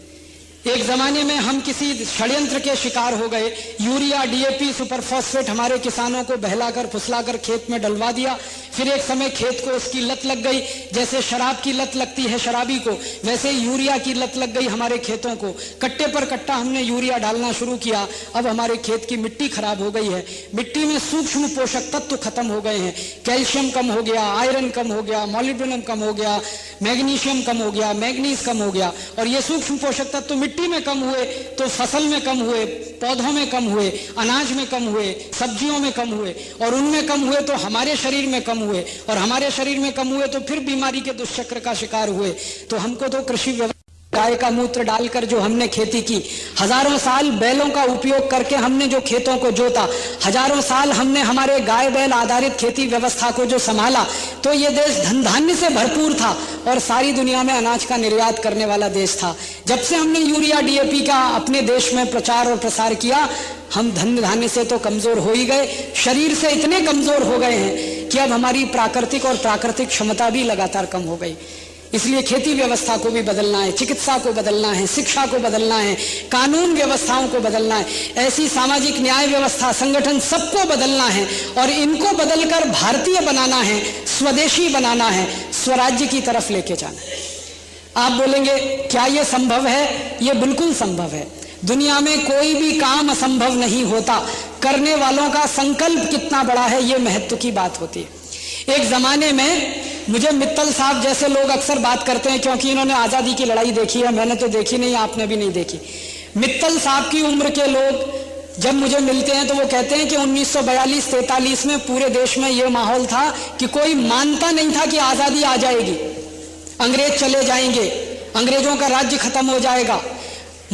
एक जमाने में हम किसी षड्यंत्र के शिकार हो गए, यूरिया, डीएपी, सुपरफॉस्फेट हमारे किसानों को बहलाकर फुसलाकर खेत में डलवा दिया। फिर एक समय खेत को उसकी लत लग गई, जैसे शराब की लत लगती है शराबी को, वैसे यूरिया की लत लग गई हमारे खेतों को। कट्टे पर कट्टा हमने यूरिया डालना शुरू किया। अब हमारे खेत की मिट्टी खराब हो गई है, मिट्टी में सूक्ष्म पोषक तत्व खत्म हो गए हैं, कैल्शियम कम हो गया, आयरन कम हो गया, मॉलिब्डेनम कम हो गया, मैग्नीशियम कम हो गया, मैग्नीज कम हो गया। और ये सूक्ष्म पोषक तत्व मिट्टी में कम हुए तो फसल में कम हुए, पौधों में कम हुए, अनाज में कम हुए, सब्जियों में कम हुए, और उनमें कम हुए तो हमारे शरीर में कम हुए, और हमारे शरीर में कम हुए तो फिर बीमारी के दुष्चक्र का शिकार हुए। तो हमको तो कृषि व्यवस्था, गाय का मूत्र डालकर जो हमने खेती की, हजारों साल बैलों का उपयोग करके हमने जो खेतों को जोता, हजारों साल हमने हमारे गाय बैल आधारित खेती व्यवस्था को जो संभाला, तो ये देश धन धान्य से भरपूर था और सारी दुनिया में अनाज का निर्यात करने वाला देश था। जब से हमने यूरिया, डीएपी का अपने देश में प्रचार और प्रसार किया, हम धन धान्य से तो कमजोर हो ही गए, शरीर से इतने कमजोर हो गए हैं कि अब हमारी प्राकृतिक और प्राकृतिक क्षमता भी लगातार कम हो गई। इसलिए खेती व्यवस्था को भी बदलना है, चिकित्सा को बदलना है, शिक्षा को बदलना है, कानून व्यवस्थाओं को बदलना है, ऐसी सामाजिक न्याय व्यवस्था, संगठन सबको बदलना है, और इनको बदलकर भारतीय बनाना है, स्वदेशी बनाना है, स्वराज्य की तरफ लेके जाना है। आप बोलेंगे क्या ये संभव है? ये बिल्कुल संभव है। दुनिया में कोई भी काम असंभव नहीं होता, करने वालों का संकल्प कितना बड़ा है ये महत्व की बात होती है। एक जमाने में मुझे मित्तल साहब जैसे लोग अक्सर बात करते हैं, क्योंकि इन्होंने आजादी की लड़ाई देखी है, मैंने तो देखी नहीं, आपने भी नहीं देखी। मित्तल साहब की उम्र के लोग जब मुझे मिलते हैं तो वो कहते हैं कि 1942-43 में पूरे देश में ये माहौल था कि कोई मानता नहीं था कि आजादी आ जाएगी, अंग्रेज चले जाएंगे, अंग्रेजों का राज्य खत्म हो जाएगा।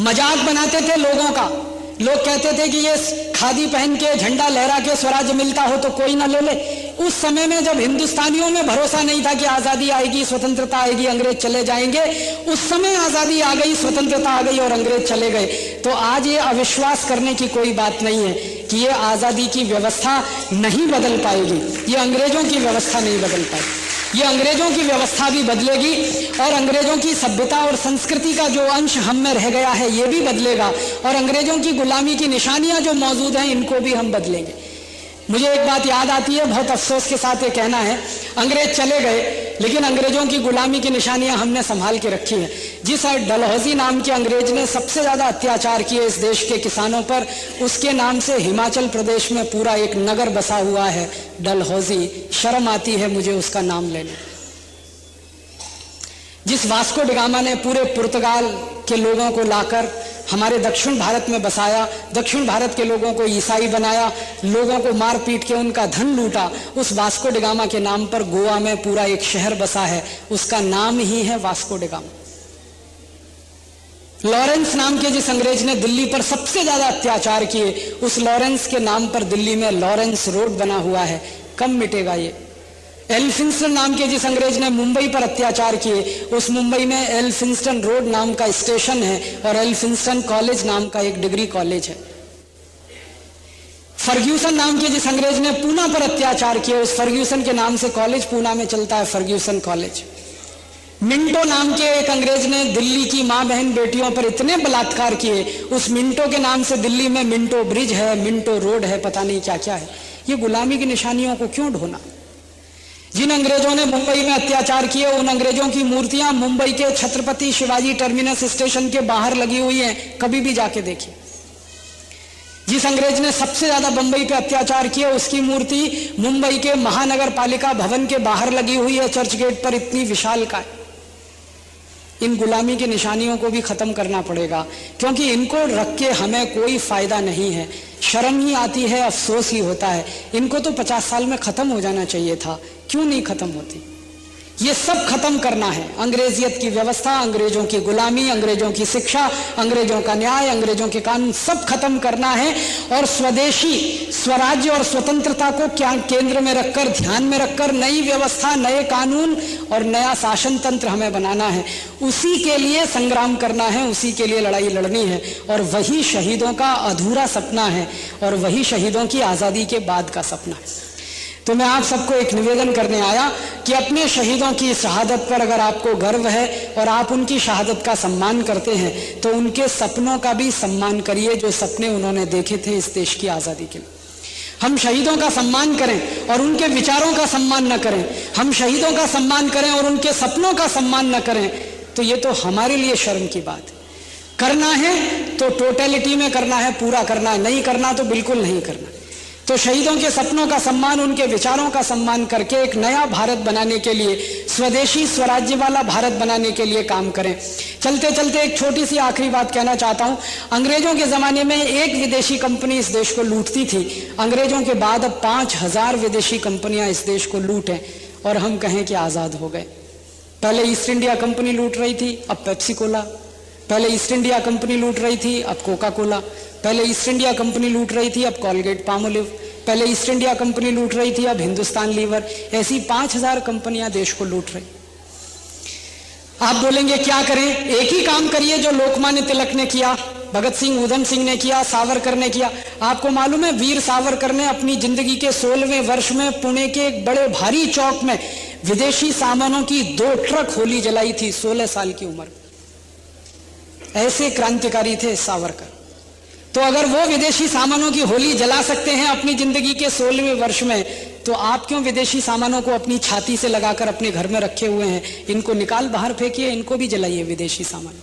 मजाक बनाते थे लोगों का, लोग कहते थे कि ये खादी पहन के झंडा लहरा के स्वराज्य मिलता हो तो कोई ना ले ले, उस समय में जब हिंदुस्तानियों में भरोसा नहीं था कि आजादी आएगी, स्वतंत्रता आएगी, अंग्रेज चले जाएंगे, उस समय आजादी आ गई, स्वतंत्रता आ गई और अंग्रेज चले गए। तो आज ये अविश्वास करने की कोई बात नहीं है कि ये आजादी की व्यवस्था नहीं बदल पाएगी, ये अंग्रेजों की व्यवस्था नहीं बदल पाएगी। ये अंग्रेजों की व्यवस्था भी बदलेगी और अंग्रेजों की सभ्यता और संस्कृति का जो अंश हम में रह गया है ये भी बदलेगा, और अंग्रेजों की गुलामी की निशानियां जो मौजूद हैं इनको भी हम बदलेंगे। मुझे एक बात याद आती है, बहुत अफसोस के साथ ये कहना है, अंग्रेज चले गए लेकिन अंग्रेजों की गुलामी की निशानियां हमने संभाल के रखी हैं। जिस डलहौजी नाम के अंग्रेज ने सबसे ज्यादा अत्याचार किए इस देश के किसानों पर, उसके नाम से हिमाचल प्रदेश में पूरा एक नगर बसा हुआ है, डलहौजी। शर्म आती है मुझे उसका नाम लेने। जिस वास्को डिगामा ने पूरे पुर्तगाल के लोगों को लाकर हमारे दक्षिण भारत में बसाया, दक्षिण भारत के लोगों को ईसाई बनाया, लोगों को मार पीट के उनका धन लूटा, उस वास्को डिगामा के नाम पर गोवा में पूरा एक शहर बसा है, उसका नाम ही है वास्को डिगामा। लॉरेंस नाम के जिस अंग्रेज ने दिल्ली पर सबसे ज्यादा अत्याचार किए, उस लॉरेंस के नाम पर दिल्ली में लॉरेंस रोड बना हुआ है, कब मिटेगा ये। एल्फिंस्टन नाम के जिस अंग्रेज ने मुंबई पर अत्याचार किए, उस मुंबई में एल्फिंस्टन रोड नाम का स्टेशन है और एल्फिंस्टन कॉलेज नाम का एक डिग्री कॉलेज है। फर्ग्यूसन नाम के जिस अंग्रेज ने पूना पर अत्याचार किए, उस फर्ग्यूसन के नाम से कॉलेज पूना में चलता है, फर्ग्यूसन कॉलेज। मिंटो नाम के एक अंग्रेज ने दिल्ली की मां बहन बेटियों पर इतने बलात्कार किए, उस मिंटो के नाम से दिल्ली में मिंटो ब्रिज है, मिंटो रोड है, पता नहीं क्या क्या है। ये गुलामी की निशानियों को क्यों ढोना। जिन अंग्रेजों ने मुंबई में अत्याचार किए, उन अंग्रेजों की मूर्तियां मुंबई के छत्रपति शिवाजी टर्मिनस स्टेशन के बाहर लगी हुई हैं, कभी भी जाके देखिए। जिस अंग्रेज ने सबसे ज्यादा मुंबई पे अत्याचार किए, उसकी मूर्ति मुंबई के महानगर पालिका भवन के बाहर लगी हुई है, चर्च गेट पर, इतनी विशाल का है। इन गुलामी की निशानियों को भी खत्म करना पड़ेगा, क्योंकि इनको रख के हमें कोई फायदा नहीं है। शर्म ही आती है, अफसोस ही होता है। इनको तो 50 साल में खत्म हो जाना चाहिए था, क्यों नहीं खत्म होती। ये सब खत्म करना है, अंग्रेजियत की व्यवस्था, अंग्रेजों की गुलामी, अंग्रेजों की शिक्षा, अंग्रेजों का न्याय, अंग्रेजों के कानून, सब खत्म करना है। और स्वदेशी स्वराज्य और स्वतंत्रता को क्या केंद्र में रखकर, ध्यान में रखकर नई व्यवस्था, नए कानून और नया शासन तंत्र हमें बनाना है। उसी के लिए संग्राम करना है, उसी के लिए लड़ाई लड़नी है। और वही शहीदों का अधूरा सपना है और वही शहीदों की आजादी के बाद का सपना है। तो मैं आप सबको एक निवेदन करने आया कि अपने शहीदों की शहादत पर अगर आपको गर्व है और आप उनकी शहादत का सम्मान करते हैं, तो उनके सपनों का भी सम्मान करिए, जो सपने उन्होंने देखे थे इस देश की आजादी के लिए। हम शहीदों का सम्मान करें और उनके विचारों का सम्मान न करें, हम शहीदों का सम्मान करें और उनके सपनों का सम्मान न करें, तो ये तो हमारे लिए शर्म की बात है। करना है तो टोटलिटी में करना है, पूरा करना है, नहीं करना तो बिल्कुल नहीं करना। तो शहीदों के सपनों का सम्मान, उनके विचारों का सम्मान करके एक नया भारत बनाने के लिए, स्वदेशी स्वराज्य वाला भारत बनाने के लिए काम करें। चलते चलते एक छोटी सी आखिरी बात कहना चाहता हूं। अंग्रेजों के जमाने में एक विदेशी कंपनी इस देश को लूटती थी, अंग्रेजों के बाद अब 5000 विदेशी कंपनियां इस देश को लूटें और हम कहें कि आजाद हो गए। पहले ईस्ट इंडिया कंपनी लूट रही थी, अब पेप्सी कोला। पहले ईस्ट इंडिया कंपनी लूट रही थी, अब कोका कोला। पहले ईस्ट इंडिया कंपनी लूट रही थी, अब कॉलगेट पामोलिव। पहले ईस्ट इंडिया कंपनी लूट रही थी, अब हिंदुस्तान लीवर। ऐसी 5000 कंपनियां देश को लूट रही। आप बोलेंगे क्या करें? एक ही काम करिए जो लोकमान्य तिलक ने किया, भगत सिंह, उधम सिंह ने किया, सावरकर ने किया। आपको मालूम है, वीर सावरकर ने अपनी जिंदगी के 16वें वर्ष में पुणे के एक बड़े भारी चौक में विदेशी सामानों की 2 ट्रक होली जलाई थी, 16 साल की उम्र। ऐसे क्रांतिकारी थे सावरकर। तो अगर वो विदेशी सामानों की होली जला सकते हैं अपनी जिंदगी के 16वें वर्ष में, तो आप क्यों विदेशी सामानों को अपनी छाती से लगाकर अपने घर में रखे हुए हैं? इनको निकाल बाहर फेंकिए, इनको भी जलाइए विदेशी सामान।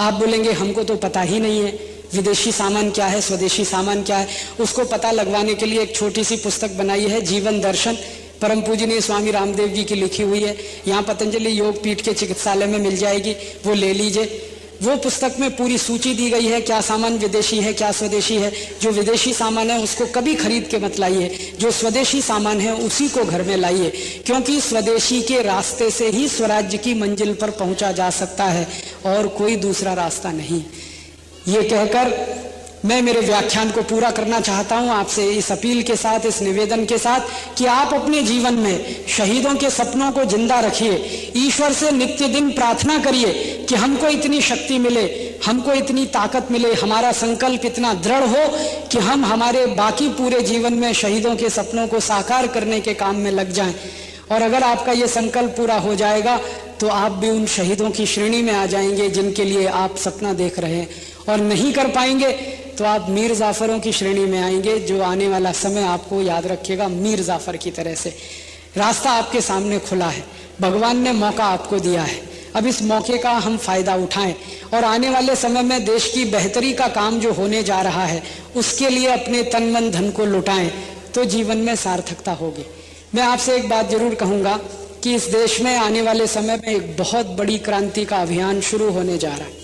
आप बोलेंगे हमको तो पता ही नहीं है विदेशी सामान क्या है, स्वदेशी सामान क्या है। उसको पता लगवाने के लिए एक छोटी सी पुस्तक बनाई है, जीवन दर्शन, परम पूजनीय स्वामी रामदेव जी की लिखी हुई है। यहाँ पतंजलि योग पीठ के चिकित्सालय में मिल जाएगी, वो ले लीजिए। वो पुस्तक में पूरी सूची दी गई है, क्या सामान विदेशी है, क्या स्वदेशी है। जो विदेशी सामान है उसको कभी खरीद के मत लाइए, जो स्वदेशी सामान है उसी को घर में लाइए, क्योंकि स्वदेशी के रास्ते से ही स्वराज्य की मंजिल पर पहुंचा जा सकता है और कोई दूसरा रास्ता नहीं। ये कहकर मैं मेरे व्याख्यान को पूरा करना चाहता हूं आपसे इस अपील के साथ, इस निवेदन के साथ कि आप अपने जीवन में शहीदों के सपनों को जिंदा रखिए। ईश्वर से नित्य दिन प्रार्थना करिए कि हमको इतनी शक्ति मिले, हमको इतनी ताकत मिले, हमारा संकल्प इतना दृढ़ हो कि हम हमारे बाकी पूरे जीवन में शहीदों के सपनों को साकार करने के काम में लग जाएं। और अगर आपका ये संकल्प पूरा हो जाएगा तो आप भी उन शहीदों की श्रेणी में आ जाएंगे जिनके लिए आप सपना देख रहे हैं। और नहीं कर पाएंगे तो आप मीर जाफरों की श्रेणी में आएंगे, जो आने वाला समय आपको याद रखेगा मीर जाफर की तरह से। रास्ता आपके सामने खुला है, भगवान ने मौका आपको दिया है, अब इस मौके का हम फायदा उठाएं और आने वाले समय में देश की बेहतरी का काम जो होने जा रहा है उसके लिए अपने तन मन धन को लुटाएं, तो जीवन में सार्थकता होगी। मैं आपसे एक बात जरूर कहूंगा कि इस देश में आने वाले समय में एक बहुत बड़ी क्रांति का अभियान शुरू होने जा रहा है,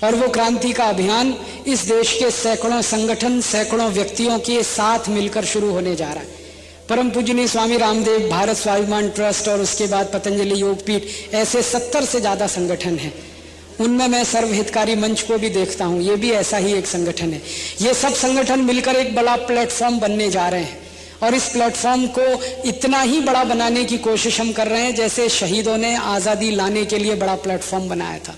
और वो क्रांति का अभियान इस देश के सैकड़ों संगठन, सैकड़ों व्यक्तियों के साथ मिलकर शुरू होने जा रहा है। परम पूजनीय स्वामी रामदेव, भारत स्वाभिमान ट्रस्ट और उसके बाद पतंजलि योगपीठ, ऐसे 70 से ज्यादा संगठन हैं। उनमें मैं सर्व हितकारी मंच को भी देखता हूं, ये भी ऐसा ही एक संगठन है। ये सब संगठन मिलकर एक बड़ा प्लेटफॉर्म बनने जा रहे हैं, और इस प्लेटफॉर्म को इतना ही बड़ा बनाने की कोशिश हम कर रहे हैं जैसे शहीदों ने आजादी लाने के लिए बड़ा प्लेटफॉर्म बनाया था।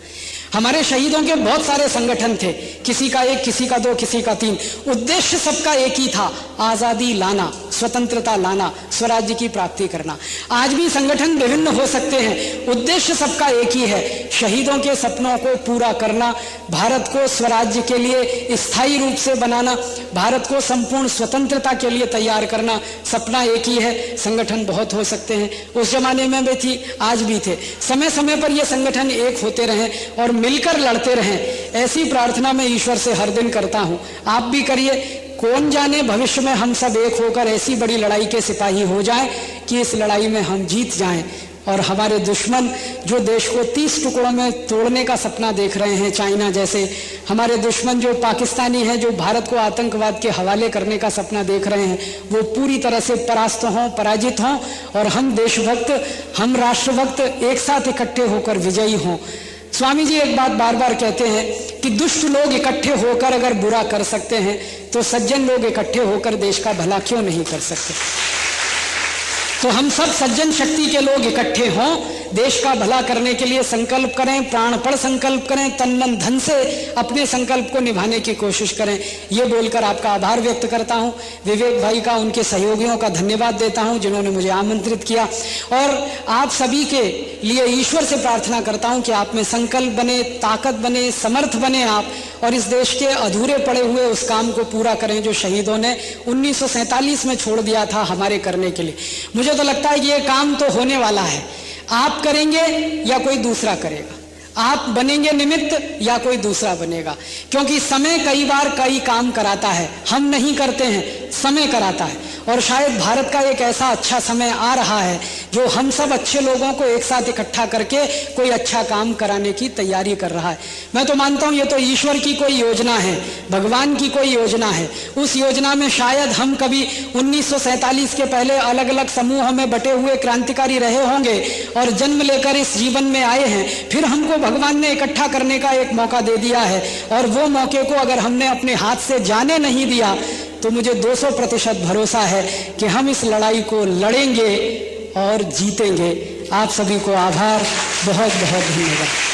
हमारे शहीदों के बहुत सारे संगठन थे, किसी का 1, किसी का 2, किसी का 3। उद्देश्य सबका एक ही था, आजादी लाना, स्वतंत्रता लाना, स्वराज्य की प्राप्ति करना। आज भी संगठन विभिन्न हो सकते हैं, उद्देश्य सबका एक ही है, शहीदों के सपनों को पूरा करना, भारत को स्वराज्य के लिए स्थायी रूप से बनाना, भारत को संपूर्ण स्वतंत्रता के लिए तैयार करना। सपना एक ही है, संगठन बहुत हो सकते हैं, उस जमाने में भी थी, आज भी थे। समय समय पर ये संगठन एक होते रहें और मिलकर लड़ते रहें, ऐसी प्रार्थना मैं ईश्वर से हर दिन करता हूं। आप भी करिए। कौन जाने भविष्य में हम सब एक होकर ऐसी बड़ी लड़ाई के सिपाही हो जाएं कि इस लड़ाई में हम जीत जाएं, और हमारे दुश्मन जो देश को 30 टुकड़ों में तोड़ने का सपना देख रहे हैं, चाइना जैसे, हमारे दुश्मन जो पाकिस्तानी हैं, जो भारत को आतंकवाद के हवाले करने का सपना देख रहे हैं, वो पूरी तरह से परास्त हों, पराजित हों, और हम देशभक्त, हम राष्ट्रभक्त एक साथ इकट्ठे होकर विजयी हों। स्वामी जी एक बात बार बार कहते हैं कि दुष्ट लोग इकट्ठे होकर अगर बुरा कर सकते हैं तो सज्जन लोग इकट्ठे होकर देश का भला क्यों नहीं कर सकते। तो हम सब सज्जन शक्ति के लोग इकट्ठे हों, देश का भला करने के लिए संकल्प करें, प्राणपण संकल्प करें, तन मन धन से अपने संकल्प को निभाने की कोशिश करें। ये बोलकर आपका आभार व्यक्त करता हूं, विवेक भाई का, उनके सहयोगियों का धन्यवाद देता हूं जिन्होंने मुझे आमंत्रित किया, और आप सभी के लिए ईश्वर से प्रार्थना करता हूं कि आप में संकल्प बने, ताकत बने, समर्थ बने आप, और इस देश के अधूरे पड़े हुए उस काम को पूरा करें जो शहीदों ने 1947 में छोड़ दिया था हमारे करने के लिए। मुझे तो लगता है कि ये काम तो होने वाला है, आप करेंगे या कोई दूसरा करेगा, आप बनेंगे निमित्त या कोई दूसरा बनेगा, क्योंकि समय कई बार कई काम कराता है, हम नहीं करते हैं, समय कराता है। और शायद भारत का एक ऐसा अच्छा समय आ रहा है जो हम सब अच्छे लोगों को एक साथ इकट्ठा करके कोई अच्छा काम कराने की तैयारी कर रहा है। मैं तो मानता हूं ये तो ईश्वर की कोई योजना है, भगवान की कोई योजना है। उस योजना में शायद हम कभी 1947 के पहले अलग अलग समूहों में बटे हुए क्रांतिकारी रहे होंगे और जन्म लेकर इस जीवन में आए हैं, फिर हमको भगवान ने इकट्ठा करने का एक मौका दे दिया है, और वो मौके को अगर हमने अपने हाथ से जाने नहीं दिया तो मुझे 200% भरोसा है कि हम इस लड़ाई को लड़ेंगे और जीतेंगे। आप सभी को आभार, बहुत बहुत धन्यवाद।